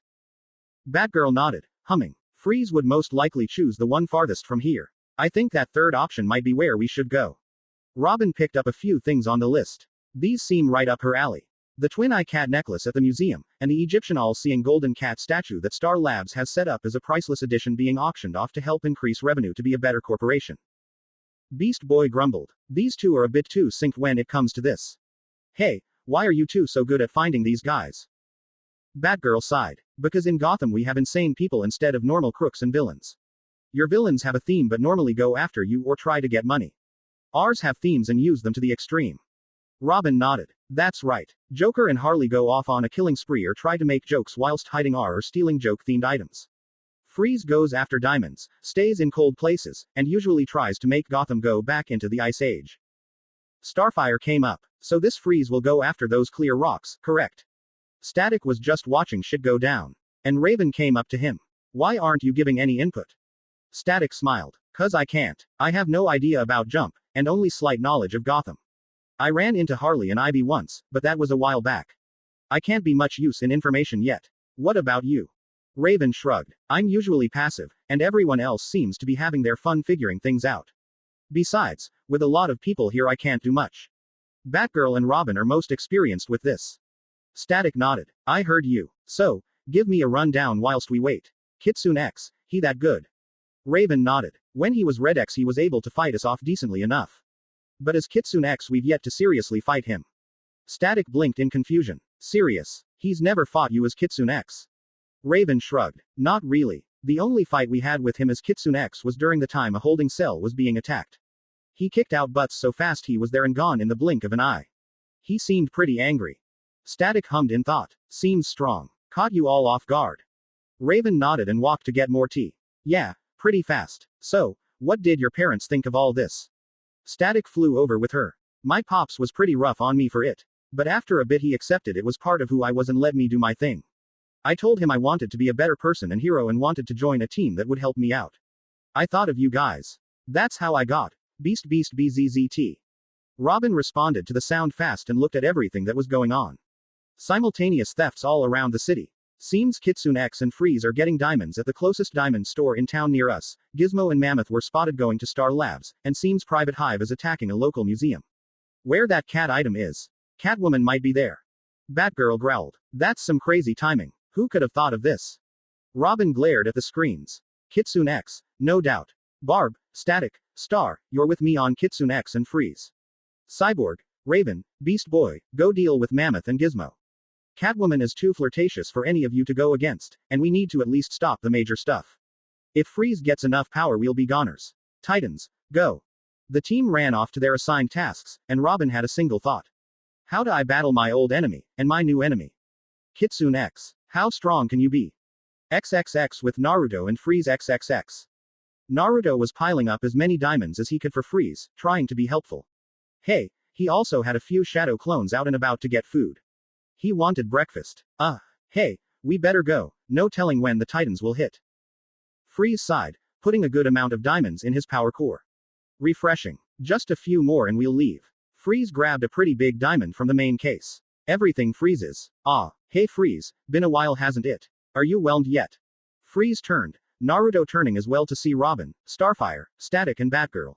Batgirl nodded, humming. Freeze would most likely choose the one farthest from here. I think that third option might be where we should go. Robin picked up a few things on the list. These seem right up her alley. The twin-eye cat necklace at the museum, and the Egyptian all-seeing golden cat statue that Star Labs has set up as a priceless edition being auctioned off to help increase revenue to be a better corporation. Beast Boy grumbled. These two are a bit too synced when it comes to this. Hey, why are you two so good at finding these guys? Batgirl sighed. Because in Gotham we have insane people instead of normal crooks and villains. Your villains have a theme but normally go after you or try to get money. Ours have themes and use them to the extreme. Robin nodded. That's right. Joker and Harley go off on a killing spree or try to make jokes whilst hiding or stealing joke-themed items. Freeze goes after diamonds, stays in cold places, and usually tries to make Gotham go back into the Ice Age. Starfire came up. So this Freeze will go after those clear rocks, correct? Static was just watching shit go down. And Raven came up to him. Why aren't you giving any input? Static smiled. 'Cause I can't. I have no idea about Jump, and only slight knowledge of Gotham. I ran into Harley and Ivy once, but that was a while back. I can't be much use in information yet. What about you? Raven shrugged. I'm usually passive, and everyone else seems to be having their fun figuring things out. Besides, with a lot of people here I can't do much. Batgirl and Robin are most experienced with this. Static nodded. I heard you. So, give me a rundown whilst we wait. Kitsune X, he that good? Raven nodded. When he was Red X he was able to fight us off decently enough. But as Kitsune X we've yet to seriously fight him. Static blinked in confusion. Serious? He's never fought you as Kitsune X? Raven shrugged. Not really. The only fight we had with him as Kitsune X was during the time a holding cell was being attacked. He kicked out butts so fast he was there and gone in the blink of an eye. He seemed pretty angry. Static hummed in thought. Seems strong. Caught you all off guard. Raven nodded and walked to get more tea. Yeah, pretty fast. So, what did your parents think of all this? Static flew over with her. My pops was pretty rough on me for it. But after a bit he accepted it was part of who I was and let me do my thing. I told him I wanted to be a better person and hero and wanted to join a team that would help me out. I thought of you guys. That's how I got. Beast BZZT. Robin responded to the sound fast and looked at everything that was going on. Simultaneous thefts all around the city. Seems Kitsune X and Freeze are getting diamonds at the closest diamond store in town near us. Gizmo and Mammoth were spotted going to Star Labs, and seems Private Hive is attacking a local museum. Where that cat item is. Catwoman might be there. Batgirl growled. That's some crazy timing. Who could have thought of this? Robin glared at the screens. Kitsune X, no doubt. Barb, Static, Star, you're with me on Kitsune X and Freeze. Cyborg, Raven, Beast Boy, go deal with Mammoth and Gizmo. Catwoman is too flirtatious for any of you to go against, and we need to at least stop the major stuff. If Freeze gets enough power we'll be goners. Titans, go. The team ran off to their assigned tasks, and Robin had a single thought. How do I battle my old enemy, and my new enemy? Kitsune X, how strong can you be? XXX with Naruto and Freeze XXX. Naruto was piling up as many diamonds as he could for Freeze, trying to be helpful. Hey, he also had a few shadow clones out and about to get food. He wanted breakfast. Hey, we better go, no telling when the Titans will hit. Freeze sighed, putting a good amount of diamonds in his power core. Refreshing. Just a few more and we'll leave. Freeze grabbed a pretty big diamond from the main case. Everything freezes. Hey Freeze, been a while hasn't it? Are you whelmed yet? Freeze turned. Naruto turning as well to see Robin, Starfire, Static and Batgirl.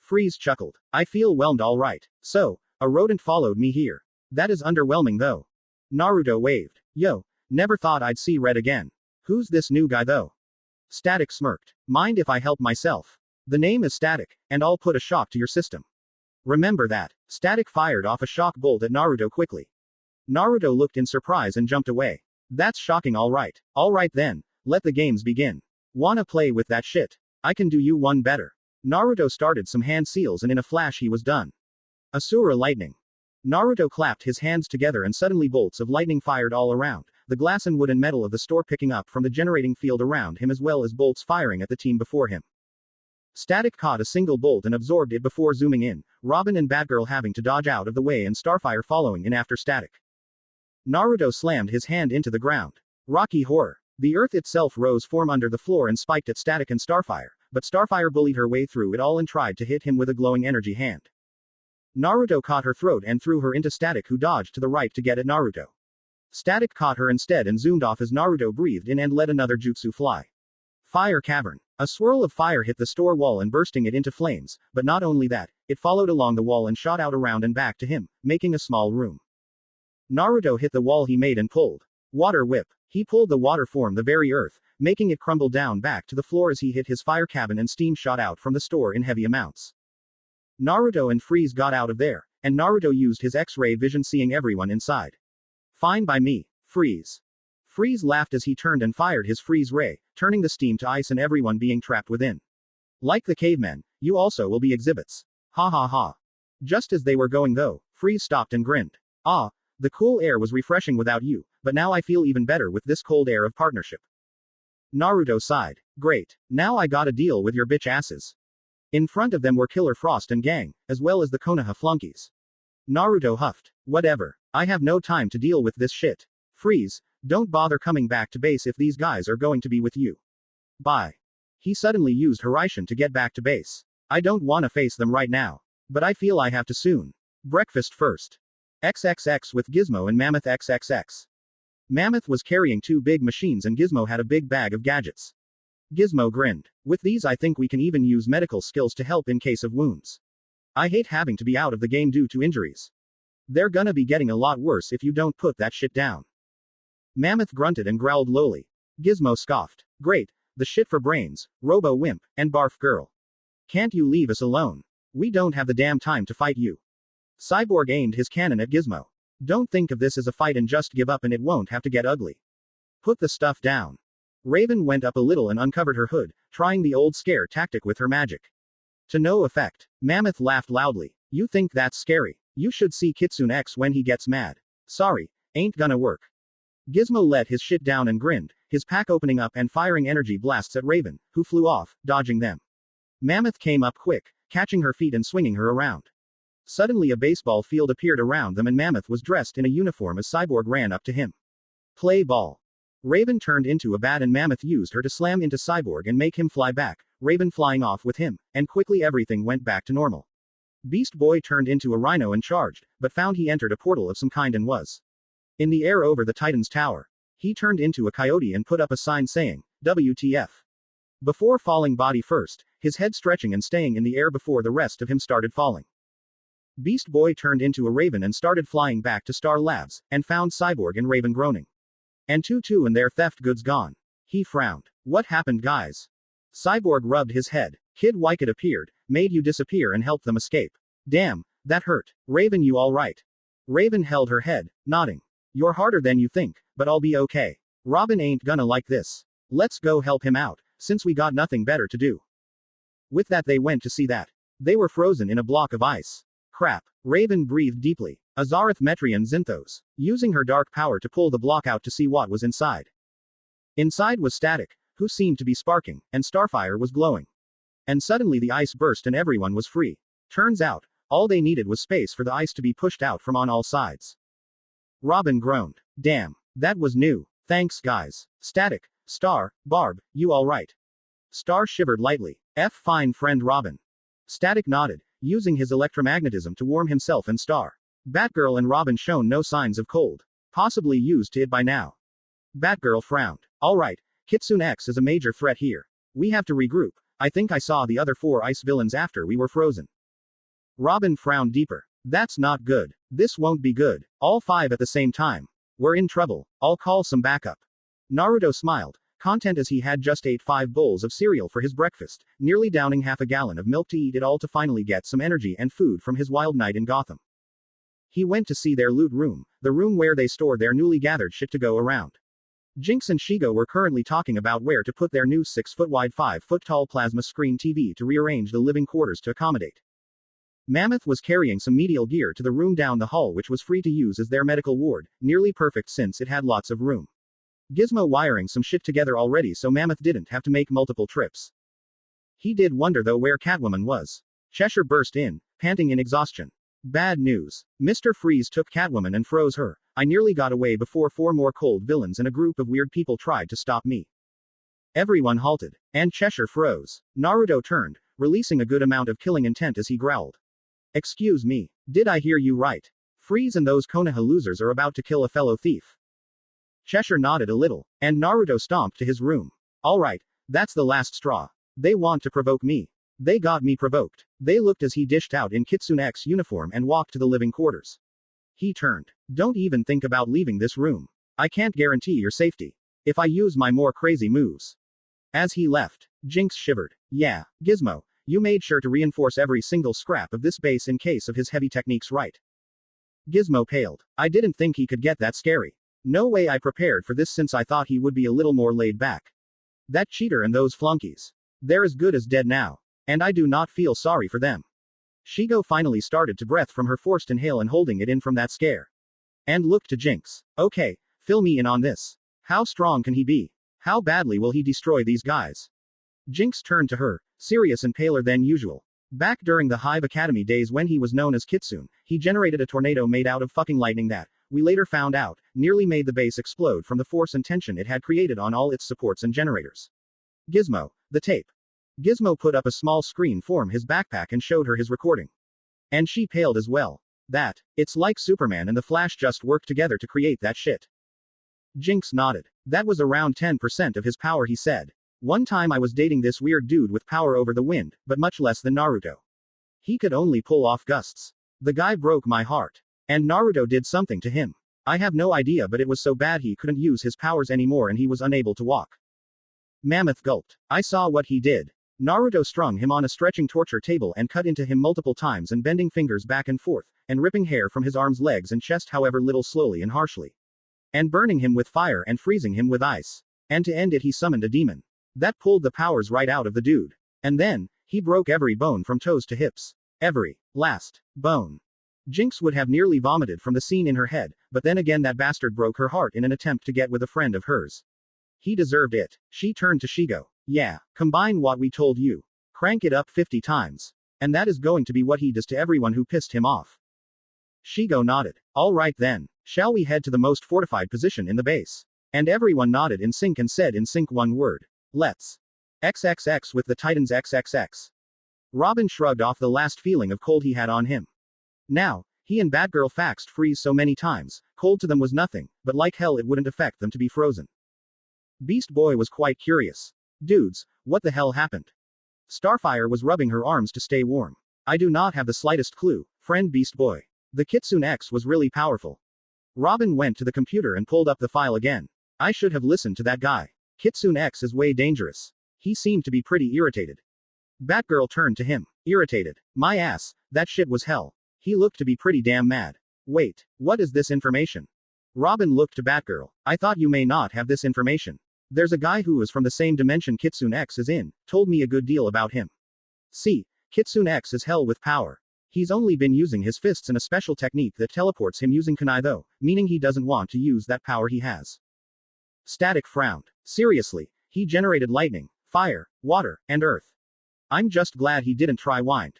Freeze chuckled. I feel whelmed alright. So, a rodent followed me here. That is underwhelming though. Naruto waved. Yo, never thought I'd see Red again. Who's this new guy though? Static smirked. Mind if I help myself? The name is Static, and I'll put a shock to your system. Remember that. Static fired off a shock bolt at Naruto quickly. Naruto looked in surprise and jumped away. That's shocking alright. Alright then, let the games begin. Wanna play with that shit? I can do you one better. Naruto started some hand seals and in a flash he was done. Asura lightning. Naruto clapped his hands together and suddenly bolts of lightning fired all around, the glass and wood and metal of the store picking up from the generating field around him as well as bolts firing at the team before him. Static caught a single bolt and absorbed it before zooming in, Robin and Batgirl having to dodge out of the way and Starfire following in after Static. Naruto slammed his hand into the ground. Rocky horror. The earth itself rose from under the floor and spiked at Static and Starfire, but Starfire bullied her way through it all and tried to hit him with a glowing energy hand. Naruto caught her throat and threw her into Static who dodged to the right to get at Naruto. Static caught her instead and zoomed off as Naruto breathed in and let another jutsu fly. Fire cavern. A swirl of fire hit the store wall and bursting it into flames, but not only that, it followed along the wall and shot out around and back to him, making a small room. Naruto hit the wall he made and pulled. Water whip. He pulled the water from the very earth, making it crumble down back to the floor as he hit his fire cabin and steam shot out from the store in heavy amounts. Naruto and Freeze got out of there, and Naruto used his X-ray vision seeing everyone inside. Fine by me. Freeze. Freeze laughed as he turned and fired his freeze ray, turning the steam to ice and everyone being trapped within. Like the cavemen, you also will be exhibits. Ha ha ha. Just as they were going though, Freeze stopped and grinned. Ah, the cool air was refreshing without you, but now I feel even better with this cold air of partnership. Naruto sighed. Great. Now I gotta deal with your bitch asses. In front of them were Killer Frost and gang, as well as the Konoha flunkies. Naruto huffed. Whatever. I have no time to deal with this shit. Freeze, don't bother coming back to base if these guys are going to be with you. Bye. He suddenly used Hiraishin to get back to base. I don't wanna face them right now. But I feel I have to soon. Breakfast first. XXX with Gizmo and Mammoth XXX. Mammoth was carrying 2 big machines and Gizmo had a big bag of gadgets. Gizmo grinned. With these I think we can even use medical skills to help in case of wounds. I hate having to be out of the game due to injuries. They're gonna be getting a lot worse if you don't put that shit down. Mammoth grunted and growled lowly. Gizmo scoffed. Great, the shit for brains, Robo Wimp, and Barf Girl. Can't you leave us alone? We don't have the damn time to fight you. Cyborg aimed his cannon at Gizmo. Don't think of this as a fight and just give up and it won't have to get ugly. Put the stuff down. Raven went up a little and uncovered her hood, trying the old scare tactic with her magic. To no effect. Mammoth laughed loudly. You think that's scary? You should see Kitsune X when he gets mad. Sorry, ain't gonna work. Gizmo let his shit down and grinned, his pack opening up and firing energy blasts at Raven, who flew off, dodging them. Mammoth came up quick, catching her feet and swinging her around. Suddenly a baseball field appeared around them and Mammoth was dressed in a uniform as Cyborg ran up to him. Play ball. Raven turned into a bat and Mammoth used her to slam into Cyborg and make him fly back, Raven flying off with him, and quickly everything went back to normal. Beast Boy turned into a rhino and charged, but found he entered a portal of some kind and was in the air over the Titan's tower. He turned into a coyote and put up a sign saying, WTF. Before falling body first, his head stretching and staying in the air before the rest of him started falling. Beast Boy turned into a raven and started flying back to Star Labs, and found Cyborg and Raven groaning. And Tutu and their theft goods gone. He frowned. What happened, guys? Cyborg rubbed his head. Kid Wycket appeared, made you disappear and helped them escape. Damn, that hurt. Raven, you alright? Raven held her head, nodding. You're harder than you think, but I'll be okay. Robin ain't gonna like this. Let's go help him out, since we got nothing better to do. With that they went to see that. They were frozen in a block of ice. Crap. Raven breathed deeply. Azarath Metrian Zinthos, using her dark power to pull the block out to see what was inside. Inside was Static, who seemed to be sparking, and Starfire was glowing. And suddenly the ice burst and everyone was free. Turns out, all they needed was space for the ice to be pushed out from on all sides. Robin groaned. Damn, that was new. Thanks guys. Static, Star, Barb, you alright? Star shivered lightly. Fine friend Robin. Static nodded, using his electromagnetism to warm himself and Star. Batgirl and Robin shown no signs of cold. Possibly used to it by now. Batgirl frowned. Alright, Kitsune X is a major threat here. We have to regroup. I think I saw the other 4 ice villains after we were frozen. Robin frowned deeper. That's not good. This won't be good. All 5 at the same time. We're in trouble. I'll call some backup. Naruto smiled, content as he had just ate 5 bowls of cereal for his breakfast, nearly downing half a gallon of milk to eat it all to finally get some energy and food from his wild night in Gotham. He went to see their loot room, the room where they store their newly gathered shit to go around. Jinx and Shigo were currently talking about where to put their new 6-foot wide 5-foot tall plasma screen TV to rearrange the living quarters to accommodate. Mammoth was carrying some medial gear to the room down the hall which was free to use as their medical ward, nearly perfect since it had lots of room. Gizmo wiring some shit together already so Mammoth didn't have to make multiple trips. He did wonder though where Catwoman was. Cheshire burst in, panting in exhaustion. Bad news. Mr. Freeze took Catwoman and froze her. I nearly got away before 4 more cold villains and a group of weird people tried to stop me. Everyone halted. And Cheshire froze. Naruto turned, releasing a good amount of killing intent as he growled. Excuse me. Did I hear you right? Freeze and those Konoha losers are about to kill a fellow thief. Cheshire nodded a little, and Naruto stomped to his room. Alright, that's the last straw. They want to provoke me. They got me provoked. They looked as he dished out in Kitsune X uniform and walked to the living quarters. He turned. Don't even think about leaving this room. I can't guarantee your safety. If I use my more crazy moves. As he left, Jinx shivered. Yeah, Gizmo, you made sure to reinforce every single scrap of this base in case of his heavy techniques, right? Gizmo paled. I didn't think he could get that scary. No way I prepared for this since I thought he would be a little more laid back. That cheater and those flunkies. They're as good as dead now. And I do not feel sorry for them. Shigo finally started to breath from her forced inhale and holding it in from that scare. And looked to Jinx. Okay, fill me in on this. How strong can he be? How badly will he destroy these guys? Jinx turned to her, serious and paler than usual. Back during the Hive Academy days when he was known as Kitsune, he generated a tornado made out of fucking lightning that, we later found out, nearly made the base explode from the force and tension it had created on all its supports and generators. Gizmo, the tape. Gizmo put up a small screen from his backpack and showed her his recording. And she paled as well. It's like Superman and the Flash just worked together to create that shit. Jinx nodded. That was around 10% of his power, he said. One time I was dating this weird dude with power over the wind, but much less than Naruto. He could only pull off gusts. The guy broke my heart. And Naruto did something to him. I have no idea, but it was so bad he couldn't use his powers anymore and he was unable to walk. Mammoth gulped. I saw what he did. Naruto strung him on a stretching torture table and cut into him multiple times and bending fingers back and forth, and ripping hair from his arms, legs and chest however little, slowly and harshly. And burning him with fire and freezing him with ice. And to end it he summoned a demon. That pulled the powers right out of the dude. And then, he broke every bone from toes to hips. Every last bone. Jinx would have nearly vomited from the scene in her head, but then again that bastard broke her heart in an attempt to get with a friend of hers. He deserved it. She turned to Shigo. Yeah, combine what we told you. Crank it up 50 times. And that is going to be what he does to everyone who pissed him off. Shigo nodded. All right then. Shall we head to the most fortified position in the base? And everyone nodded in sync and said in sync one word. Let's. XXX with the Titans XXX. Robin shrugged off the last feeling of cold he had on him. Now, he and Batgirl faxed freeze so many times, cold to them was nothing, but like hell it wouldn't affect them to be frozen. Beast Boy was quite curious. Dudes, what the hell happened? Starfire was rubbing her arms to stay warm. I do not have the slightest clue, friend Beast Boy. The Kitsune X was really powerful. Robin went to the computer and pulled up the file again. I should have listened to that guy. Kitsune X is way dangerous. He seemed to be pretty irritated. Batgirl turned to him. Irritated. My ass, that shit was hell. He looked to be pretty damn mad. Wait, what is this information? Robin looked to Batgirl. I thought you may not have this information. There's a guy who is from the same dimension Kitsune X is in, told me a good deal about him. See, Kitsune X is hell with power. He's only been using his fists and a special technique that teleports him using kunai though, meaning he doesn't want to use that power he has. Static frowned. Seriously, he generated lightning, fire, water, and earth. I'm just glad he didn't try wind.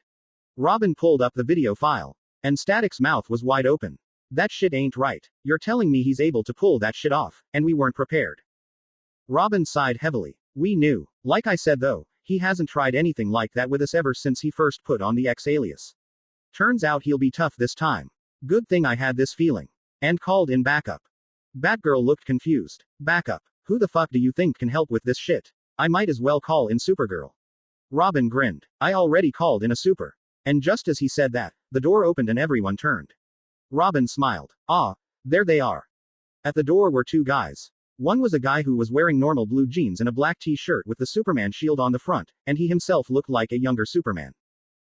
Robin pulled up the video file. And Static's mouth was wide open. That shit ain't right. You're telling me he's able to pull that shit off, and we weren't prepared. Robin sighed heavily. We knew. Like I said though, he hasn't tried anything like that with us ever since he first put on the X alias. Turns out he'll be tough this time. Good thing I had this feeling. And called in backup. Batgirl looked confused. Backup? Who the fuck do you think can help with this shit? I might as well call in Supergirl. Robin grinned. I already called in a super. And just as he said that, the door opened and everyone turned. Robin smiled. Ah, there they are. At the door were two guys. One was a guy who was wearing normal blue jeans and a black t-shirt with the Superman shield on the front, and he himself looked like a younger Superman.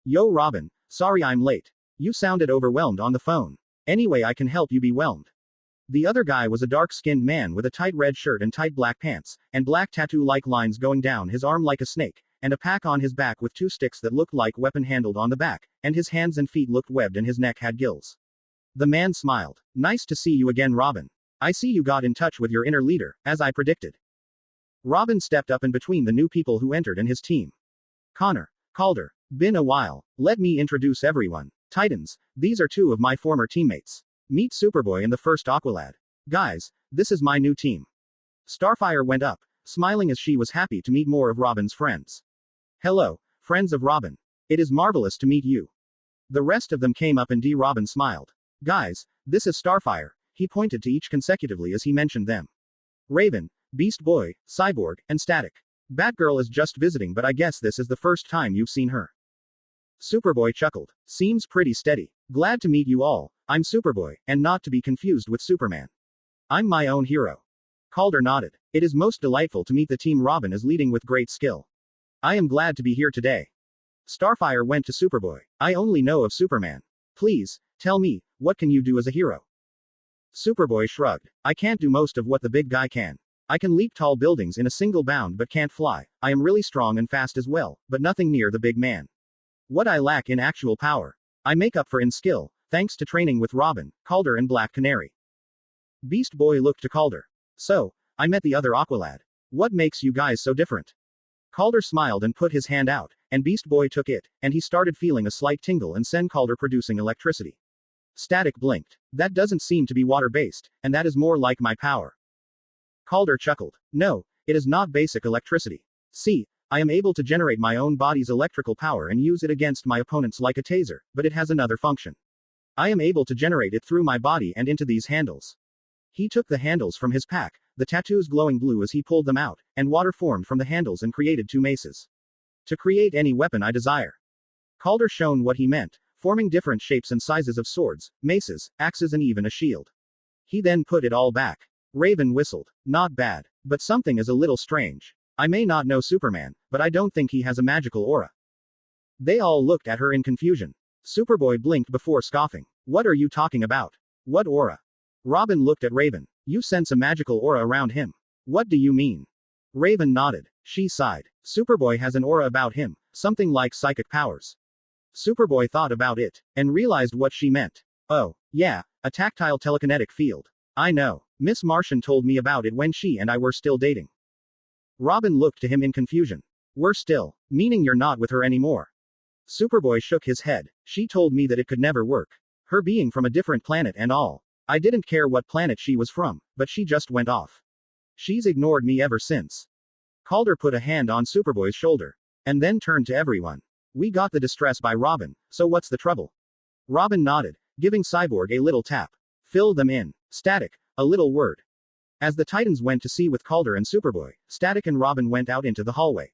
Yo Robin, sorry I'm late. You sounded overwhelmed on the phone. Anyway, I can help you be whelmed. The other guy was a dark-skinned man with a tight red shirt and tight black pants, and black tattoo-like lines going down his arm like a snake, and a pack on his back with two sticks that looked like weapon handled on the back, and his hands and feet looked webbed and his neck had gills. The man smiled. Nice to see you again, Robin. I see you got in touch with your inner leader, as I predicted. Robin stepped up in between the new people who entered and his team. Connor. Calder. Been a while. Let me introduce everyone. Titans, these are two of my former teammates. Meet Superboy and the first Aqualad. Guys, this is my new team. Starfire went up, smiling as she was happy to meet more of Robin's friends. Hello, friends of Robin. It is marvelous to meet you. The rest of them came up and Robin smiled. Guys, this is Starfire. He pointed to each consecutively as he mentioned them. Raven, Beast Boy, Cyborg, and Static. Batgirl is just visiting, but I guess this is the first time you've seen her. Superboy chuckled. Seems pretty steady. Glad to meet you all. I'm Superboy, and not to be confused with Superman. I'm my own hero. Calder nodded. It is most delightful to meet the team Robin is leading with great skill. I am glad to be here today. Starfire went to Superboy. I only know of Superman. Please, tell me, what can you do as a hero? Superboy shrugged. I can't do most of what the big guy can. I can leap tall buildings in a single bound but can't fly. I am really strong and fast as well, but nothing near the big man. What I lack in actual power, I make up for in skill, thanks to training with Robin, Calder and Black Canary. Beast Boy looked to Calder. So, I met the other Aqualad. What makes you guys so different? Calder smiled and put his hand out, and Beast Boy took it, and he started feeling a slight tingle and sent Calder producing electricity. Static blinked. That doesn't seem to be water-based, and that is more like my power. Calder chuckled. No, it is not basic electricity. See, I am able to generate my own body's electrical power and use it against my opponents like a taser, but it has another function. I am able to generate it through my body and into these handles. He took the handles from his pack, the tattoos glowing blue as he pulled them out, and water formed from the handles and created 2 maces. To create any weapon I desire. Calder shown what he meant, forming different shapes and sizes of swords, maces, axes and even a shield. He then put it all back. Raven whistled. Not bad. But something is a little strange. I may not know Superman, but I don't think he has a magical aura. They all looked at her in confusion. Superboy blinked before scoffing. What are you talking about? What aura? Robin looked at Raven. You sense a magical aura around him. What do you mean? Raven nodded. She sighed. Superboy has an aura about him, something like psychic powers. Superboy thought about it, and realized what she meant. Oh, yeah, a tactile telekinetic field. I know. Miss Martian told me about it when she and I were still dating. Robin looked to him in confusion. We're still, meaning you're not with her anymore. Superboy shook his head. She told me that it could never work. Her being from a different planet and all. I didn't care what planet she was from, but she just went off. She's ignored me ever since. Calder put a hand on Superboy's shoulder, and then turned to everyone. We got the distress by Robin, so what's the trouble? Robin nodded, giving Cyborg a little tap. Fill them in. Static, a little word. As the Titans went to see with Calder and Superboy, Static and Robin went out into the hallway.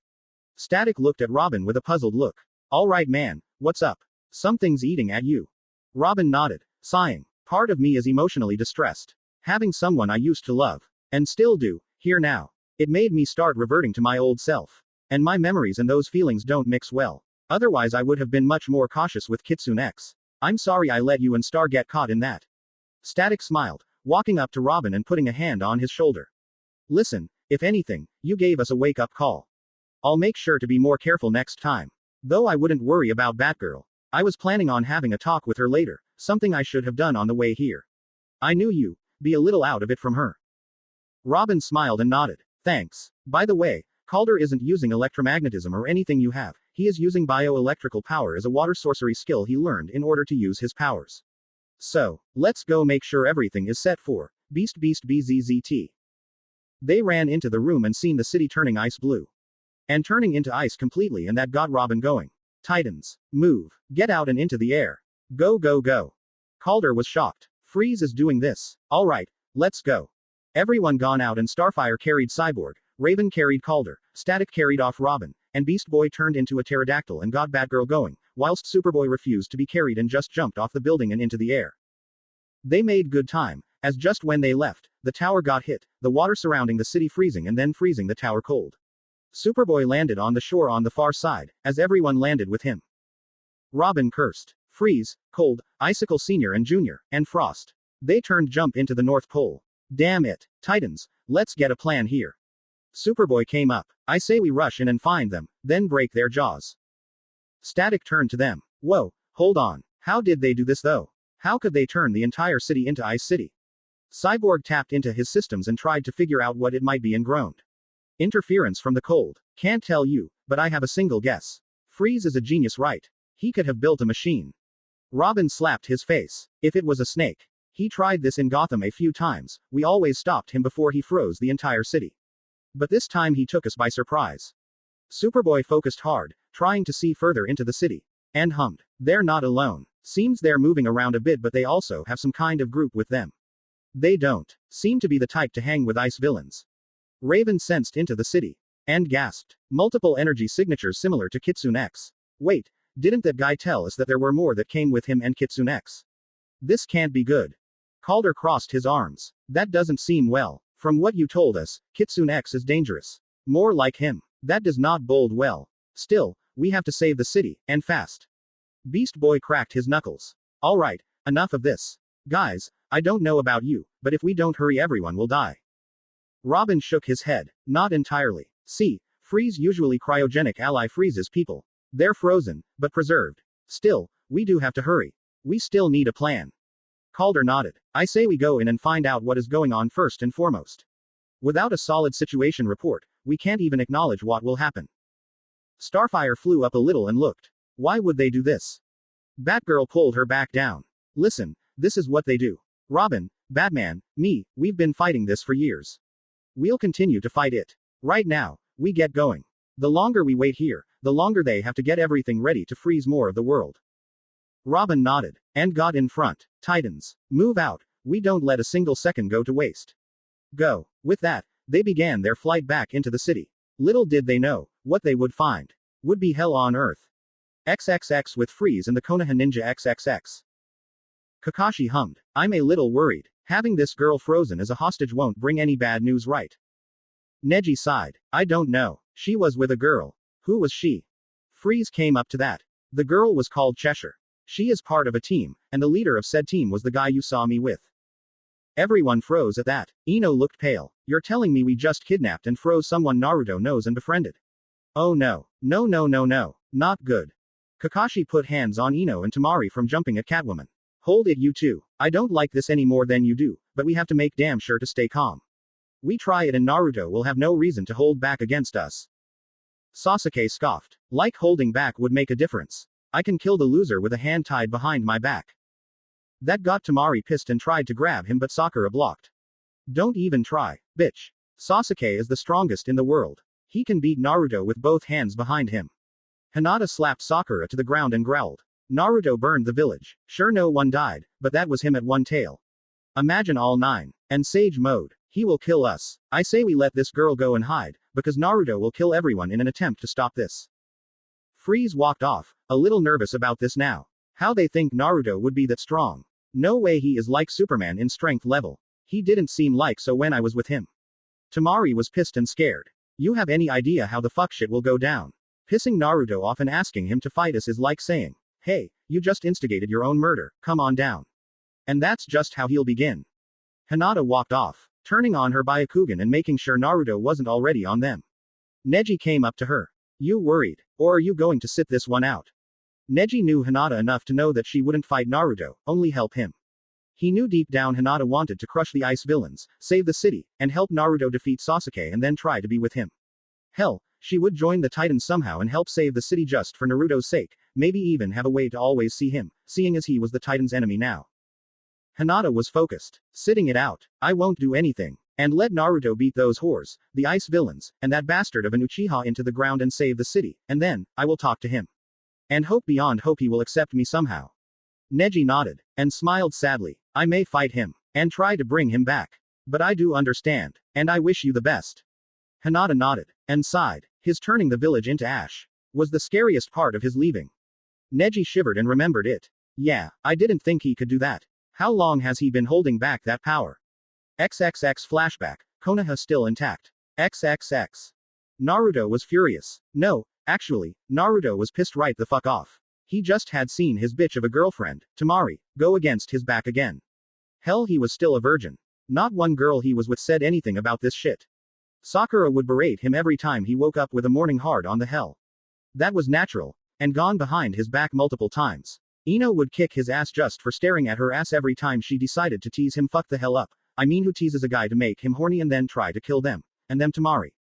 Static looked at Robin with a puzzled look. All right man, what's up? Something's eating at you. Robin nodded, sighing. Part of me is emotionally distressed. Having someone I used to love, and still do, here now. It made me start reverting to my old self. And my memories and those feelings don't mix well. Otherwise I would have been much more cautious with Kitsune X. I'm sorry I let you and Star get caught in that. Static smiled, walking up to Robin and putting a hand on his shoulder. Listen, if anything, you gave us a wake-up call. I'll make sure to be more careful next time. Though I wouldn't worry about Batgirl. I was planning on having a talk with her later, something I should have done on the way here. I knew you, be a little out of it from her. Robin smiled and nodded. Thanks. By the way, Calder isn't using electromagnetism or anything you have, he is using bioelectrical power as a water sorcery skill he learned in order to use his powers. So, let's go make sure everything is set for Beast BZZT. They ran into the room and seen the city turning ice blue. And turning into ice completely, and that got Robin going. Titans, move, get out and into the air. Go go go. Calder was shocked. Freeze is doing this. Alright, let's go. Everyone gone out and Starfire carried Cyborg, Raven carried Calder, Static carried off Robin, and Beast Boy turned into a pterodactyl and got Batgirl going, whilst Superboy refused to be carried and just jumped off the building and into the air. They made good time, as just when they left, the tower got hit, the water surrounding the city freezing and then freezing the tower cold. Superboy landed on the shore on the far side, as everyone landed with him. Robin cursed. Freeze, Cold, Icicle Senior and Junior, and Frost. They turned jump into the North Pole. Damn it, Titans, let's get a plan here. Superboy came up. I say we rush in and find them, then break their jaws. Static turned to them. Whoa, hold on, how did they do this though? How could they turn the entire city into Ice City? Cyborg tapped into his systems and tried to figure out what it might be and groaned. Interference from the cold. Can't tell you, but I have a single guess. Freeze is a genius, right? He could have built a machine. Robin slapped his face. If it was a snake. He tried this in Gotham a few times, we always stopped him before he froze the entire city. But this time he took us by surprise. Superboy focused hard, trying to see further into the city. And hummed. They're not alone. Seems they're moving around a bit, but they also have some kind of group with them. They don't seem to be the type to hang with ice villains. Raven sensed into the city. And gasped. Multiple energy signatures similar to Kitsune X. Wait, didn't that guy tell us that there were more that came with him and Kitsune X? This can't be good. Calder crossed his arms. That doesn't seem well. From what you told us, Kitsune X is dangerous. More like him. That does not bode well. Still, we have to save the city, and fast. Beast Boy cracked his knuckles. Alright, enough of this. Guys, I don't know about you, but if we don't hurry everyone will die. Robin shook his head. Not entirely. See, freeze usually cryogenic ally freezes people. They're frozen, but preserved. Still, we do have to hurry. We still need a plan. Calder nodded. I say we go in and find out what is going on first and foremost. Without a solid situation report, we can't even acknowledge what will happen. Starfire flew up a little and looked. Why would they do this? Batgirl pulled her back down. Listen, this is what they do. Robin, Batman, me, we've been fighting this for years. We'll continue to fight it. Right now, we get going. The longer we wait here, the longer they have to get everything ready to freeze more of the world. Robin nodded, and got in front. Titans, move out, we don't let a single second go to waste. Go. With that, they began their flight back into the city. Little did they know, what they would find would be hell on earth. XXX with Freeze and the Konoha Ninja XXX. Kakashi hummed. I'm a little worried. Having this girl frozen as a hostage won't bring any bad news, right? Neji sighed. I don't know. She was with a girl. Who was she? Freeze came up to that. The girl was called Cheshire. She is part of a team, and the leader of said team was the guy you saw me with. Everyone froze at that. Ino looked pale. You're telling me we just kidnapped and froze someone Naruto knows and befriended? Oh no. No. Not good. Kakashi put hands on Ino and Tamari from jumping at Catwoman. Hold it, you two. I don't like this any more than you do, but we have to make damn sure to stay calm. We try it and Naruto will have no reason to hold back against us. Sasuke scoffed. Like holding back would make a difference. I can kill the loser with a hand tied behind my back. That got Tamari pissed and tried to grab him, but Sakura blocked. Don't even try, bitch. Sasuke is the strongest in the world. He can beat Naruto with both hands behind him. Hinata slapped Sakura to the ground and growled. Naruto burned the village. Sure, no one died, but that was him at one tail. Imagine all 9. And Sage mode. He will kill us. I say we let this girl go and hide, because Naruto will kill everyone in an attempt to stop this. Freeze walked off, a little nervous about this now. How they think Naruto would be that strong. No way, he is like Superman in strength level. He didn't seem like so when I was with him. Tamari was pissed and scared. You have any idea how the fuck shit will go down? Pissing Naruto off and asking him to fight us is like saying, hey, you just instigated your own murder, come on down. And that's just how he'll begin. Hinata walked off, turning on her Byakugan and making sure Naruto wasn't already on them. Neji came up to her. You worried? Or are you going to sit this one out? Neji knew Hinata enough to know that she wouldn't fight Naruto, only help him. He knew deep down Hinata wanted to crush the ice villains, save the city, and help Naruto defeat Sasuke and then try to be with him. Hell, she would join the Titans somehow and help save the city just for Naruto's sake, maybe even have a way to always see him, seeing as he was the Titans' enemy now. Hinata was focused. Sitting it out. I won't do anything. And let Naruto beat those whores, the ice villains, and that bastard of an Uchiha into the ground and save the city, and then, I will talk to him. And hope beyond hope he will accept me somehow. Neji nodded, and smiled sadly. I may fight him, and try to bring him back. But I do understand, and I wish you the best. Hinata nodded, and sighed. His turning the village into ash was the scariest part of his leaving. Neji shivered and remembered it. Yeah, I didn't think he could do that. How long has he been holding back that power? XXX flashback, Konoha still intact. XXX. Naruto was furious. No, actually, Naruto was pissed right the fuck off. He just had seen his bitch of a girlfriend, Tamari, go against his back again. Hell, he was still a virgin. Not one girl he was with said anything about this shit. Sakura would berate him every time he woke up with a morning hard on the hell. That was natural, and gone behind his back multiple times. Ino would kick his ass just for staring at her ass every time she decided to tease him. Fuck the hell up. I mean, who teases a guy to make him horny and then try to kill them? And them Tamari.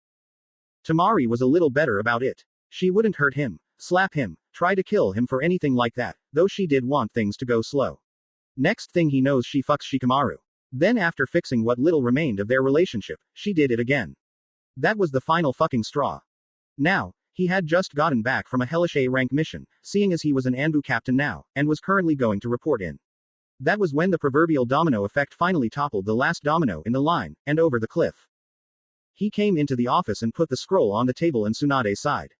Tamari was a little better about it. She wouldn't hurt him, slap him, try to kill him for anything like that, though she did want things to go slow. Next thing he knows, she fucks Shikamaru. Then after fixing what little remained of their relationship, she did it again. That was the final fucking straw. Now, he had just gotten back from a hellish A-rank mission, seeing as he was an Anbu captain now, and was currently going to report in. That was when the proverbial domino effect finally toppled the last domino in the line, and over the cliff. He came into the office and put the scroll on the table in Tsunade's side.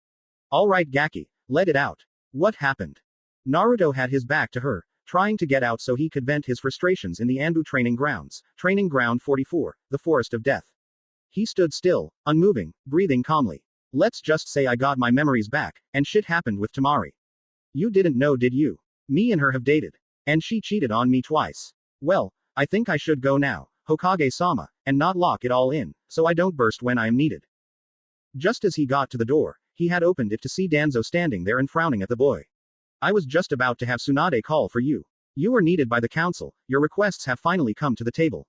Alright Gaki, let it out. What happened? Naruto had his back to her, trying to get out so he could vent his frustrations in the Anbu training grounds, training ground 44, the Forest of Death. He stood still, unmoving, breathing calmly. Let's just say I got my memories back, and shit happened with Tamari. You didn't know, did you? Me and her have dated. And she cheated on me twice. Well, I think I should go now. Hokage-sama, and not lock it all in, so I don't burst when I am needed. Just as he got to the door, he had opened it to see Danzo standing there and frowning at the boy. I was just about to have Tsunade call for you. You are needed by the council, your requests have finally come to the table.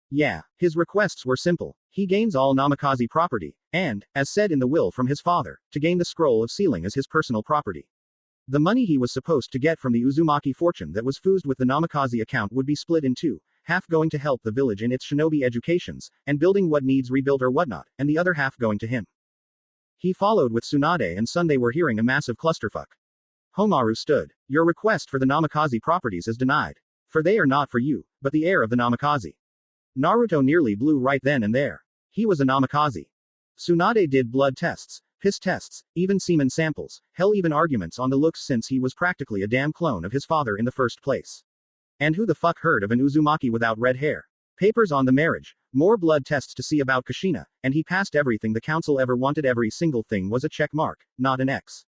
Yeah, his requests were simple. He gains all Namikaze property, and, as said in the will from his father, to gain the scroll of sealing as his personal property. The money he was supposed to get from the Uzumaki fortune that was fused with the Namikaze account would be split in two, half going to help the village in its shinobi educations, and building what needs rebuilt or whatnot, and the other half going to him. He followed with Tsunade and Sunday were hearing a massive clusterfuck. Homaru stood. Your request for the Namikaze properties is denied. For they are not for you, but the heir of the Namikaze. Naruto nearly blew right then and there. He was a Namikaze. Tsunade did blood tests, piss tests, even semen samples, hell even arguments on the looks since he was practically a damn clone of his father in the first place. And who the fuck heard of an Uzumaki without red hair? Papers on the marriage, more blood tests to see about Kushina, and he passed everything the council ever wanted. Every single thing was a check mark, not an X.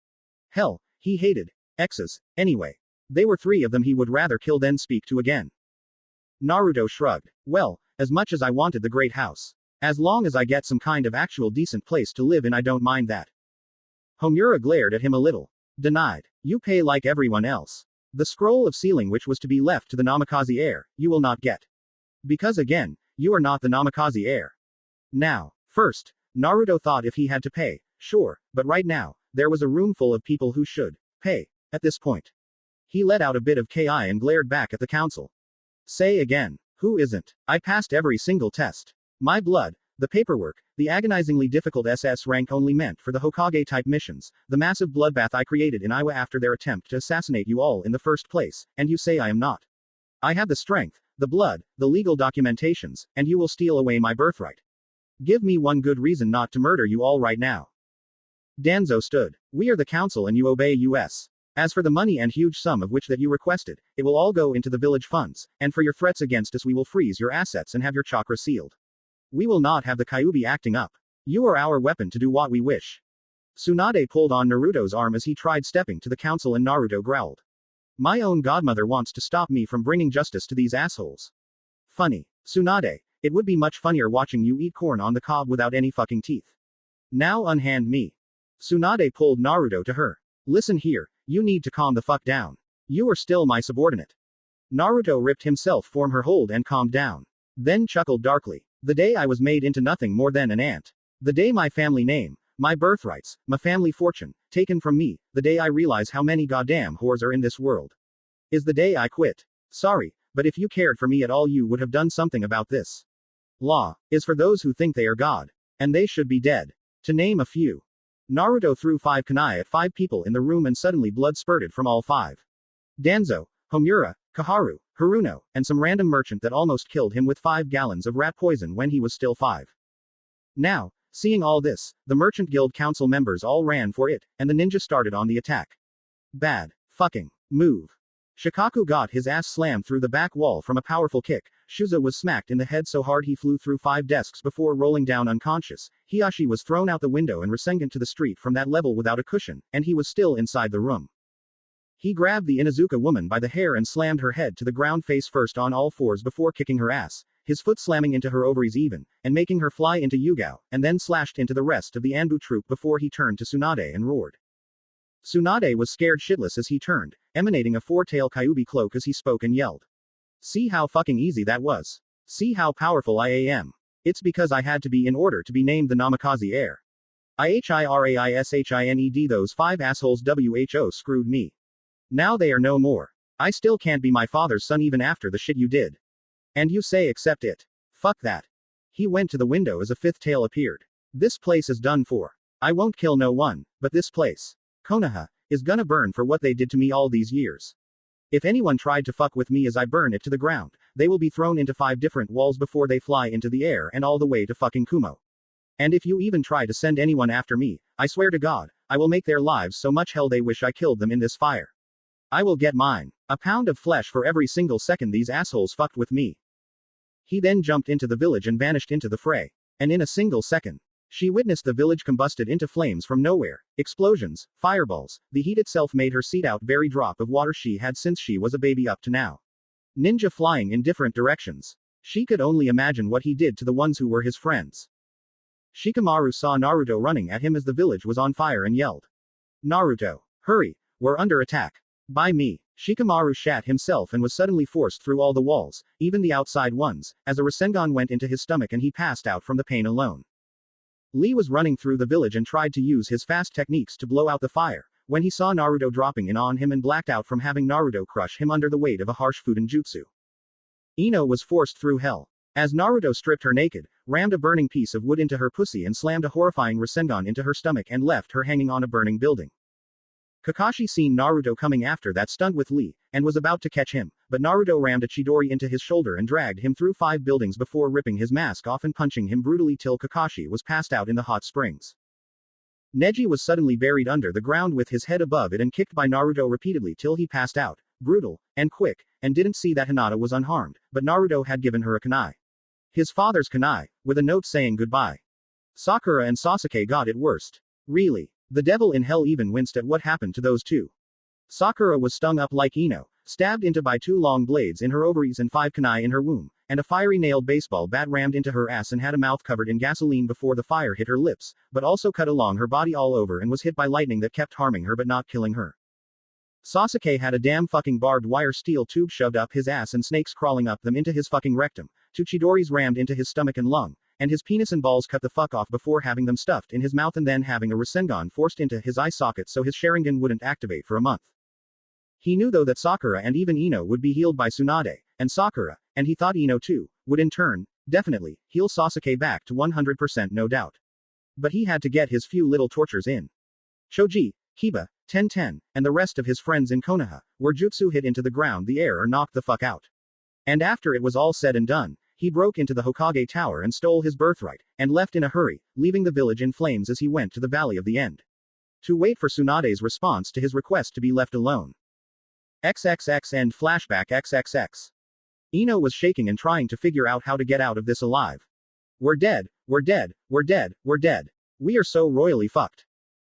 Hell, he hated X's, anyway. They were 3 of them he would rather kill than speak to again. Naruto shrugged. Well, as much as I wanted the great house. As long as I get some kind of actual decent place to live in, I don't mind that. Homura glared at him a little. Denied. You pay like everyone else. The scroll of sealing which was to be left to the Namikaze heir, you will not get. Because again, you are not the Namikaze heir. Now, first, Naruto thought if he had to pay, sure, but right now, there was a room full of people who should pay, at this point. He let out a bit of ki and glared back at the council. Say again, who isn't? I passed every single test. My blood, the paperwork, the agonizingly difficult SS rank only meant for the Hokage-type missions, the massive bloodbath I created in Iwa after their attempt to assassinate you all in the first place, and you say I am not. I have the strength, the blood, the legal documentations, and you will steal away my birthright. Give me one good reason not to murder you all right now. Danzo stood. We are the council and you obey us. As for the money and huge sum of which that you requested, it will all go into the village funds, and for your threats against us we will freeze your assets and have your chakra sealed. We will not have the Kyuubi acting up. You are our weapon to do what we wish. Tsunade pulled on Naruto's arm as he tried stepping to the council and Naruto growled. My own godmother wants to stop me from bringing justice to these assholes. Funny. Tsunade, it would be much funnier watching you eat corn on the cob without any fucking teeth. Now unhand me. Tsunade pulled Naruto to her. Listen here, you need to calm the fuck down. You are still my subordinate. Naruto ripped himself from her hold and calmed down. Then chuckled darkly. The day I was made into nothing more than an ant. The day my family name, my birthrights, my family fortune, taken from me, the day I realize how many goddamn whores are in this world. Is the day I quit. Sorry, but if you cared for me at all you would have done something about this. Law is for those who think they are God. And they should be dead. To name a few. Naruto threw 5 kunai at 5 people in the room and suddenly blood spurted from all 5. Danzo, Homura, Kaharu, Haruno, and some random merchant that almost killed him with 5 gallons of rat poison when he was still 5. Now, seeing all this, the Merchant Guild Council members all ran for it, and the ninja started on the attack. Bad. Fucking. Move. Shikaku got his ass slammed through the back wall from a powerful kick, Shuza was smacked in the head so hard he flew through 5 desks before rolling down unconscious, Hiyashi was thrown out the window and Rasengan to the street from that level without a cushion, and he was still inside the room. He grabbed the Inuzuka woman by the hair and slammed her head to the ground face first on all 4s before kicking her ass, his foot slamming into her ovaries even, and making her fly into Yugao, and then slashed into the rest of the Anbu troop before he turned to Tsunade and roared. Tsunade was scared shitless as he turned, emanating a 4-tail Kyuubi cloak as he spoke and yelled. See how fucking easy that was. See how powerful I am. It's because I had to be in order to be named the Namikaze heir. IHIRAISHINED those 5 assholes WHO screwed me. Now they are no more. I still can't be my father's son even after the shit you did. And you say accept it. Fuck that. He went to the window as a 5th tail appeared. This place is done for. I won't kill no one, but this place, Konoha, is gonna burn for what they did to me all these years. If anyone tried to fuck with me as I burn it to the ground, they will be thrown into 5 different walls before they fly into the air and all the way to fucking Kumo. And if you even try to send anyone after me, I swear to God, I will make their lives so much hell they wish I killed them in this fire. I will get mine. A pound of flesh for every single second these assholes fucked with me. He then jumped into the village and vanished into the fray. And in a single second, she witnessed the village combusted into flames from nowhere. Explosions, fireballs, the heat itself made her seat out very drop of water she had since she was a baby up to now. Ninja flying in different directions. She could only imagine what he did to the ones who were his friends. Shikamaru saw Naruto running at him as the village was on fire and yelled, "Naruto! Hurry! We're under attack! By me!" Shikamaru shat himself and was suddenly forced through all the walls, even the outside ones, as a Rasengan went into his stomach and he passed out from the pain alone. Lee was running through the village and tried to use his fast techniques to blow out the fire, when he saw Naruto dropping in on him and blacked out from having Naruto crush him under the weight of a harsh Fuden jutsu. Ino was forced through hell. As Naruto stripped her naked, rammed a burning piece of wood into her pussy and slammed a horrifying Rasengan into her stomach and left her hanging on a burning building. Kakashi seen Naruto coming after that stunt with Lee, and was about to catch him, but Naruto rammed a Chidori into his shoulder and dragged him through 5 buildings before ripping his mask off and punching him brutally till Kakashi was passed out in the hot springs. Neji was suddenly buried under the ground with his head above it and kicked by Naruto repeatedly till he passed out, brutal, and quick, and didn't see that Hinata was unharmed, but Naruto had given her a kunai. His father's kunai, with a note saying goodbye. Sakura and Sasuke got it worst. Really. The devil in hell even winced at what happened to those two. Sakura was stung up like Ino, stabbed into by 2 long blades in her ovaries and 5 kunai in her womb, and a fiery nailed baseball bat rammed into her ass and had a mouth covered in gasoline before the fire hit her lips, but also cut along her body all over and was hit by lightning that kept harming her but not killing her. Sasuke had a damn fucking barbed wire steel tube shoved up his ass and snakes crawling up them into his fucking rectum, 2 Chidoris rammed into his stomach and lung, and his penis and balls cut the fuck off before having them stuffed in his mouth and then having a Rasengan forced into his eye socket so his Sharingan wouldn't activate for a month. He knew though that Sakura and even Ino would be healed by Tsunade, and Sakura, and he thought Ino too, would in turn, definitely, heal Sasuke back to 100% no doubt. But he had to get his few little tortures in. Choji, Kiba, Ten, and the rest of his friends in Konoha, were jutsu hit into the ground the air or knocked the fuck out. And after it was all said and done, he broke into the Hokage Tower and stole his birthright, and left in a hurry, leaving the village in flames as he went to the Valley of the End. To wait for Tsunade's response to his request to be left alone. XXX End Flashback XXX. Ino was shaking and trying to figure out how to get out of this alive. We're dead, we're dead, we're dead, we're dead. We are so royally fucked.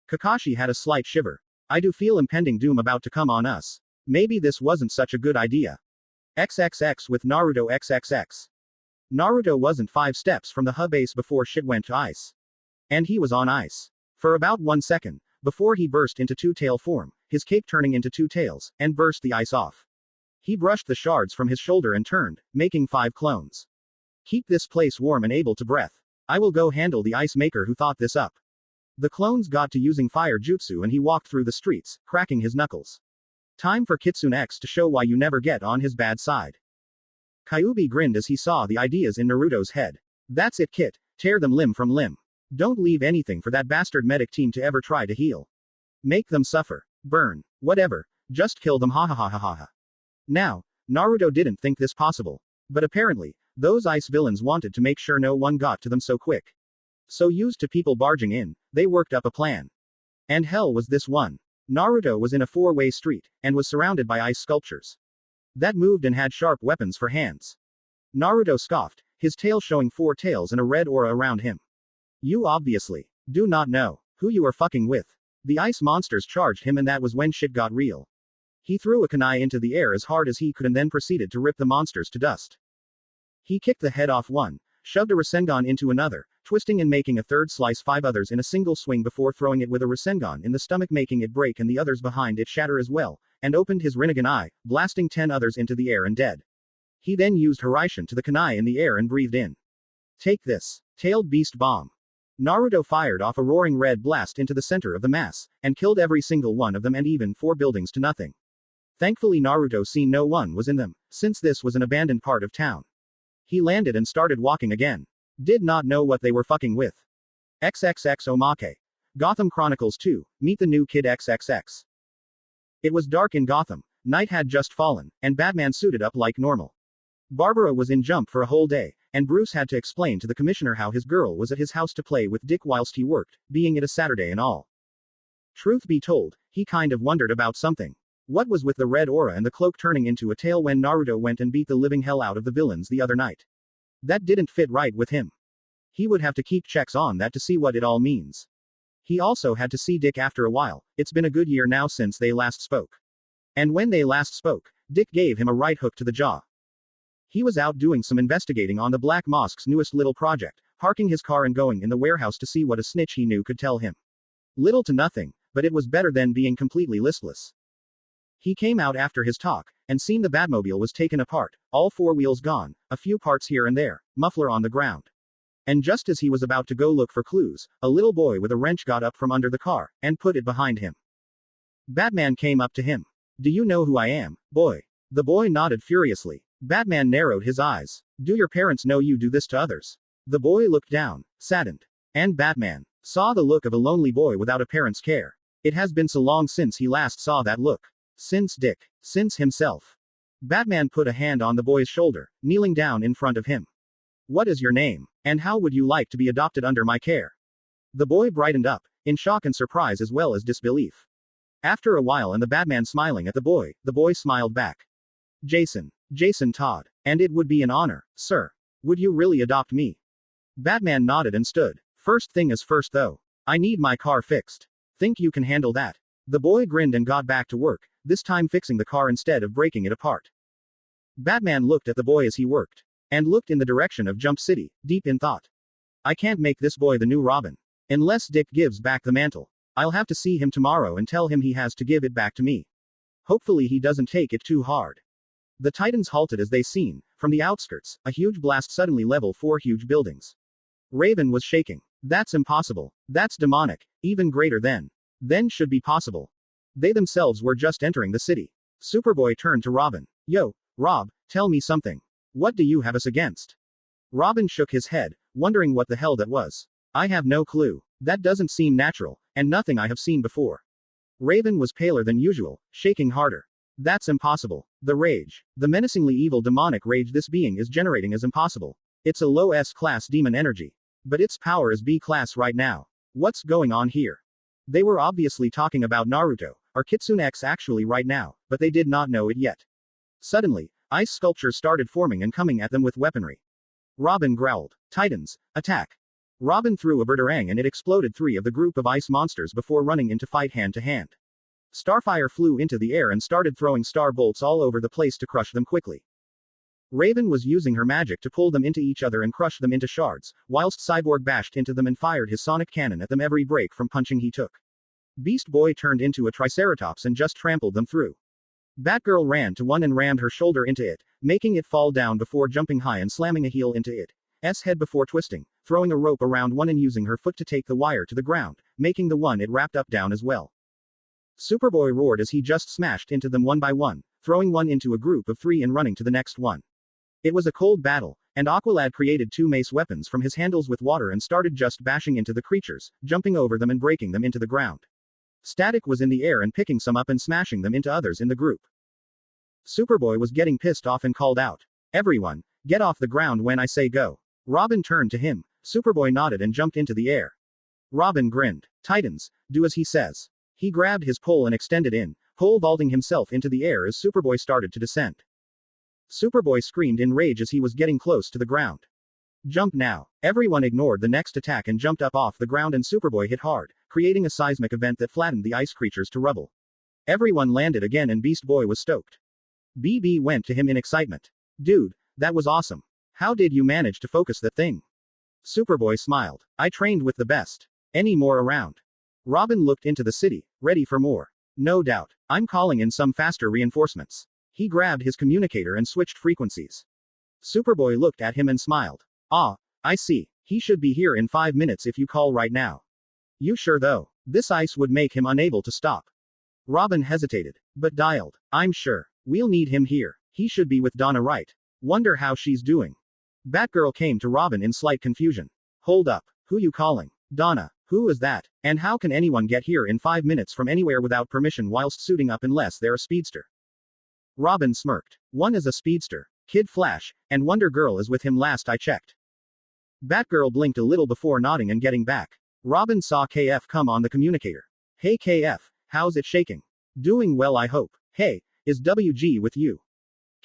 Kakashi had a slight shiver. I do feel impending doom about to come on us. Maybe this wasn't such a good idea. XXX with Naruto XXX. Naruto wasn't 5 steps from the hub base before shit went to ice. And he was on ice. For about 1 second, before he burst into 2-tail form, his cape turning into 2 tails, and burst the ice off. He brushed the shards from his shoulder and turned, making 5 clones. Keep this place warm and able to breath. I will go handle the ice maker who thought this up. The clones got to using fire jutsu and he walked through the streets, cracking his knuckles. Time for Kitsune X to show why you never get on his bad side. Kyuubi grinned as he saw the ideas in Naruto's head. That's it, Kit. Tear them limb from limb. Don't leave anything for that bastard medic team to ever try to heal. Make them suffer. Burn. Whatever. Just kill them, ha ha ha ha ha ha. Now, Naruto didn't think this possible. But apparently, those ice villains wanted to make sure no one got to them so quick. So used to people barging in, they worked up a plan. And hell was this one. Naruto was in a 4-way street, and was surrounded by ice sculptures that moved and had sharp weapons for hands. Naruto scoffed, his tail showing 4 tails and a red aura around him. You obviously do not know who you are fucking with. The ice monsters charged him and that was when shit got real. He threw a kunai into the air as hard as he could and then proceeded to rip the monsters to dust. He kicked the head off one, shoved a Rasengan into another, twisting and making a third slice 5 others in a single swing before throwing it with a Rasengan in the stomach making it break and the others behind it shatter as well, and opened his Rinnegan eye, blasting 10 others into the air and dead. He then used Hiraishin to the kunai in the air and breathed in. Take this. Tailed Beast Bomb. Naruto fired off a roaring red blast into the center of the mass, and killed every single one of them and even 4 buildings to nothing. Thankfully Naruto seen no one was in them, since this was an abandoned part of town. He landed and started walking again. Did not know what they were fucking with. XXX Omake. Gotham Chronicles 2, Meet the New Kid XXX. It was dark in Gotham, night had just fallen, and Batman suited up like normal. Barbara was in jump for a whole day, and Bruce had to explain to the commissioner how his girl was at his house to play with Dick whilst he worked, being it a Saturday and all. Truth be told, he kind of wondered about something. What was with the red aura and the cloak turning into a tail when Naruto went and beat the living hell out of the villains the other night? That didn't fit right with him. He would have to keep checks on that to see what it all means. He also had to see Dick after a while. It's been a good year now since they last spoke. And when they last spoke, Dick gave him a right hook to the jaw. He was out doing some investigating on the Black Mosque's newest little project, parking his car and going in the warehouse to see what a snitch he knew could tell him. Little to nothing, but it was better than being completely listless. He came out after his talk, and seen the Batmobile was taken apart, all four wheels gone, a few parts here and there, muffler on the ground. And just as he was about to go look for clues, a little boy with a wrench got up from under the car, and put it behind him. Batman came up to him. Do you know who I am, boy? The boy nodded furiously. Batman narrowed his eyes. Do your parents know you do this to others? The boy looked down, saddened. And Batman saw the look of a lonely boy without a parent's care. It has been so long since he last saw that look. Since Dick. Since himself. Batman put a hand on the boy's shoulder, kneeling down in front of him. What is your name? And how would you like to be adopted under my care? The boy brightened up, in shock and surprise as well as disbelief. After a while and the Batman smiling at the boy smiled back. Jason Todd. And it would be an honor, sir. Would you really adopt me? Batman nodded and stood. First thing is first though. I need my car fixed. Think you can handle that? The boy grinned and got back to work, this time fixing the car instead of breaking it apart. Batman looked at the boy as he worked. And looked in the direction of Jump City, deep in thought. I can't make this boy the new Robin. Unless Dick gives back the mantle. I'll have to see him tomorrow and tell him he has to give it back to me. Hopefully he doesn't take it too hard. The Titans halted as they seen, from the outskirts, a huge blast suddenly level four huge buildings. Raven was shaking. That's impossible. That's demonic. Even greater than should be possible. They themselves were just entering the city. Superboy turned to Robin. Yo, Rob, tell me something. What do you have us against? Robin shook his head, wondering what the hell that was. I have no clue. That doesn't seem natural, and nothing I have seen before. Raven was paler than usual, shaking harder. That's impossible. The rage, the menacingly evil demonic rage this being is generating is impossible. It's a low S-class demon energy. But its power is B-class right now. What's going on here? They were obviously talking about Naruto, or Kitsune X actually right now, but they did not know it yet. Suddenly, ice sculptures started forming and coming at them with weaponry. Robin growled. Titans, attack. Robin threw a Berserang and it exploded three of the group of ice monsters before running into fight hand to hand. Starfire flew into the air and started throwing star bolts all over the place to crush them quickly. Raven was using her magic to pull them into each other and crush them into shards, whilst Cyborg bashed into them and fired his sonic cannon at them every break from punching he took. Beast Boy turned into a Triceratops and just trampled them through. Batgirl ran to one and rammed her shoulder into it, making it fall down before jumping high and slamming a heel into its head before twisting, throwing a rope around one and using her foot to take the wire to the ground, making the one it wrapped up down as well. Superboy roared as he just smashed into them one by one, throwing one into a group of three and running to the next one. It was a cold battle, and Aqualad created two mace weapons from his handles with water and started just bashing into the creatures, jumping over them and breaking them into the ground. Static was in the air and picking some up and smashing them into others in the group. Superboy was getting pissed off and called out, "Everyone, get off the ground when I say go." Robin turned to him. Superboy nodded and jumped into the air. Robin grinned. Titans, do as he says. He grabbed his pole and extended in, pole vaulting himself into the air as Superboy started to descend. Superboy screamed in rage as he was getting close to the ground. Jump now. Everyone ignored the next attack and jumped up off the ground and Superboy hit hard, creating a seismic event that flattened the ice creatures to rubble. Everyone landed again and Beast Boy was stoked. BB went to him in excitement. Dude, that was awesome. How did you manage to focus that thing? Superboy smiled. I trained with the best. Any more around? Robin looked into the city, ready for more. No doubt. I'm calling in some faster reinforcements. He grabbed his communicator and switched frequencies. Superboy looked at him and smiled. Ah, I see. He should be here in 5 minutes if you call right now. You sure though? This ice would make him unable to stop. Robin hesitated, but dialed. I'm sure. We'll need him here. He should be with Donna, right? Wonder how she's doing. Batgirl came to Robin in slight confusion. Hold up. Who you calling? Donna. Who is that? And how can anyone get here in 5 minutes from anywhere without permission whilst suiting up unless they're a speedster? Robin smirked. One is a speedster, Kid Flash, and Wonder Girl is with him last I checked. Batgirl blinked a little before nodding and getting back. Robin saw KF come on the communicator. Hey KF, how's it shaking? Doing well I hope. Hey, is WG with you?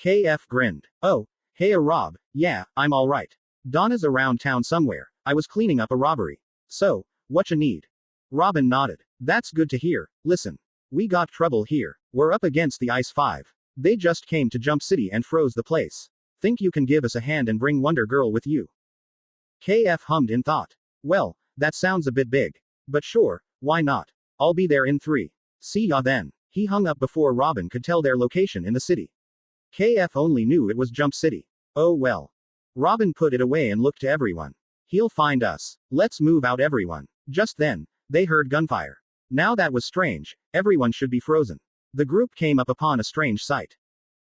KF grinned. Oh, hey Rob, yeah, I'm alright. Donna's around town somewhere, I was cleaning up a robbery. So, what you need? Robin nodded. That's good to hear. Listen. We got trouble here. We're up against the Ice 5. They just came to Jump City and froze the place. Think you can give us a hand and bring Wonder Girl with you? KF hummed in thought. Well, that sounds a bit big. But sure, why not? I'll be there in 3. See ya then. He hung up before Robin could tell their location in the city. KF only knew it was Jump City. Oh well. Robin put it away and looked to everyone. He'll find us. Let's move out everyone. Just then, they heard gunfire. Now that was strange, everyone should be frozen. The group came up upon a strange sight.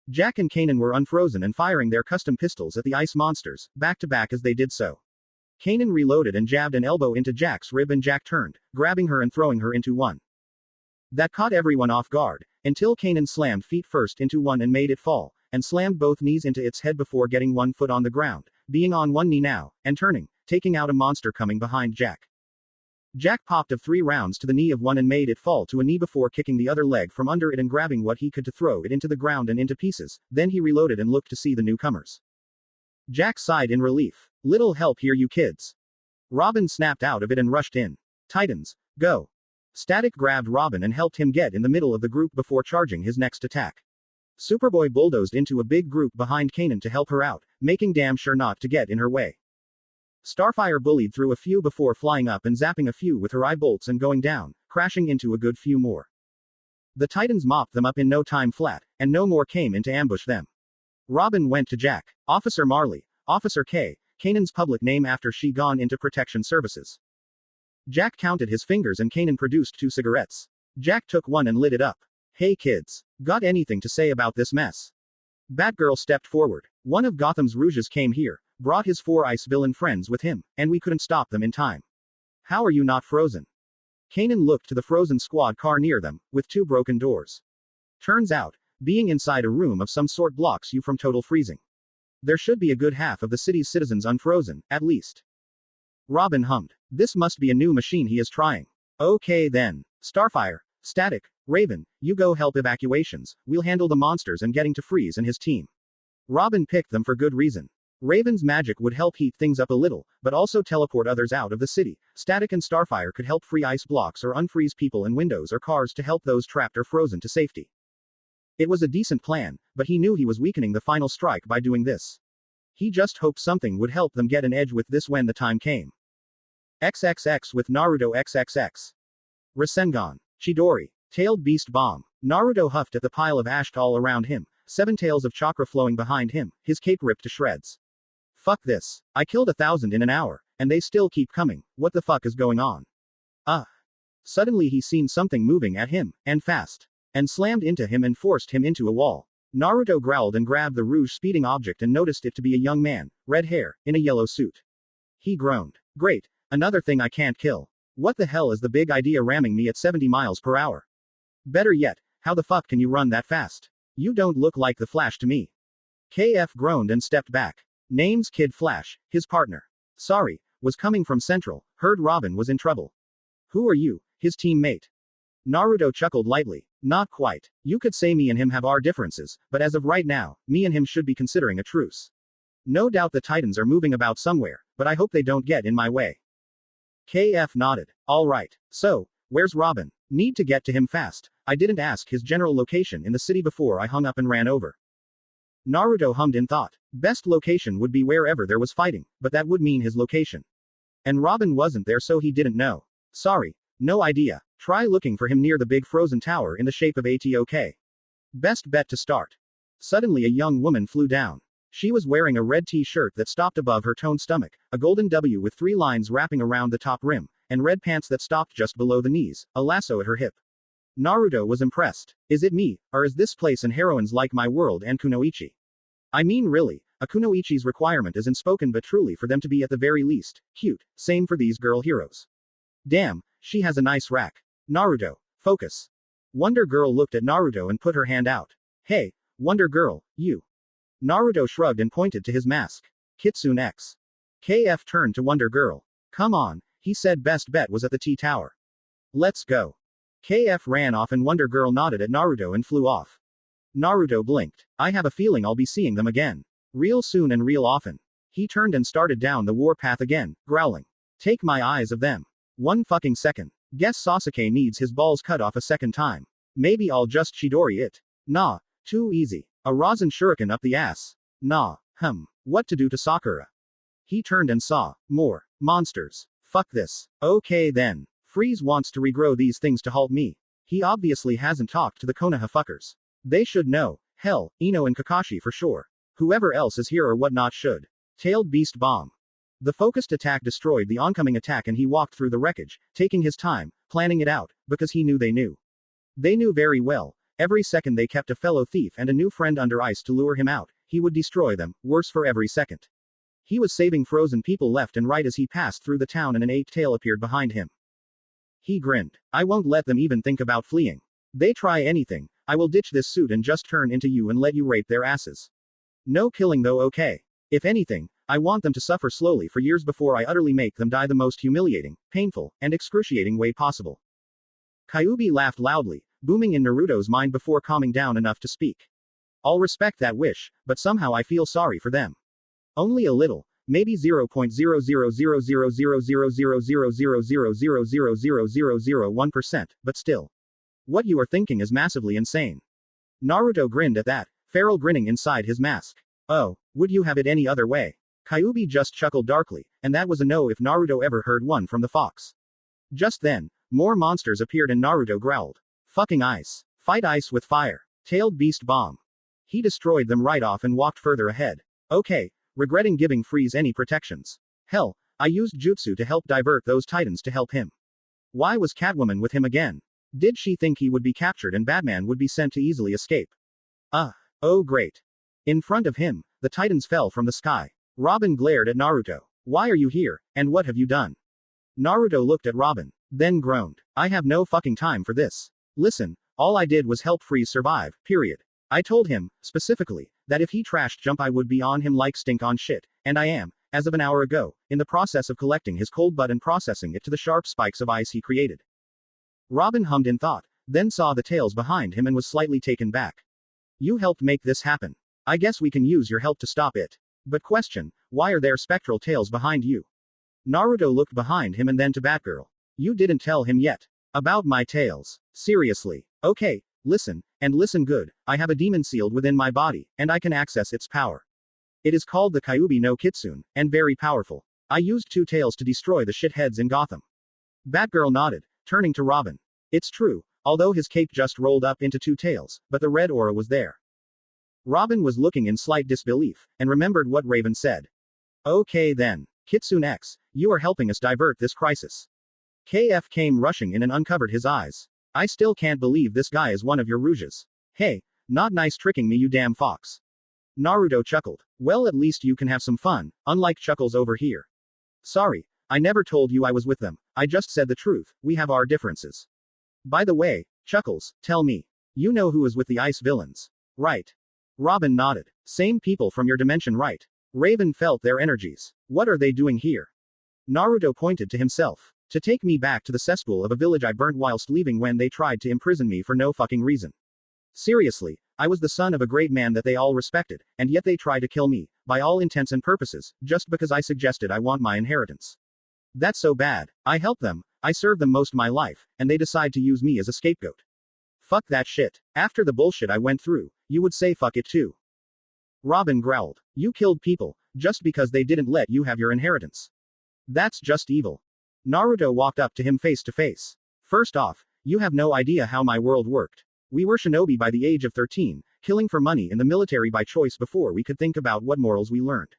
Jack and Kanan were unfrozen and firing their custom pistols at the ice monsters, back to back as they did so. Kanan reloaded and jabbed an elbow into Jack's rib and Jack turned, grabbing her and throwing her into one. That caught everyone off guard, until Kanan slammed feet first into one and made it fall, and slammed both knees into its head before getting one foot on the ground, being on one knee now, and turning, taking out a monster coming behind Jack. Jack popped of 3 rounds to the knee of one and made it fall to a knee before kicking the other leg from under it and grabbing what he could to throw it into the ground and into pieces, then he reloaded and looked to see the newcomers. Jack sighed in relief. Little help here you kids. Robin snapped out of it and rushed in. Titans, go. Static grabbed Robin and helped him get in the middle of the group before charging his next attack. Superboy bulldozed into a big group behind Kanan to help her out, making damn sure not to get in her way. Starfire bullied through a few before flying up and zapping a few with her eye bolts and going down, crashing into a good few more. The Titans mopped them up in no time flat, and no more came in to ambush them. Robin went to Jack, Officer Marley, Officer K, Kanan's public name after she gone into protection services. Jack counted his fingers and Kanan produced 2 cigarettes. Jack took one and lit it up. Hey kids, got anything to say about this mess? Batgirl stepped forward. One of Gotham's Rouges came here, brought his 4 ice villain friends with him, and we couldn't stop them in time. How are you not frozen? Kanan looked to the frozen squad car near them, with 2 broken doors. Turns out, being inside a room of some sort blocks you from total freezing. There should be a good half of the city's citizens unfrozen, at least. Robin hummed. This must be a new machine he is trying. Okay then. Starfire, Static, Raven, you go help evacuations, we'll handle the monsters and getting to Freeze and his team. Robin picked them for good reason. Raven's magic would help heat things up a little, but also teleport others out of the city. Static and Starfire could help free ice blocks or unfreeze people and windows or cars to help those trapped or frozen to safety. It was a decent plan, but he knew he was weakening the final strike by doing this. He just hoped something would help them get an edge with this when the time came. XXX with Naruto XXX. Rasengan. Chidori. Tailed Beast Bomb. Naruto huffed at the pile of ash all around him, 7 tails of chakra flowing behind him, his cape ripped to shreds. Fuck this. I killed 1,000 in an hour, and they still keep coming, what the fuck is going on? Suddenly he seen something moving at him, and fast. And slammed into him and forced him into a wall. Naruto growled and grabbed the rouge speeding object and noticed it to be a young man, red hair, in a yellow suit. He groaned. Great. Another thing I can't kill. What the hell is the big idea ramming me at 70 miles per hour? Better yet, how the fuck can you run that fast? You don't look like the Flash to me. KF groaned and stepped back. Name's Kid Flash, his partner. Sorry, was coming from Central, heard Robin was in trouble. Who are you, his teammate? Naruto chuckled lightly. Not quite. You could say me and him have our differences, but as of right now, me and him should be considering a truce. No doubt the Titans are moving about somewhere, but I hope they don't get in my way. KF nodded. Alright. So, where's Robin? Need to get to him fast. I didn't ask his general location in the city before I hung up and ran over. Naruto hummed in thought. Best location would be wherever there was fighting, but that would mean his location. And Robin wasn't there so he didn't know. Sorry. No idea. Try looking for him near the big frozen tower in the shape of a TOK. Best bet to start. Suddenly a young woman flew down. She was wearing a red t-shirt that stopped above her toned stomach, a golden W with 3 lines wrapping around the top rim, and red pants that stopped just below the knees, a lasso at her hip. Naruto was impressed. Is it me, or is this place and heroines like my world and Kunoichi? I mean really, a Kunoichi's requirement isn't spoken but truly for them to be at the very least, cute, same for these girl heroes. Damn, she has a nice rack. Naruto, focus. Wonder Girl looked at Naruto and put her hand out. Hey, Wonder Girl, you. Naruto shrugged and pointed to his mask. Kitsune X. KF turned to Wonder Girl. Come on, he said best bet was at the T-Tower. Let's go. KF ran off and Wonder Girl nodded at Naruto and flew off. Naruto blinked. I have a feeling I'll be seeing them again. Real soon and real often. He turned and started down the warpath again, growling. Take my eyes of them. One fucking second. Guess Sasuke needs his balls cut off a second time. Maybe I'll just Chidori it. Nah, too easy. A Rasen shuriken up the ass. Nah. What to do to Sakura? He turned and saw more monsters. Fuck this. Okay then. Freeze wants to regrow these things to halt me. He obviously hasn't talked to the Konoha fuckers. They should know. Hell, Ino and Kakashi for sure. Whoever else is here or whatnot should. Tailed Beast Bomb. The focused attack destroyed the oncoming attack and he walked through the wreckage, taking his time, planning it out, because he knew they knew. They knew very well. Every second they kept a fellow thief and a new friend under ice to lure him out, he would destroy them, worse for every second. He was saving frozen people left and right as he passed through the town and an ape tail appeared behind him. He grinned. I won't let them even think about fleeing. They try anything, I will ditch this suit and just turn into you and let you rape their asses. No killing though, okay? If anything, I want them to suffer slowly for years before I utterly make them die the most humiliating, painful, and excruciating way possible. Kyuubi laughed loudly, booming in Naruto's mind before calming down enough to speak. I'll respect that wish, but somehow I feel sorry for them. Only a little, maybe 0.0000000000000000001%, but still. What you are thinking is massively insane. Naruto grinned at that, feral grinning inside his mask. Oh, would you have it any other way? Kyuubi just chuckled darkly, and that was a no if Naruto ever heard one from the fox. Just then, more monsters appeared and Naruto growled. Fucking ice. Fight ice with fire. Tailed Beast Bomb. He destroyed them right off and walked further ahead. Okay, regretting giving Freeze any protections. Hell, I used jutsu to help divert those titans to help him. Why was Catwoman with him again? Did she think he would be captured and Batman would be sent to easily escape? Oh great. In front of him, the titans fell from the sky. Robin glared at Naruto. Why are you here, and what have you done? Naruto looked at Robin, then groaned. I have no fucking time for this. Listen, all I did was help Freeze survive, period. I told him, specifically, that if he trashed Jump I would be on him like stink on shit, and I am, as of an hour ago, in the process of collecting his cold butt and processing it to the sharp spikes of ice he created. Robin hummed in thought, then saw the tails behind him and was slightly taken back. You helped make this happen. I guess we can use your help to stop it. But question, why are there spectral tails behind you? Naruto looked behind him and then to Batgirl. You didn't tell him yet. About my tails. Seriously. Okay, listen, and listen good, I have a demon sealed within my body, and I can access its power. It is called the Kyuubi no Kitsune, and very powerful. I used 2 tails to destroy the shitheads in Gotham. Batgirl nodded, turning to Robin. It's true, although his cape just rolled up into 2 tails, but the red aura was there. Robin was looking in slight disbelief, and remembered what Raven said. Okay then, Kitsune X, you are helping us divert this crisis. KF came rushing in and uncovered his eyes. I still can't believe this guy is one of your rouges. Hey, not nice tricking me you damn fox. Naruto chuckled. Well at least you can have some fun, unlike Chuckles over here. Sorry, I never told you I was with them, I just said the truth, we have our differences. By the way, Chuckles, tell me. You know who is with the ice villains. Right. Robin nodded. Same people from your dimension, right? Raven felt their energies. What are they doing here? Naruto pointed to himself. To take me back to the cesspool of a village I burnt whilst leaving when they tried to imprison me for no fucking reason. Seriously, I was the son of a great man that they all respected, and yet they try to kill me, by all intents and purposes, just because I suggested I want my inheritance. That's so bad. I helped them, I served them most my life, and they decide to use me as a scapegoat. Fuck that shit. After the bullshit I went through, you would say fuck it too. Robin growled. You killed people, just because they didn't let you have your inheritance. That's just evil. Naruto walked up to him face to face. First off, you have no idea how my world worked. We were shinobi by the age of 13, killing for money in the military by choice before we could think about what morals we learned.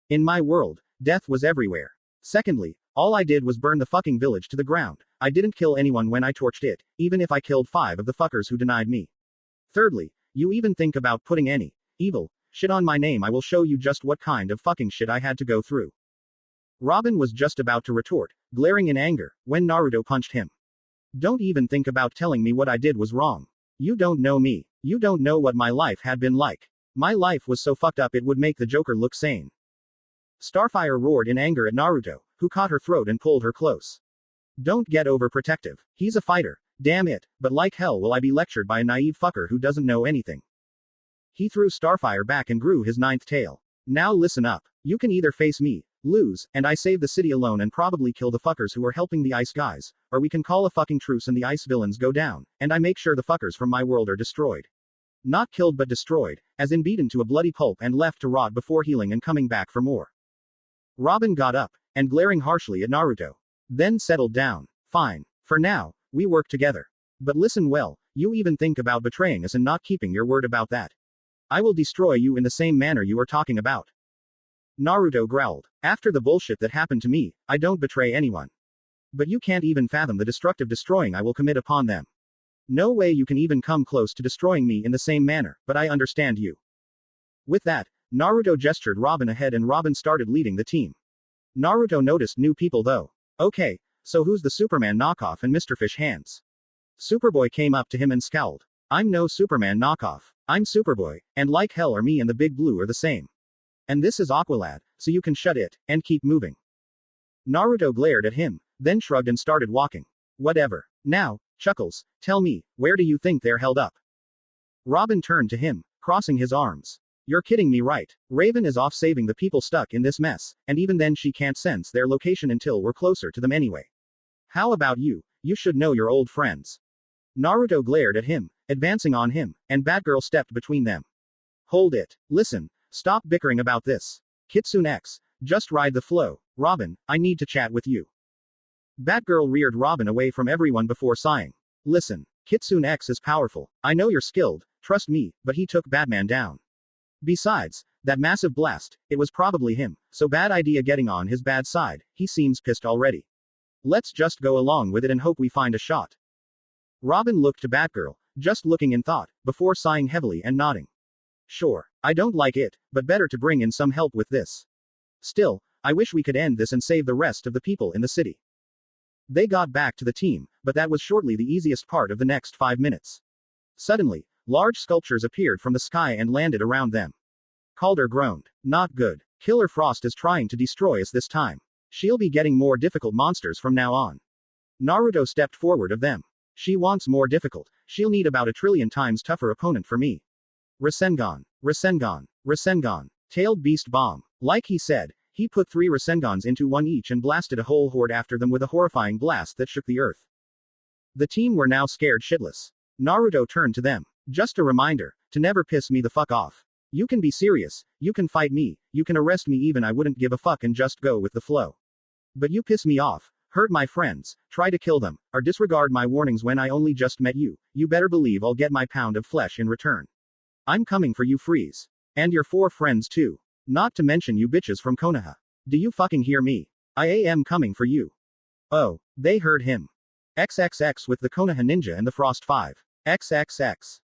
In my world, death was everywhere. Secondly, all I did was burn the fucking village to the ground. I didn't kill anyone when I torched it, even if I killed 5 of the fuckers who denied me. Thirdly, you even think about putting any evil shit on my name, I will show you just what kind of fucking shit I had to go through. Robin was just about to retort, glaring in anger, when Naruto punched him. Don't even think about telling me what I did was wrong. You don't know me. You don't know what my life had been like. My life was so fucked up it would make the Joker look sane. Starfire roared in anger at Naruto, who caught her throat and pulled her close. Don't get overprotective. He's a fighter. Damn it, but like hell will I be lectured by a naive fucker who doesn't know anything. He threw Starfire back and grew his 9th tail. Now listen up. You can either face me, lose, and I save the city alone and probably kill the fuckers who are helping the ice guys, or we can call a fucking truce and the ice villains go down, and I make sure the fuckers from my world are destroyed. Not killed but destroyed, as in beaten to a bloody pulp and left to rot before healing and coming back for more. Robin got up, and glaring harshly at Naruto. Then settled down. Fine. For now, we work together. But listen well, you even think about betraying us and not keeping your word about that. I will destroy you in the same manner you are talking about. Naruto growled. After the bullshit that happened to me, I don't betray anyone. But you can't even fathom the destructive destroying I will commit upon them. No way you can even come close to destroying me in the same manner, but I understand you. With that, Naruto gestured Robin ahead and Robin started leading the team. Naruto noticed new people though. Okay, so who's the Superman knockoff and Mr. Fish Hands? Superboy came up to him and scowled. I'm no Superman knockoff. I'm Superboy, and like hell are me and the Big Blue are the same. And this is Aqualad, so you can shut it, and keep moving. Naruto glared at him, then shrugged and started walking. Whatever. Now, Chuckles, tell me, where do you think they're held up? Robin turned to him, crossing his arms. You're kidding me, right? Raven is off saving the people stuck in this mess, and even then she can't sense their location until we're closer to them anyway. How about you? You should know your old friends. Naruto glared at him, advancing on him, and Batgirl stepped between them. Hold it. Listen, stop bickering about this. Kitsune X, just ride the flow. Robin, I need to chat with you. Batgirl reared Robin away from everyone before sighing. Listen, Kitsune X is powerful. I know you're skilled, trust me, but he took Batman down. Besides, that massive blast, it was probably him, so bad idea getting on his bad side, he seems pissed already. Let's just go along with it and hope we find a shot. Robin looked to Batgirl, just looking in thought, before sighing heavily and nodding. Sure, I don't like it, but better to bring in some help with this. Still, I wish we could end this and save the rest of the people in the city. They got back to the team, but that was shortly the easiest part of the next 5 minutes. Suddenly, large sculptures appeared from the sky and landed around them. Calder groaned. Not good. Killer Frost is trying to destroy us this time. She'll be getting more difficult monsters from now on. Naruto stepped forward of them. She wants more difficult. She'll need about 1 trillion times tougher opponent for me. Rasengan. Rasengan. Rasengan. Tailed Beast Bomb. Like he said, he put 3 Rasengans into one each and blasted a whole horde after them with a horrifying blast that shook the earth. The team were now scared shitless. Naruto turned to them. Just a reminder, to never piss me the fuck off. You can be serious, you can fight me, you can arrest me even I wouldn't give a fuck and just go with the flow. But you piss me off, hurt my friends, try to kill them, or disregard my warnings when I only just met you, you better believe I'll get my pound of flesh in return. I'm coming for you, Freeze. And your 4 friends too. Not to mention you bitches from Konoha. Do you fucking hear me? I am coming for you. Oh, they heard him. XXX with the Konoha Ninja and the Frost 5. XXX.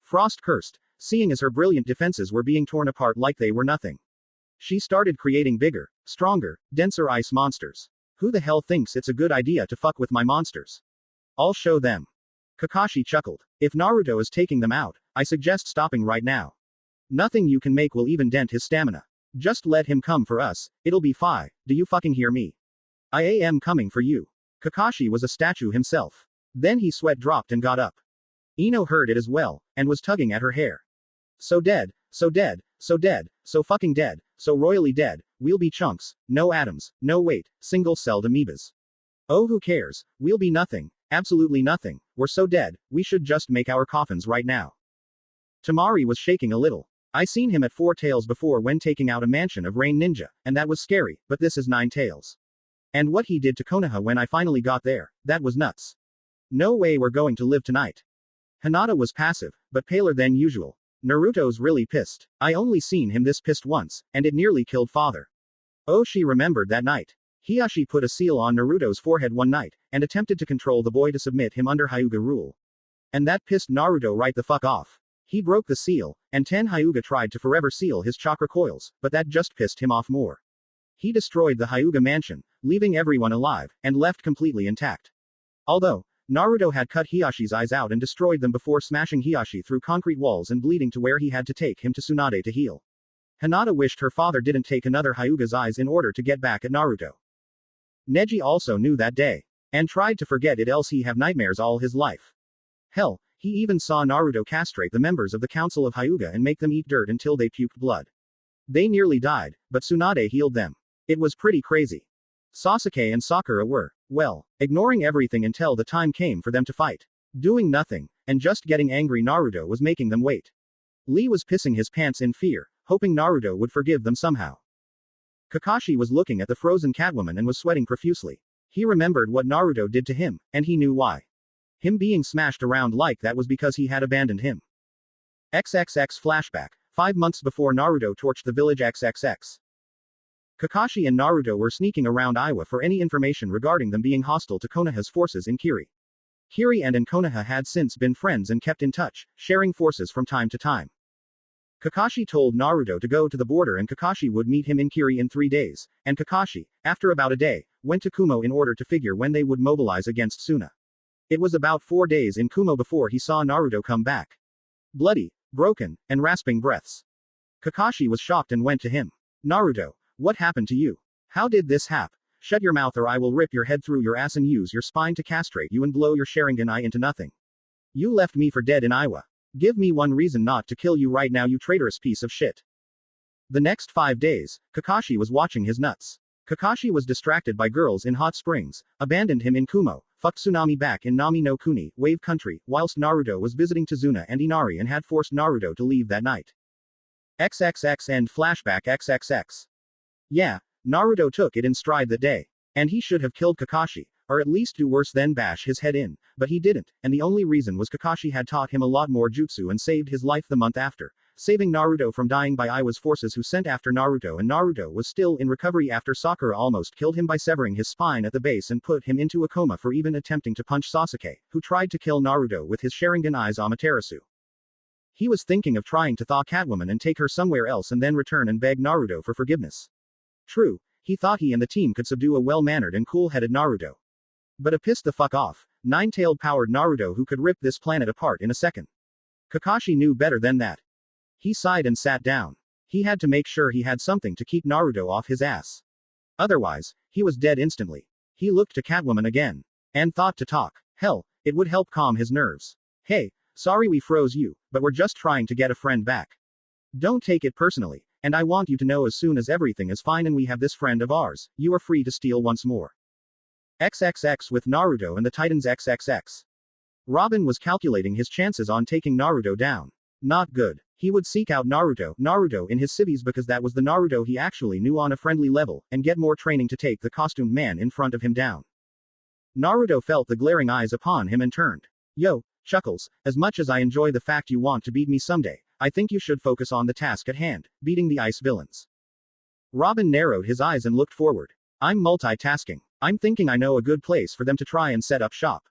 Frost cursed, seeing as her brilliant defenses were being torn apart like they were nothing. She started creating bigger, stronger, denser ice monsters. Who the hell thinks it's a good idea to fuck with my monsters? I'll show them. Kakashi chuckled. If Naruto is taking them out, I suggest stopping right now. Nothing you can make will even dent his stamina. Just let him come for us, it'll be fine. Do you fucking hear me? I am coming for you. Kakashi was a statue himself. Then he sweat dropped and got up. Ino heard it as well, and was tugging at her hair. So dead, so dead, so dead, so fucking dead, so royally dead, we'll be chunks, no atoms, no weight, single-celled amoebas. Oh, who cares, we'll be nothing, absolutely nothing, we're so dead, we should just make our coffins right now. Tamari was shaking a little. I seen him at 4 Tails before when taking out a mansion of Rain Ninja, and that was scary, but this is 9 Tails. And what he did to Konoha when I finally got there, that was nuts. No way we're going to live tonight. Hinata was passive, but paler than usual. Naruto's really pissed. I only seen him this pissed once, and it nearly killed father. Oh, she remembered that night. Hiashi put a seal on Naruto's forehead one night, and attempted to control the boy to submit him under Hyuga rule. And that pissed Naruto right the fuck off. He broke the seal, and Ten Hyuga tried to forever seal his chakra coils, but that just pissed him off more. He destroyed the Hyuga mansion, leaving everyone alive, and left completely intact. Although, Naruto had cut Hiyashi's eyes out and destroyed them before smashing Hiyashi through concrete walls and bleeding to where he had to take him to Tsunade to heal. Hinata wished her father didn't take another Hyuga's eyes in order to get back at Naruto. Neji also knew that day, and tried to forget it else he have nightmares all his life. Hell, he even saw Naruto castrate the members of the Council of Hyuga and make them eat dirt until they puked blood. They nearly died, but Tsunade healed them. It was pretty crazy. Sasuke and Sakura were, well, ignoring everything until the time came for them to fight. Doing nothing, and just getting angry Naruto was making them wait. Lee was pissing his pants in fear, hoping Naruto would forgive them somehow. Kakashi was looking at the frozen Catwoman and was sweating profusely. He remembered what Naruto did to him, and he knew why. Him being smashed around like that was because he had abandoned him. XXX flashback, 5 months before Naruto torched the village XXX. Kakashi and Naruto were sneaking around Iwa for any information regarding them being hostile to Konoha's forces in Kiri. Kiri and Konoha had since been friends and kept in touch, sharing forces from time to time. Kakashi told Naruto to go to the border and Kakashi would meet him in Kiri in 3 days, and Kakashi, after about a day, went to Kumo in order to figure when they would mobilize against Suna. It was about 4 days in Kumo before he saw Naruto come back. Bloody, broken, and rasping breaths. Kakashi was shocked and went to him. Naruto, what happened to you? How did this happen? Shut your mouth or I will rip your head through your ass and use your spine to castrate you and blow your Sharingan eye into nothing. You left me for dead in Iwa. Give me one reason not to kill you right now, you traitorous piece of shit. The next 5 days, Kakashi was watching his nuts. Kakashi was distracted by girls in hot springs, abandoned him in Kumo, fucked Tsunami back in Nami no Kuni, Wave Country, whilst Naruto was visiting Tazuna and Inari and had forced Naruto to leave that night. XXX end flashback XXX. Yeah, Naruto took it in stride that day. And he should have killed Kakashi, or at least do worse than bash his head in, but he didn't, and the only reason was Kakashi had taught him a lot more jutsu and saved his life the month after, saving Naruto from dying by Iwa's forces who sent after Naruto, and Naruto was still in recovery after Sakura almost killed him by severing his spine at the base and put him into a coma for even attempting to punch Sasuke, who tried to kill Naruto with his Sharingan eyes Amaterasu. He was thinking of trying to thaw Catwoman and take her somewhere else and then return and beg Naruto for forgiveness. True, he thought he and the team could subdue a well-mannered and cool-headed Naruto. But a piss the fuck off, nine-tailed powered Naruto who could rip this planet apart in a second. Kakashi knew better than that. He sighed and sat down. He had to make sure he had something to keep Naruto off his ass. Otherwise, he was dead instantly. He looked to Catwoman again. And thought to talk. Hell, it would help calm his nerves. Hey, sorry we froze you, but we're just trying to get a friend back. Don't take it personally, and I want you to know as soon as everything is fine and we have this friend of ours, you are free to steal once more. XXX with Naruto and the Titans XXX. Robin was calculating his chances on taking Naruto down. Not good. He would seek out Naruto in his civvies because that was the Naruto he actually knew on a friendly level, and get more training to take the costumed man in front of him down. Naruto felt the glaring eyes upon him and turned. Yo, Chuckles, as much as I enjoy the fact you want to beat me someday, I think you should focus on the task at hand, beating the ice villains. Robin narrowed his eyes and looked forward. I'm multitasking. I'm thinking I know a good place for them to try and set up shop.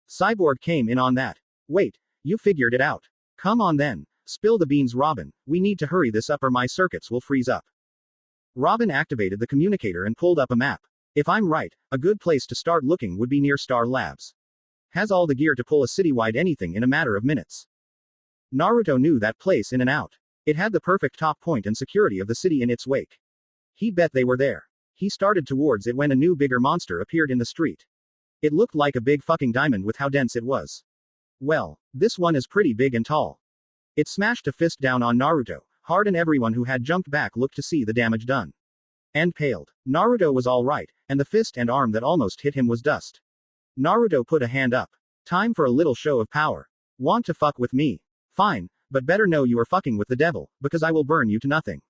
Cyborg came in on that. Wait, you figured it out. Come on then. Spill the beans, Robin. We need to hurry this up or my circuits will freeze up. Robin activated the communicator and pulled up a map. If I'm right, a good place to start looking would be near Star Labs. Has all the gear to pull a citywide anything in a matter of minutes. Naruto knew that place in and out. It had the perfect top point and security of the city in its wake. He bet they were there. He started towards it when a new bigger monster appeared in the street. It looked like a big fucking diamond with how dense it was. Well, this one is pretty big and tall. It smashed a fist down on Naruto, hard, and everyone who had jumped back looked to see the damage done. And paled. Naruto was alright, and the fist and arm that almost hit him was dust. Naruto put a hand up. Time for a little show of power. Want to fuck with me? Fine, but better know you are fucking with the devil, because I will burn you to nothing.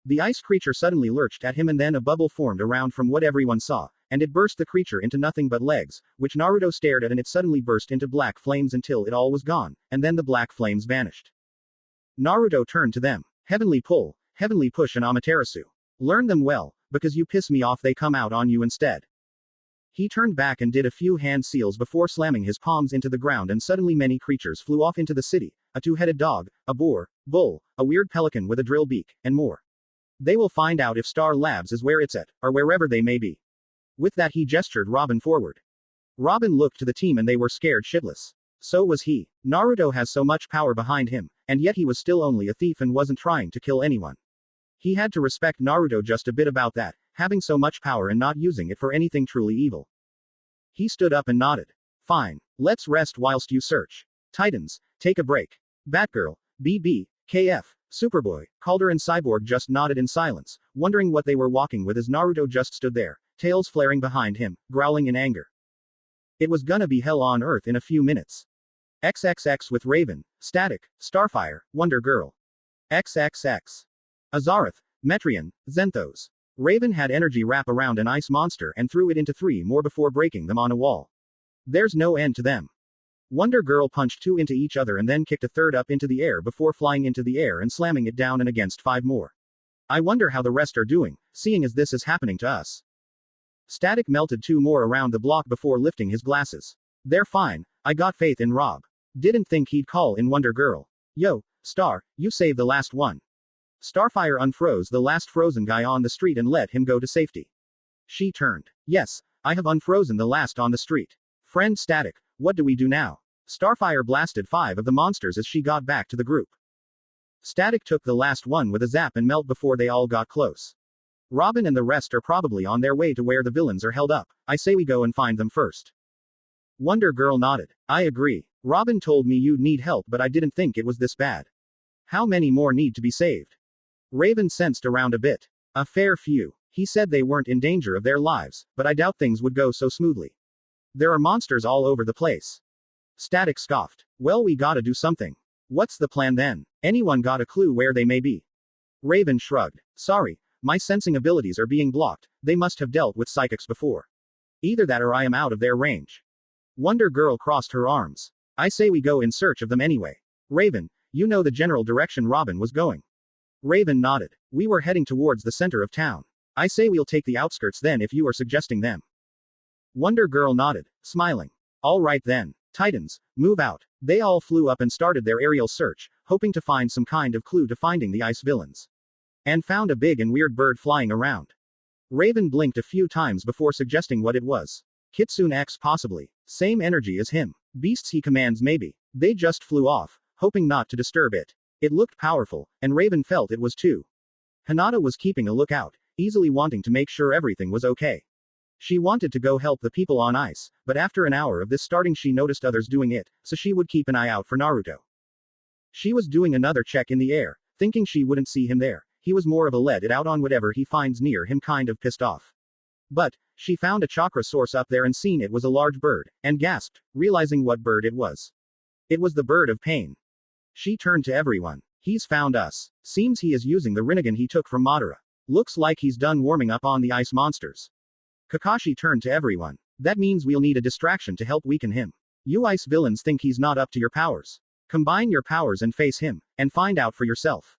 The ice creature suddenly lurched at him and then a bubble formed around from what everyone saw, and it burst the creature into nothing but legs, which Naruto stared at, and it suddenly burst into black flames until it all was gone, and then the black flames vanished. Naruto turned to them. Heavenly pull, heavenly push, and Amaterasu. Learn them well, because you piss me off they come out on you instead. He turned back and did a few hand seals before slamming his palms into the ground, and suddenly many creatures flew off into the city, a two-headed dog, a boar, bull, a weird pelican with a drill beak, and more. They will find out if Star Labs is where it's at, or wherever they may be. With that he gestured Robin forward. Robin looked to the team and they were scared shitless. So was he. Naruto has so much power behind him, and yet he was still only a thief and wasn't trying to kill anyone. He had to respect Naruto just a bit about that, having so much power and not using it for anything truly evil. He stood up and nodded. Fine, let's rest whilst you search. Titans, take a break. Batgirl, BB, KF, Superboy, Calder, and Cyborg just nodded in silence, wondering what they were walking with as Naruto just stood there, tails flaring behind him, growling in anger. It was gonna be hell on earth in a few minutes. XXX with Raven, Static, Starfire, Wonder Girl. XXX. Azarath, Metrion, Zenthos. Raven had energy wrap around an ice monster and threw it into 3 more before breaking them on a wall. There's no end to them. Wonder Girl punched 2 into each other and then kicked a third up into the air before flying into the air and slamming it down and against 5 more. I wonder how the rest are doing, seeing as this is happening to us. Static melted 2 more around the block before lifting his glasses. They're fine, I got faith in Rob. Didn't think he'd call in Wonder Girl. Yo, Star, you saved the last one. Starfire unfroze the last frozen guy on the street and let him go to safety. She turned. Yes, I have unfrozen the last on the street. Friend Static, what do we do now? Starfire blasted 5 of the monsters as she got back to the group. Static took the last one with a zap and melt before they all got close. Robin and the rest are probably on their way to where the villains are held up. I say we go and find them first. Wonder Girl nodded. I agree. Robin told me you'd need help, but I didn't think it was this bad. How many more need to be saved? Raven sensed around a bit. A fair few. He said they weren't in danger of their lives, but I doubt things would go so smoothly. There are monsters all over the place. Static scoffed. Well, we gotta do something. What's the plan then? Anyone got a clue where they may be? Raven shrugged. Sorry, my sensing abilities are being blocked. They must have dealt with psychics before. Either that or I am out of their range. Wonder Girl crossed her arms. I say we go in search of them anyway. Raven, you know the general direction Robin was going. Raven nodded. We were heading towards the center of town. I say we'll take the outskirts then if you are suggesting them. Wonder Girl nodded, smiling. All right then. Titans, move out. They all flew up and started their aerial search, hoping to find some kind of clue to finding the ice villains. And found a big and weird bird flying around. Raven blinked a few times before suggesting what it was. Kitsune X possibly. Same energy as him. Beasts he commands maybe. They just flew off, hoping not to disturb it. It looked powerful, and Raven felt it was too. Hinata was keeping a lookout, easily wanting to make sure everything was okay. She wanted to go help the people on ice, but after an hour of this starting she noticed others doing it, so she would keep an eye out for Naruto. She was doing another check in the air, thinking she wouldn't see him there. He was more of a let it out on whatever he finds near him kind of pissed off. But, she found a chakra source up there and seen it was a large bird, and gasped, realizing what bird it was. It was the bird of pain. She turned to everyone. He's found us. Seems he is using the Rinnegan he took from Madara. Looks like he's done warming up on the ice monsters. Kakashi turned to everyone. That means we'll need a distraction to help weaken him. You ice villains think he's not up to your powers. Combine your powers and face him, and find out for yourself.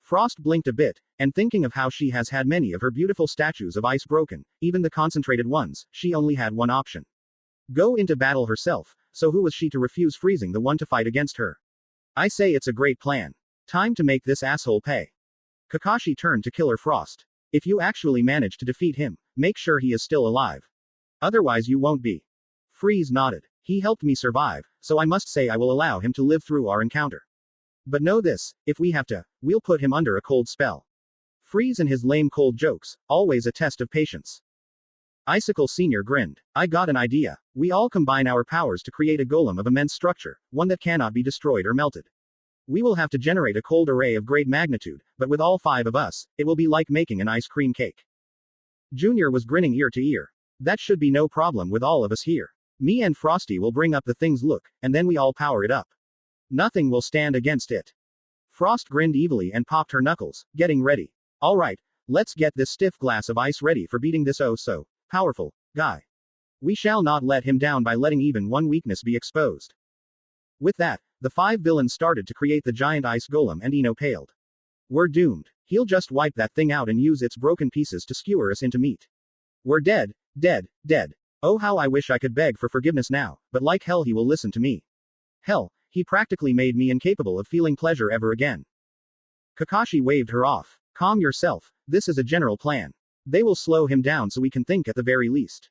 Frost blinked a bit, and thinking of how she has had many of her beautiful statues of ice broken, even the concentrated ones, she only had one option. Go into battle herself, so who was she to refuse freezing the one to fight against her? I say it's a great plan. Time to make this asshole pay. Kakashi turned to Killer Frost. If you actually manage to defeat him, make sure he is still alive. Otherwise you won't be. Freeze nodded. He helped me survive, so I must say I will allow him to live through our encounter. But know this, if we have to, we'll put him under a cold spell. Freeze and his lame cold jokes, always a test of patience. Icicle Sr. grinned. I got an idea. We all combine our powers to create a golem of immense structure, one that cannot be destroyed or melted. We will have to generate a cold array of great magnitude, but with all 5 of us, it will be like making an ice cream cake. Junior was grinning ear to ear. That should be no problem with all of us here. Me and Frosty will bring up the thing's look, and then we all power it up. Nothing will stand against it. Frost grinned evilly and popped her knuckles, getting ready. Alright, let's get this stiff glass of ice ready for beating this oh-so powerful guy. We shall not let him down by letting even one weakness be exposed. With that, the 5 villains started to create the giant ice golem and Ino paled. We're doomed. He'll just wipe that thing out and use its broken pieces to skewer us into meat. We're dead, dead, dead. Oh how I wish I could beg for forgiveness now, but like hell he will listen to me. Hell, he practically made me incapable of feeling pleasure ever again. Kakashi waved her off. Calm yourself, this is a general plan. They will slow him down so we can think at the very least.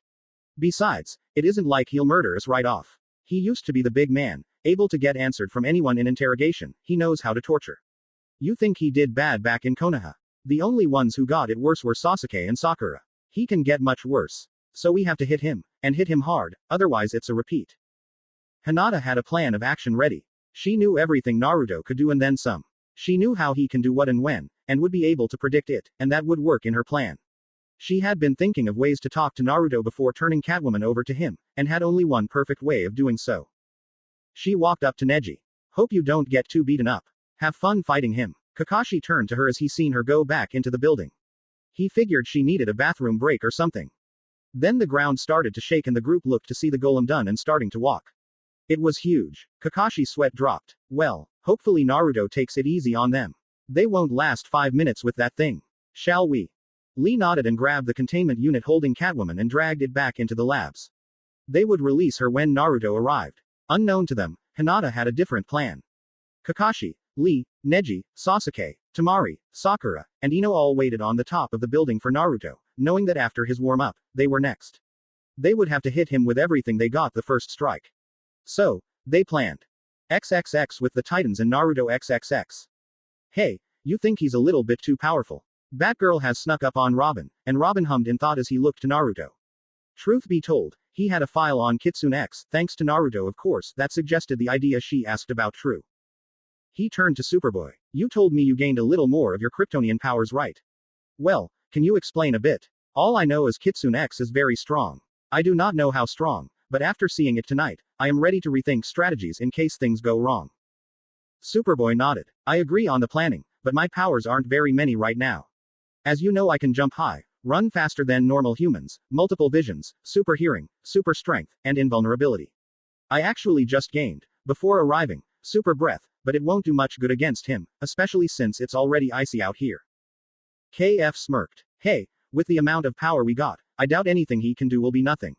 Besides, it isn't like he'll murder us right off. He used to be the big man, able to get answered from anyone in interrogation. He knows how to torture. You think he did bad back in Konoha? The only ones who got it worse were Sasuke and Sakura. He can get much worse. So we have to hit him, and hit him hard, otherwise it's a repeat. Hinata had a plan of action ready. She knew everything Naruto could do and then some. She knew how he can do what and when, and would be able to predict it, and that would work in her plan. She had been thinking of ways to talk to Naruto before turning Catwoman over to him, and had only one perfect way of doing so. She walked up to Neji. Hope you don't get too beaten up. Have fun fighting him. Kakashi turned to her as he seen her go back into the building. He figured she needed a bathroom break or something. Then the ground started to shake and the group looked to see the golem done and starting to walk. It was huge. Kakashi's sweat dropped. Well, hopefully Naruto takes it easy on them. They won't last 5 minutes with that thing. Shall we? Lee nodded and grabbed the containment unit holding Catwoman and dragged it back into the labs. They would release her when Naruto arrived. Unknown to them, Hinata had a different plan. Kakashi, Lee, Neji, Sasuke, Temari, Sakura, and Ino all waited on the top of the building for Naruto, knowing that after his warm-up, they were next. They would have to hit him with everything they got the first strike. So, they planned. XXX with the Titans and Naruto XXX. Hey, you think he's a little bit too powerful? Batgirl has snuck up on Robin, and Robin hummed in thought as he looked to Naruto. Truth be told, he had a file on Kitsune X, thanks to Naruto of course, that suggested the idea she asked about true. He turned to Superboy. You told me you gained a little more of your Kryptonian powers, right? Well, can you explain a bit? All I know is Kitsune X is very strong. I do not know how strong, but after seeing it tonight, I am ready to rethink strategies in case things go wrong. Superboy nodded. I agree on the planning, but my powers aren't very many right now. As you know, I can jump high, run faster than normal humans, multiple visions, super hearing, super strength, and invulnerability. I actually just gained, before arriving, super breath, but it won't do much good against him, especially since it's already icy out here. KF smirked. Hey, with the amount of power we got, I doubt anything he can do will be nothing.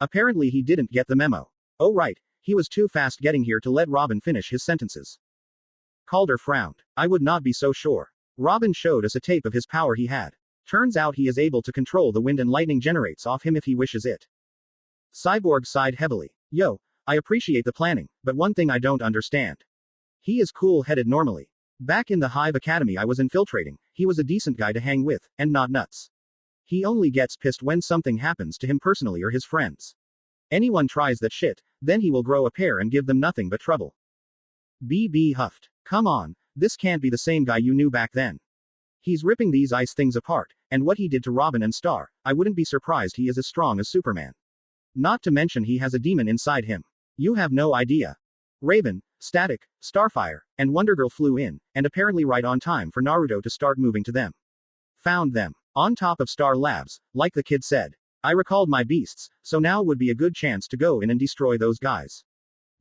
Apparently he didn't get the memo. Oh right, he was too fast getting here to let Robin finish his sentences. Calder frowned. I would not be so sure. Robin showed us a tape of his power he had. Turns out he is able to control the wind and lightning generates off him if he wishes it. Cyborg sighed heavily. Yo, I appreciate the planning, but one thing I don't understand. He is cool-headed normally. Back in the Hive Academy I was infiltrating, he was a decent guy to hang with, and not nuts. He only gets pissed when something happens to him personally or his friends. Anyone tries that shit, then he will grow a pair and give them nothing but trouble. BB huffed. Come on, this can't be the same guy you knew back then. He's ripping these ice things apart, and what he did to Robin and Star, I wouldn't be surprised he is as strong as Superman. Not to mention he has a demon inside him. You have no idea. Raven, Static, Starfire, and Wonder Girl flew in, and apparently right on time for Naruto to start moving to them. Found them. On top of Star Labs, like the kid said. I recalled my beasts, so now would be a good chance to go in and destroy those guys.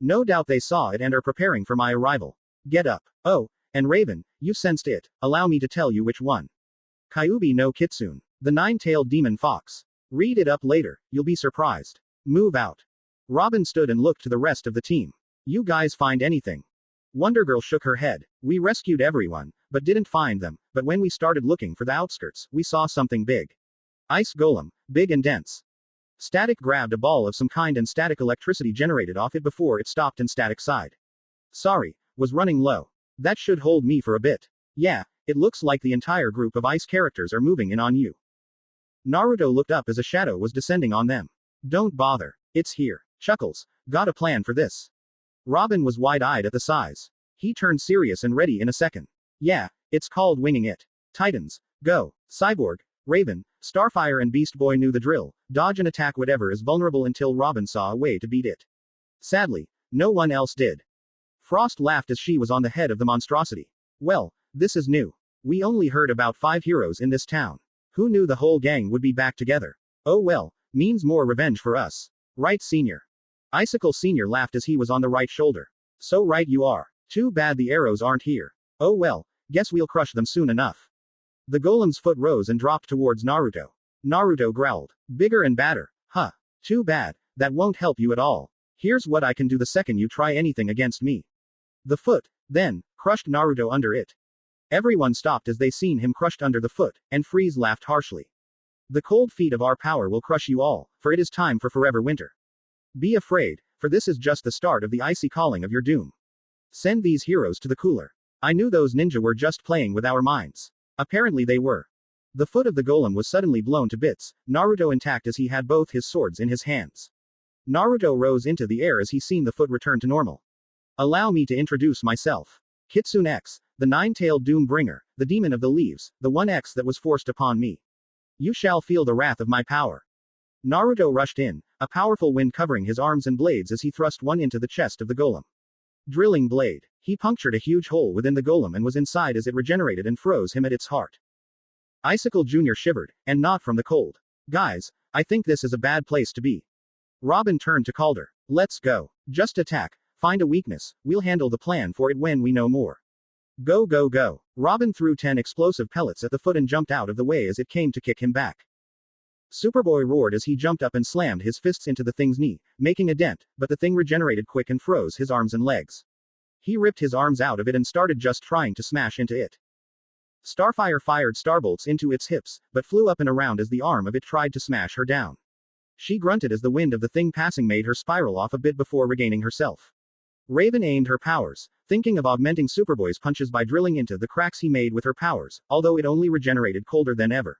No doubt they saw it and are preparing for my arrival. Get up. Oh, and Raven, you sensed it, allow me to tell you which one. Kyuubi no Kitsune. The nine-tailed demon fox. Read it up later, you'll be surprised. Move out. Robin stood and looked to the rest of the team. You guys find anything? Wonder Girl shook her head. We rescued everyone, but didn't find them, but when we started looking for the outskirts, we saw something big. Ice golem, big and dense. Static grabbed a ball of some kind and static electricity generated off it before it stopped and Static sighed. Sorry, was running low. That should hold me for a bit. Yeah, it looks like the entire group of ice characters are moving in on you. Naruto looked up as a shadow was descending on them. Don't bother. It's here. Chuckles. Got a plan for this. Robin was wide-eyed at the size. He turned serious and ready in a second. Yeah, it's called winging it. Titans, go. Cyborg, Raven, Starfire and Beast Boy knew the drill. Dodge and attack whatever is vulnerable until Robin saw a way to beat it. Sadly, no one else did. Frost laughed as she was on the head of the monstrosity. Well, this is new. We only heard about 5 heroes in this town. Who knew the whole gang would be back together? Oh well, means more revenge for us. Right, Senior? Icicle Senior laughed as he was on the right shoulder. So right you are. Too bad the arrows aren't here. Oh well, guess we'll crush them soon enough. The golem's foot rose and dropped towards Naruto. Naruto growled. Bigger and badder. Huh. Too bad, that won't help you at all. Here's what I can do the second you try anything against me. The foot, then, crushed Naruto under it. Everyone stopped as they seen him crushed under the foot, and Freeze laughed harshly. The cold feet of our power will crush you all, for it is time for forever winter. Be afraid, for this is just the start of the icy calling of your doom. Send these heroes to the cooler. I knew those ninja were just playing with our minds. Apparently they were. The foot of the golem was suddenly blown to bits, Naruto intact as he had both his swords in his hands. Naruto rose into the air as he seen the foot return to normal. Allow me to introduce myself. Kitsune X, the nine-tailed doom bringer, the demon of the leaves, the one X that was forced upon me. You shall feel the wrath of my power. Naruto rushed in, a powerful wind covering his arms and blades as he thrust one into the chest of the golem. Drilling blade. He punctured a huge hole within the golem and was inside as it regenerated and froze him at its heart. Icicle Jr. shivered, and not from the cold. Guys, I think this is a bad place to be. Robin turned to Calder. Let's go. Just attack, find a weakness, we'll handle the plan for it when we know more. Go go go. Robin threw 10 explosive pellets at the foot and jumped out of the way as it came to kick him back. Superboy roared as he jumped up and slammed his fists into the thing's knee, making a dent, but the thing regenerated quick and froze his arms and legs. He ripped his arms out of it and started just trying to smash into it. Starfire fired starbolts into its hips, but flew up and around as the arm of it tried to smash her down. She grunted as the wind of the thing passing made her spiral off a bit before regaining herself. Raven aimed her powers, thinking of augmenting Superboy's punches by drilling into the cracks he made with her powers, although it only regenerated colder than ever.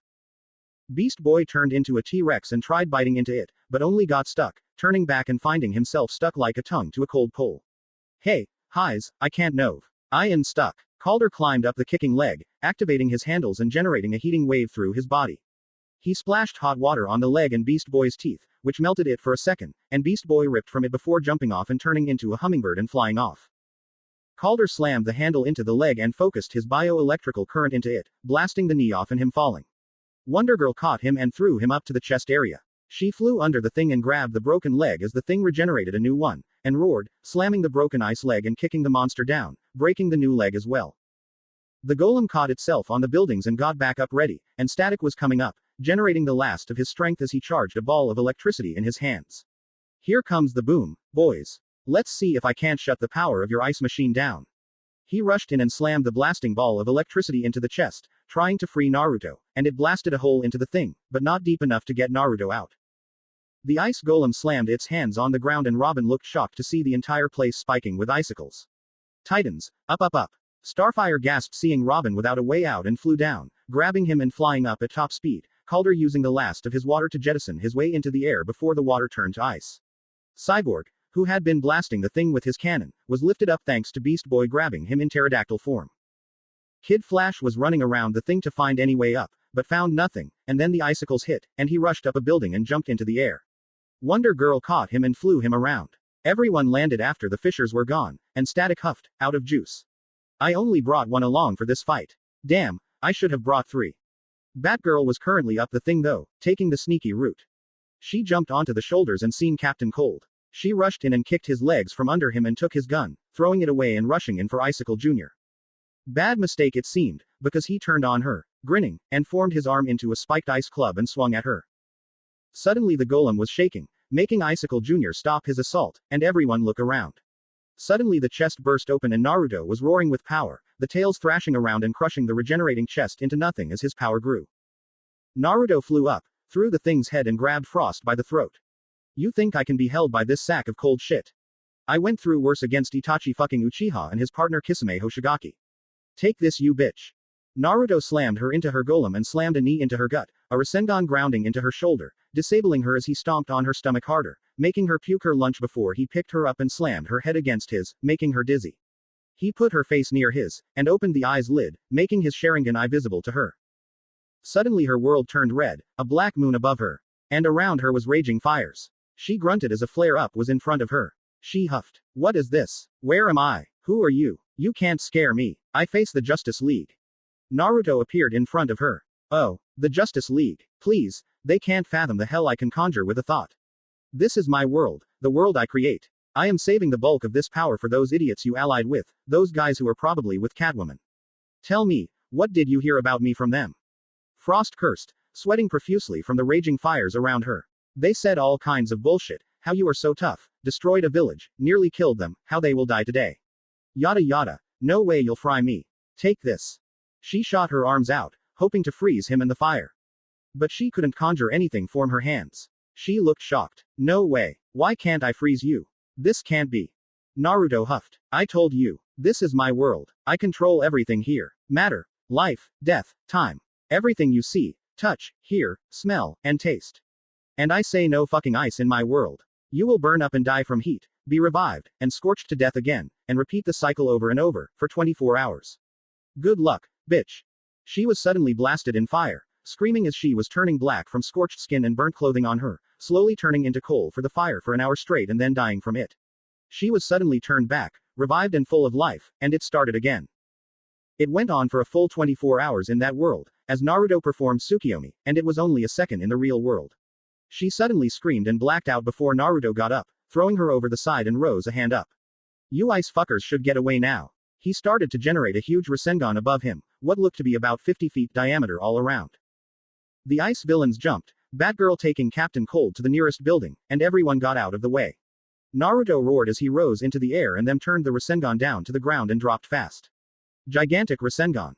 Beast Boy turned into a T-Rex and tried biting into it, but only got stuck, turning back and finding himself stuck like a tongue to a cold pole. Hey, Highs, I can't nove. I am stuck. Calder climbed up the kicking leg, activating his handles and generating a heating wave through his body. He splashed hot water on the leg and Beast Boy's teeth, which melted it for a second, and Beast Boy ripped from it before jumping off and turning into a hummingbird and flying off. Calder slammed the handle into the leg and focused his bioelectrical current into it, blasting the knee off and him falling. Wonder Girl caught him and threw him up to the chest area. She flew under the thing and grabbed the broken leg as the thing regenerated a new one, and roared, slamming the broken ice leg and kicking the monster down, breaking the new leg as well. The golem caught itself on the buildings and got back up ready, and static was coming up, generating the last of his strength as he charged a ball of electricity in his hands. Here comes the boom, boys. Let's see if I can't shut the power of your ice machine down. He rushed in and slammed the blasting ball of electricity into the chest, trying to free Naruto, and it blasted a hole into the thing, but not deep enough to get Naruto out. The ice golem slammed its hands on the ground and Robin looked shocked to see the entire place spiking with icicles. Titans, up up up. Starfire gasped seeing Robin without a way out and flew down, grabbing him and flying up at top speed, Calder using the last of his water to jettison his way into the air before the water turned to ice. Cyborg, who had been blasting the thing with his cannon, was lifted up thanks to Beast Boy grabbing him in pterodactyl form. Kid Flash was running around the thing to find any way up, but found nothing, and then the icicles hit, and he rushed up a building and jumped into the air. Wonder Girl caught him and flew him around. Everyone landed after the fishers were gone, and Static huffed, out of juice. I only brought one along for this fight. Damn, I should have brought 3. Batgirl was currently up the thing though, taking the sneaky route. She jumped onto the shoulders and seen Captain Cold. She rushed in and kicked his legs from under him and took his gun, throwing it away and rushing in for Icicle Jr. Bad mistake it seemed, because he turned on her, grinning, and formed his arm into a spiked ice club and swung at her. Suddenly the golem was shaking, making Icicle Jr. stop his assault, and everyone look around. Suddenly the chest burst open and Naruto was roaring with power, the tails thrashing around and crushing the regenerating chest into nothing as his power grew. Naruto flew up, through the thing's head and grabbed Frost by the throat. You think I can be held by this sack of cold shit? I went through worse against Itachi fucking Uchiha and his partner Kisame Hoshigaki. Take this you bitch. Naruto slammed her into her golem and slammed a knee into her gut, a Rasengan grounding into her shoulder, disabling her as he stomped on her stomach harder, making her puke her lunch before he picked her up and slammed her head against his, making her dizzy. He put her face near his, and opened the eye's lid, making his Sharingan eye visible to her. Suddenly her world turned red, a black moon above her. And around her was raging fires. She grunted as a flare-up was in front of her. She huffed. What is this? Where am I? Who are you? You can't scare me. I face the Justice League. Naruto appeared in front of her. Oh, the Justice League. Please, they can't fathom the hell I can conjure with a thought. This is my world, the world I create. I am saving the bulk of this power for those idiots you allied with, those guys who are probably with Catwoman. Tell me, what did you hear about me from them? Frost cursed, sweating profusely from the raging fires around her. They said all kinds of bullshit, how you are so tough, destroyed a village, nearly killed them, how they will die today. Yada yada, no way you'll fry me. Take this. She shot her arms out, hoping to freeze him in the fire. But she couldn't conjure anything from her hands. She looked shocked. No way. Why can't I freeze you? This can't be. Naruto huffed. I told you. This is my world. I control everything here. Matter, life, death, time. Everything you see, touch, hear, smell, and taste. And I say no fucking ice in my world. You will burn up and die from heat, be revived, and scorched to death again, and repeat the cycle over and over, for 24 hours. Good luck, bitch. She was suddenly blasted in fire, screaming as she was turning black from scorched skin and burnt clothing on her, slowly turning into coal for the fire for an hour straight and then dying from it. She was suddenly turned back, revived and full of life, and it started again. It went on for a full 24 hours in that world, as Naruto performed Tsukiyomi, and it was only a second in the real world. She suddenly screamed and blacked out before Naruto got up, throwing her over the side and rose a hand up. You ice fuckers should get away now. He started to generate a huge Rasengan above him, what looked to be about 50 feet diameter all around. The ice villains jumped, Batgirl taking Captain Cold to the nearest building, and everyone got out of the way. Naruto roared as he rose into the air and then turned the Rasengan down to the ground and dropped fast. Gigantic Rasengan.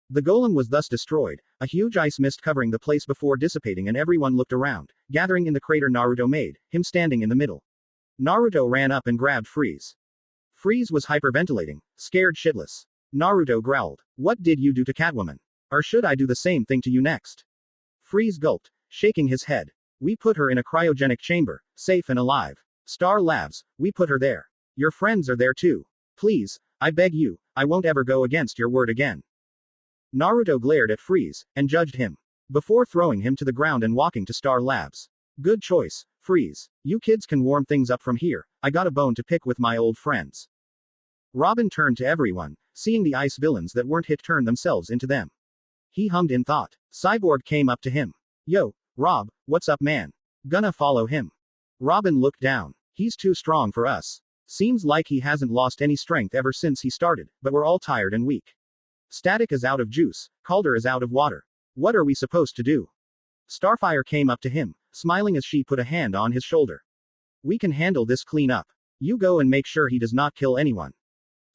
The golem was thus destroyed, a huge ice mist covering the place before dissipating, and everyone looked around, gathering in the crater Naruto made, him standing in the middle. Naruto ran up and grabbed Freeze. Freeze was hyperventilating, scared shitless. Naruto growled, "What did you do to Catwoman? Or should I do the same thing to you next?" Freeze gulped, shaking his head. "We put her in a cryogenic chamber, safe and alive. Star Labs, we put her there. Your friends are there too. Please, I beg you, I won't ever go against your word again." Naruto glared at Freeze, and judged him. Before throwing him to the ground and walking to Star Labs. "Good choice, Freeze. You kids can warm things up from here, I got a bone to pick with my old friends." Robin turned to everyone, seeing the ice villains that weren't hit turn themselves into them. He hummed in thought. Cyborg came up to him. "Yo, Rob, what's up man? Gonna follow him?" Robin looked down. "He's too strong for us. Seems like he hasn't lost any strength ever since he started, but we're all tired and weak. Static is out of juice, Calder is out of water. What are we supposed to do?" Starfire came up to him, smiling as she put a hand on his shoulder. "We can handle this clean up. You go and make sure he does not kill anyone."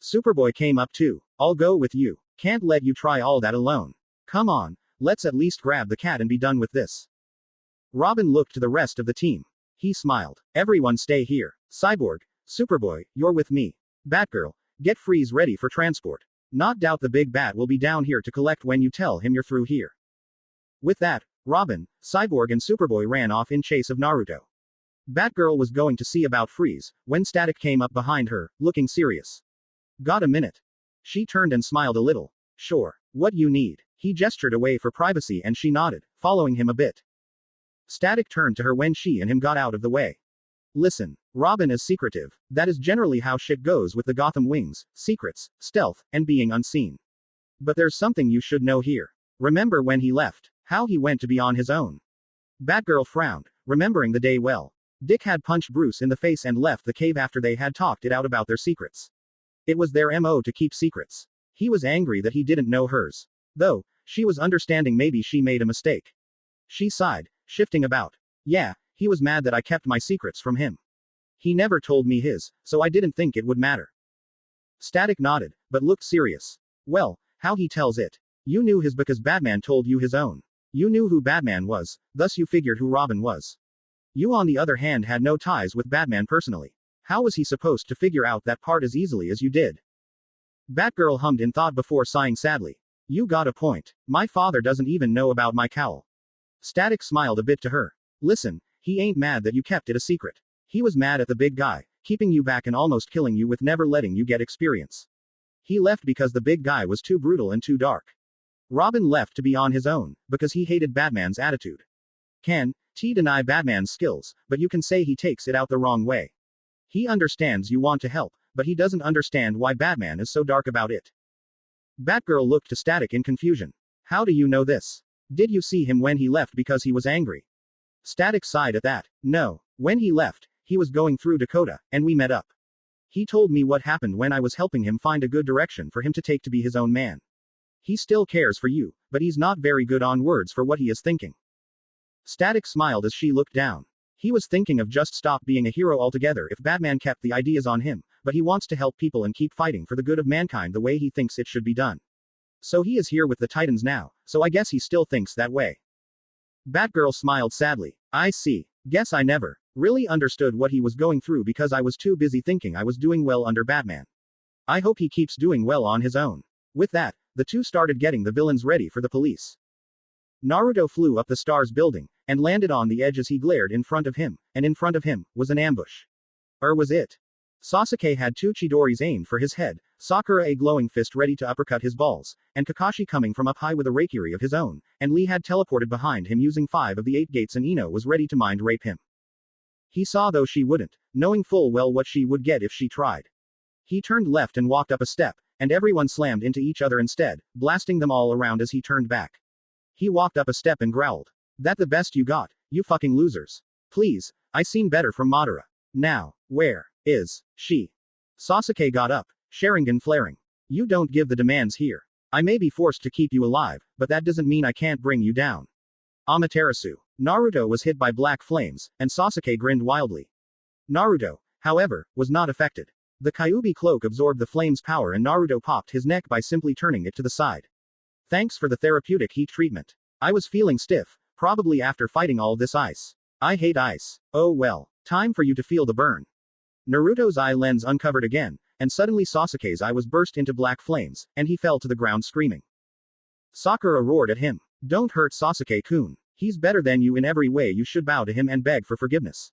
Superboy came up too. "I'll go with you. Can't let you try all that alone. Come on, let's at least grab the cat and be done with this." Robin looked to the rest of the team. He smiled. "Everyone stay here. Cyborg, Superboy, you're with me. Batgirl, get Freeze ready for transport. Not doubt the big bat will be down here to collect when you tell him you're through here." With that, Robin, Cyborg and Superboy ran off in chase of Naruto. Batgirl was going to see about Freeze, when Static came up behind her, looking serious. "Got a minute?" She turned and smiled a little. "Sure. What you need?" He gestured away for privacy and she nodded, following him a bit. Static turned to her when she and him got out of the way. "Listen, Robin is secretive. That is generally how shit goes with the Gotham Wings, secrets, stealth, and being unseen. But there's something you should know here. Remember when he left, how he went to be on his own?" Batgirl frowned, remembering the day well. Dick had punched Bruce in the face and left the cave after they had talked it out about their secrets. It was their MO to keep secrets. He was angry that he didn't know hers. Though, she was understanding maybe she made a mistake. She sighed, shifting about. "Yeah, he was mad that I kept my secrets from him. He never told me his, so I didn't think it would matter." Static nodded, but looked serious. "Well, how he tells it. You knew his because Batman told you his own. You knew who Batman was, thus you figured who Robin was. You on the other hand had no ties with Batman personally. How was he supposed to figure out that part as easily as you did?" Batgirl hummed in thought before sighing sadly. "You got a point. My father doesn't even know about my cowl." Static smiled a bit to her. "Listen, he ain't mad that you kept it a secret. He was mad at the big guy, keeping you back and almost killing you with never letting you get experience. He left because the big guy was too brutal and too dark. Robin left to be on his own, because he hated Batman's attitude. Can't deny Batman's skills, but you can say he takes it out the wrong way. He understands you want to help, but he doesn't understand why Batman is so dark about it." Batgirl looked to Static in confusion. "How do you know this? Did you see him when he left because he was angry?" Static sighed at that. "No. When he left, he was going through Dakota, and we met up. He told me what happened when I was helping him find a good direction for him to take to be his own man. He still cares for you, but he's not very good on words for what he is thinking." Static smiled as she looked down. He was thinking of just stop being a hero altogether if Batman kept the ideas on him, but he wants to help people and keep fighting for the good of mankind the way he thinks it should be done. So he is here with the Titans now, so I guess he still thinks that way. Batgirl smiled sadly. "I see. Guess I never really understood what he was going through because I was too busy thinking I was doing well under Batman. I hope he keeps doing well on his own." With that, the two started getting the villains ready for the police. Naruto flew up the stars building, and landed on the edge as he glared in front of him, and in front of him was an ambush. Or was it? Sasuke had two Chidoris aimed for his head, Sakura a glowing fist ready to uppercut his balls, and Kakashi coming from up high with a Raikiri of his own, and Lee had teleported behind him using 5 of the 8 gates and Ino was ready to mind rape him. He saw though she wouldn't, knowing full well what she would get if she tried. He turned left and walked up a step, and everyone slammed into each other instead, blasting them all around as he turned back. He walked up a step and growled. That the best you got, you fucking losers. Please, I seen better from Madara. Now, where is she? Sasuke got up, Sharingan flaring. You don't give the demands here. I may be forced to keep you alive, but that doesn't mean I can't bring you down. Amaterasu. Naruto was hit by black flames, and Sasuke grinned wildly. Naruto, however, was not affected. The Kyuubi cloak absorbed the flame's power and Naruto popped his neck by simply turning it to the side. Thanks for the therapeutic heat treatment. I was feeling stiff, probably after fighting all this ice. I hate ice. Oh well. Time for you to feel the burn. Naruto's eye lens uncovered again, and suddenly Sasuke's eye was burst into black flames, and he fell to the ground screaming. Sakura roared at him. Don't hurt Sasuke-kun. He's better than you in every way. You should bow to him and beg for forgiveness.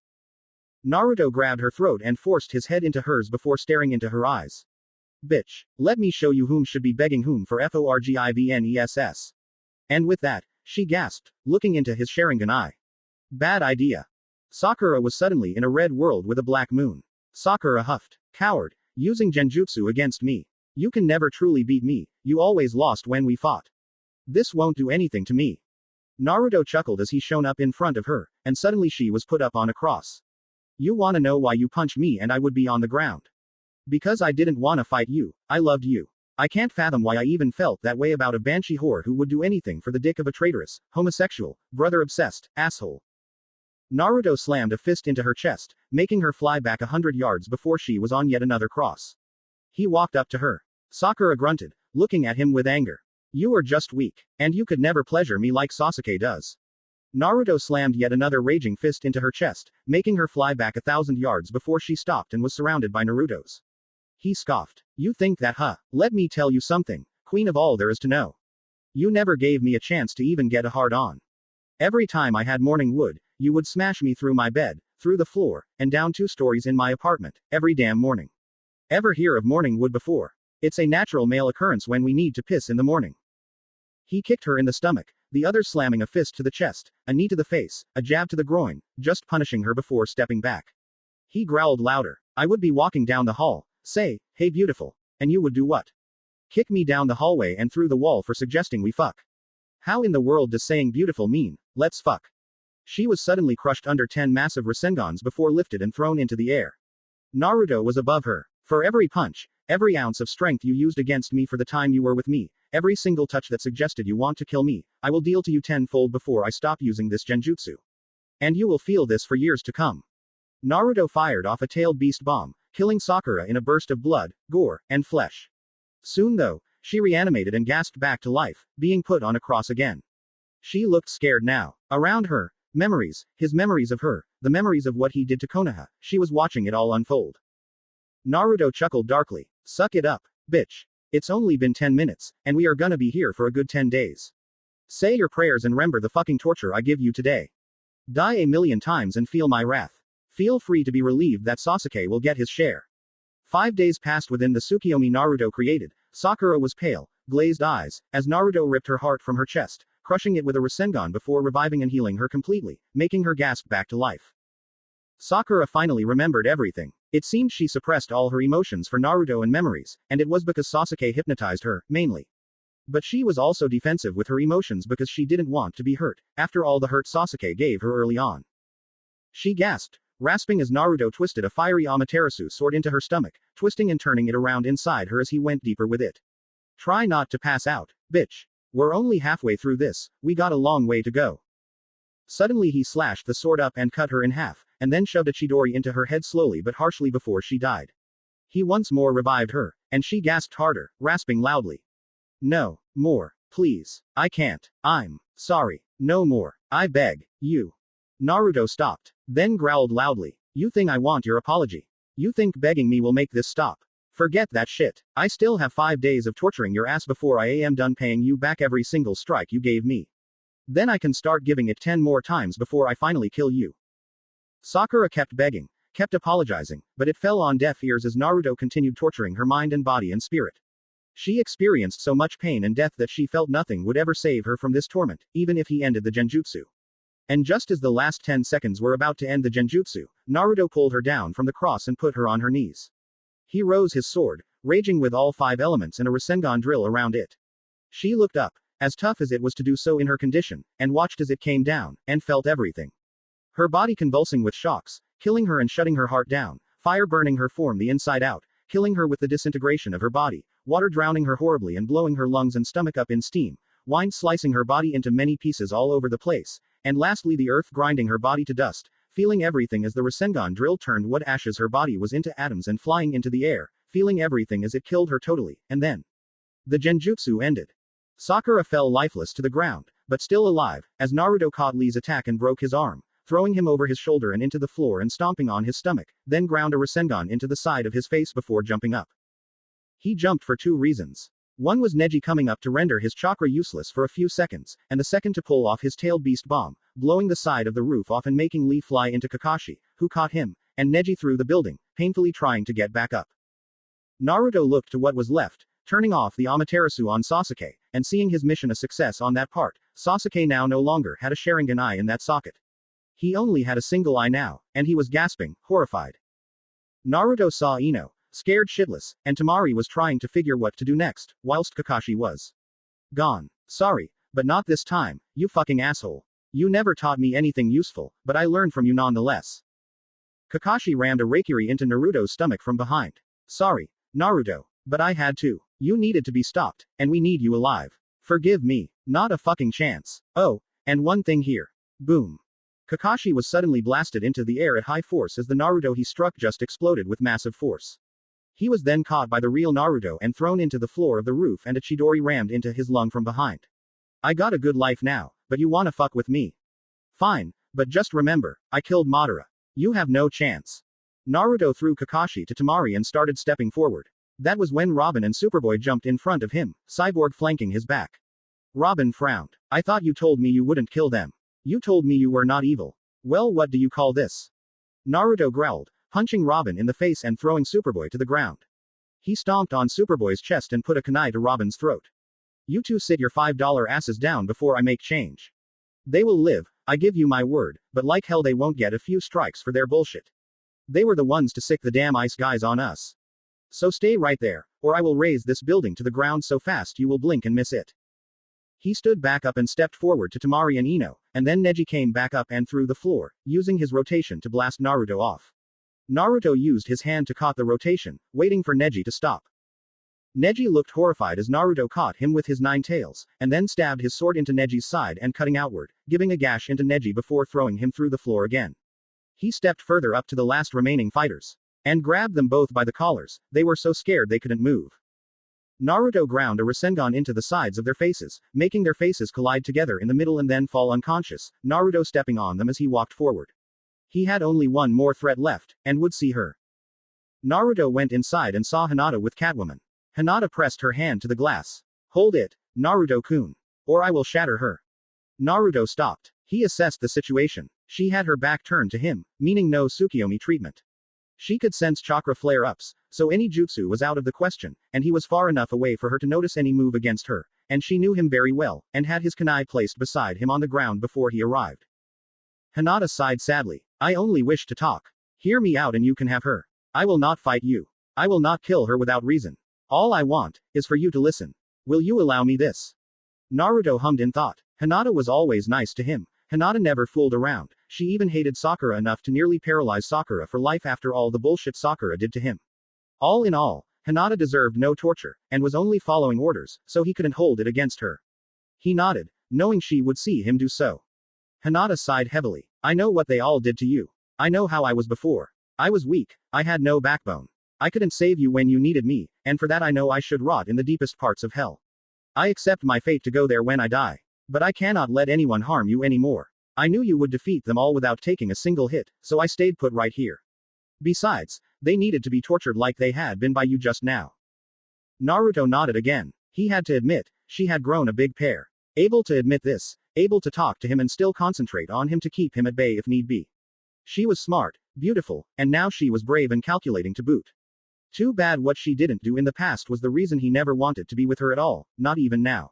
Naruto grabbed her throat and forced his head into hers before staring into her eyes. Bitch, let me show you whom should be begging whom for forgiveness. And with that, she gasped, looking into his Sharingan eye. Bad idea. Sakura was suddenly in a red world with a black moon. Sakura huffed. Coward, using genjutsu against me. You can never truly beat me, you always lost when we fought. This won't do anything to me. Naruto chuckled as he shone up in front of her, and suddenly she was put up on a cross. You wanna know why you punched me and I would be on the ground? Because I didn't wanna fight you, I loved you. I can't fathom why I even felt that way about a banshee whore who would do anything for the dick of a traitorous, homosexual, brother-obsessed, asshole. Naruto slammed a fist into her chest, making her fly back 100 yards before she was on yet another cross. He walked up to her. Sakura grunted, looking at him with anger. You are just weak, and you could never pleasure me like Sasuke does. Naruto slammed yet another raging fist into her chest, making her fly back 1,000 yards before she stopped and was surrounded by Naruto's. He scoffed. You think that, huh? Let me tell you something, queen of all there is to know. You never gave me a chance to even get a hard on. Every time I had morning wood, you would smash me through my bed, through the floor, and down 2 stories in my apartment, every damn morning. Ever hear of morning wood before? It's a natural male occurrence when we need to piss in the morning. He kicked her in the stomach, the other slamming a fist to the chest, a knee to the face, a jab to the groin, just punishing her before stepping back. He growled louder. I would be walking down the hall, say, hey beautiful, and you would do what? Kick me down the hallway and through the wall for suggesting we fuck. How in the world does saying beautiful mean, let's fuck? She was suddenly crushed under 10 massive Rasengans before lifted and thrown into the air. Naruto was above her. For every punch, every ounce of strength you used against me for the time you were with me, every single touch that suggested you want to kill me, I will deal to you tenfold before I stop using this genjutsu. And you will feel this for years to come. Naruto fired off a tailed beast bomb, killing Sakura in a burst of blood, gore, and flesh. Soon though, she reanimated and gasped back to life, being put on a cross again. She looked scared now. Around her, memories, his memories of her, the memories of what he did to Konoha, she was watching it all unfold. Naruto chuckled darkly. Suck it up, bitch. It's only been 10 minutes, and we are gonna be here for a good 10 days. Say your prayers and remember the fucking torture I give you today. Die a million times and feel my wrath. Feel free to be relieved that Sasuke will get his share. 5 days passed within the Tsukiyomi Naruto created. Sakura was pale, glazed eyes, as Naruto ripped her heart from her chest, crushing it with a Rasengan before reviving and healing her completely, making her gasp back to life. Sakura finally remembered everything. It seemed she suppressed all her emotions for Naruto and memories, and it was because Sasuke hypnotized her, mainly. But she was also defensive with her emotions because she didn't want to be hurt, after all the hurt Sasuke gave her early on. She gasped, rasping as Naruto twisted a fiery Amaterasu sword into her stomach, twisting and turning it around inside her as he went deeper with it. Try not to pass out, bitch. We're only halfway through this, we got a long way to go. Suddenly he slashed the sword up and cut her in half, and then shoved a Chidori into her head slowly but harshly before she died. He once more revived her, and she gasped harder, rasping loudly. No, more, please. I can't. I'm sorry. No more. I beg you. Naruto stopped, then growled loudly. You think I want your apology? You think begging me will make this stop? Forget that shit. I still have 5 days of torturing your ass before I am done paying you back every single strike you gave me. Then I can start giving it 10 more times before I finally kill you. Sakura kept begging, kept apologizing, but it fell on deaf ears as Naruto continued torturing her mind and body and spirit. She experienced so much pain and death that she felt nothing would ever save her from this torment, even if he ended the genjutsu. And just as the last 10 seconds were about to end the genjutsu, Naruto pulled her down from the cross and put her on her knees. He rose his sword, raging with all 5 elements and a Rasengan drill around it. She looked up, as tough as it was to do so in her condition, and watched as it came down, and felt everything. Her body convulsing with shocks, killing her and shutting her heart down, fire burning her form the inside out, killing her with the disintegration of her body, water drowning her horribly and blowing her lungs and stomach up in steam, wine slicing her body into many pieces all over the place, and lastly the earth grinding her body to dust, feeling everything as the Rasengan drill turned what ashes her body was into atoms and flying into the air, feeling everything as it killed her totally, and then the genjutsu ended. Sakura fell lifeless to the ground, but still alive, as Naruto caught Lee's attack and broke his arm, throwing him over his shoulder and into the floor and stomping on his stomach, then ground a Rasengan into the side of his face before jumping up. He jumped for 2 reasons. One was Neji coming up to render his chakra useless for a few seconds, and the second to pull off his tailed beast bomb, blowing the side of the roof off and making Lee fly into Kakashi, who caught him, and Neji through the building, painfully trying to get back up. Naruto looked to what was left, turning off the Amaterasu on Sasuke, and seeing his mission a success on that part. Sasuke now no longer had a Sharingan eye in that socket. He only had a single eye now, and he was gasping, horrified. Naruto saw Ino, scared shitless, and Temari was trying to figure what to do next, whilst Kakashi was gone. Sorry, but not this time, you fucking asshole. You never taught me anything useful, but I learned from you nonetheless. Kakashi rammed a Raikiri into Naruto's stomach from behind. Sorry, Naruto, but I had to. You needed to be stopped, and we need you alive. Forgive me. Not a fucking chance. Oh, and one thing here. Boom. Kakashi was suddenly blasted into the air at high force as the Naruto he struck just exploded with massive force. He was then caught by the real Naruto and thrown into the floor of the roof and a Chidori rammed into his lung from behind. I got a good life now, but you wanna fuck with me? Fine, but just remember, I killed Madara. You have no chance. Naruto threw Kakashi to Temari and started stepping forward. That was when Robin and Superboy jumped in front of him, Cyborg flanking his back. Robin frowned. I thought you told me you wouldn't kill them. You told me you were not evil. Well, what do you call this? Naruto growled, punching Robin in the face and throwing Superboy to the ground. He stomped on Superboy's chest and put a kunai to Robin's throat. You two sit your $5 asses down before I make change. They will live, I give you my word, but like hell they won't get a few strikes for their bullshit. They were the ones to sick the damn ice guys on us. So stay right there, or I will raise this building to the ground so fast you will blink and miss it. He stood back up and stepped forward to Temari and Ino, and then Neji came back up and through the floor, using his rotation to blast Naruto off. Naruto used his hand to caught the rotation, waiting for Neji to stop. Neji looked horrified as Naruto caught him with his 9 tails, and then stabbed his sword into Neji's side and cutting outward, giving a gash into Neji before throwing him through the floor again. He stepped further up to the last remaining fighters, and grabbed them both by the collars. They were so scared they couldn't move. Naruto ground a Rasengan into the sides of their faces, making their faces collide together in the middle and then fall unconscious, Naruto stepping on them as he walked forward. He had only one more threat left, and would see her. Naruto went inside and saw Hinata with Catwoman. Hinata pressed her hand to the glass. Hold it, Naruto-kun. Or I will shatter her. Naruto stopped. He assessed the situation. She had her back turned to him, meaning no Tsukiyomi treatment. She could sense chakra flare-ups, so any jutsu was out of the question, and he was far enough away for her to notice any move against her, and she knew him very well, and had his kunai placed beside him on the ground before he arrived. Hinata sighed sadly. I only wish to talk. Hear me out and you can have her. I will not fight you. I will not kill her without reason. All I want is for you to listen. Will you allow me this? Naruto hummed in thought. Hinata was always nice to him. Hinata never fooled around. She even hated Sakura enough to nearly paralyze Sakura for life after all the bullshit Sakura did to him. All in all, Hinata deserved no torture, and was only following orders, so he couldn't hold it against her. He nodded, knowing she would see him do so. Hinata sighed heavily. I know what they all did to you. I know how I was before. I was weak. I had no backbone. I couldn't save you when you needed me, and for that I know I should rot in the deepest parts of hell. I accept my fate to go there when I die. But I cannot let anyone harm you anymore. I knew you would defeat them all without taking a single hit, so I stayed put right here. Besides, they needed to be tortured like they had been by you just now. Naruto nodded again. He had to admit, she had grown a big pair. Able to admit this, able to talk to him and still concentrate on him to keep him at bay if need be. She was smart, beautiful, and now she was brave and calculating to boot. Too bad what she didn't do in the past was the reason he never wanted to be with her at all, not even now.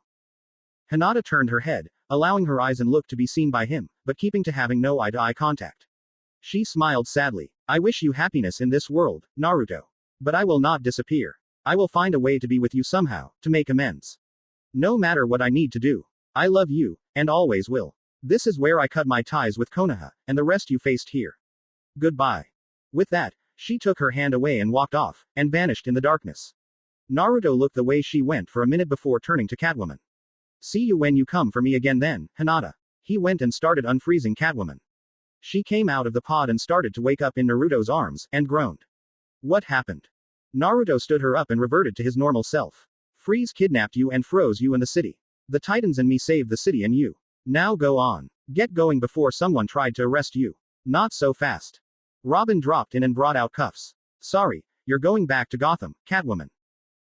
Hinata turned her head, allowing her eyes and look to be seen by him, but keeping to having no eye-to-eye contact. She smiled sadly. I wish you happiness in this world, Naruto. But I will not disappear. I will find a way to be with you somehow, to make amends. No matter what I need to do. I love you, and always will. This is where I cut my ties with Konoha, and the rest you faced here. Goodbye. With that, she took her hand away and walked off, and vanished in the darkness. Naruto looked the way she went for a minute before turning to Catwoman. See you when you come for me again then, Hinata. He went and started unfreezing Catwoman. She came out of the pod and started to wake up in Naruto's arms, and groaned. What happened? Naruto stood her up and reverted to his normal self. Freeze kidnapped you and froze you in the city. The Titans and me saved the city and you. Now go on. Get going before someone tried to arrest you. Not so fast. Robin dropped in and brought out cuffs. Sorry, you're going back to Gotham, Catwoman.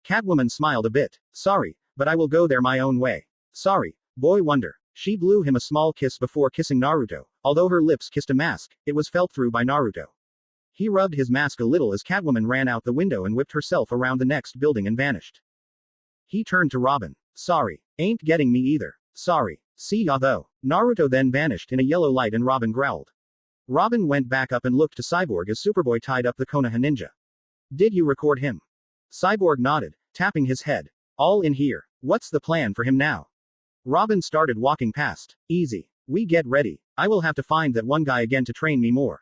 Catwoman smiled a bit. Sorry, but I will go there my own way. Sorry, Boy Wonder. She blew him a small kiss before kissing Naruto. Although her lips kissed a mask, it was felt through by Naruto. He rubbed his mask a little as Catwoman ran out the window and whipped herself around the next building and vanished. He turned to Robin. Sorry. Ain't getting me either. Sorry. See ya though. Naruto then vanished in a yellow light and Robin growled. Robin went back up and looked to Cyborg as Superboy tied up the Konoha ninja. Did you record him? Cyborg nodded, tapping his head. All in here. What's the plan for him now? Robin started walking past. Easy. We get ready. I will have to find that one guy again to train me more.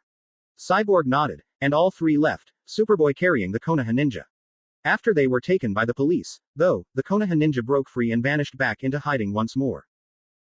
Cyborg nodded, and all three left, Superboy carrying the Konoha ninja. After they were taken by the police, though, the Konoha ninja broke free and vanished back into hiding once more.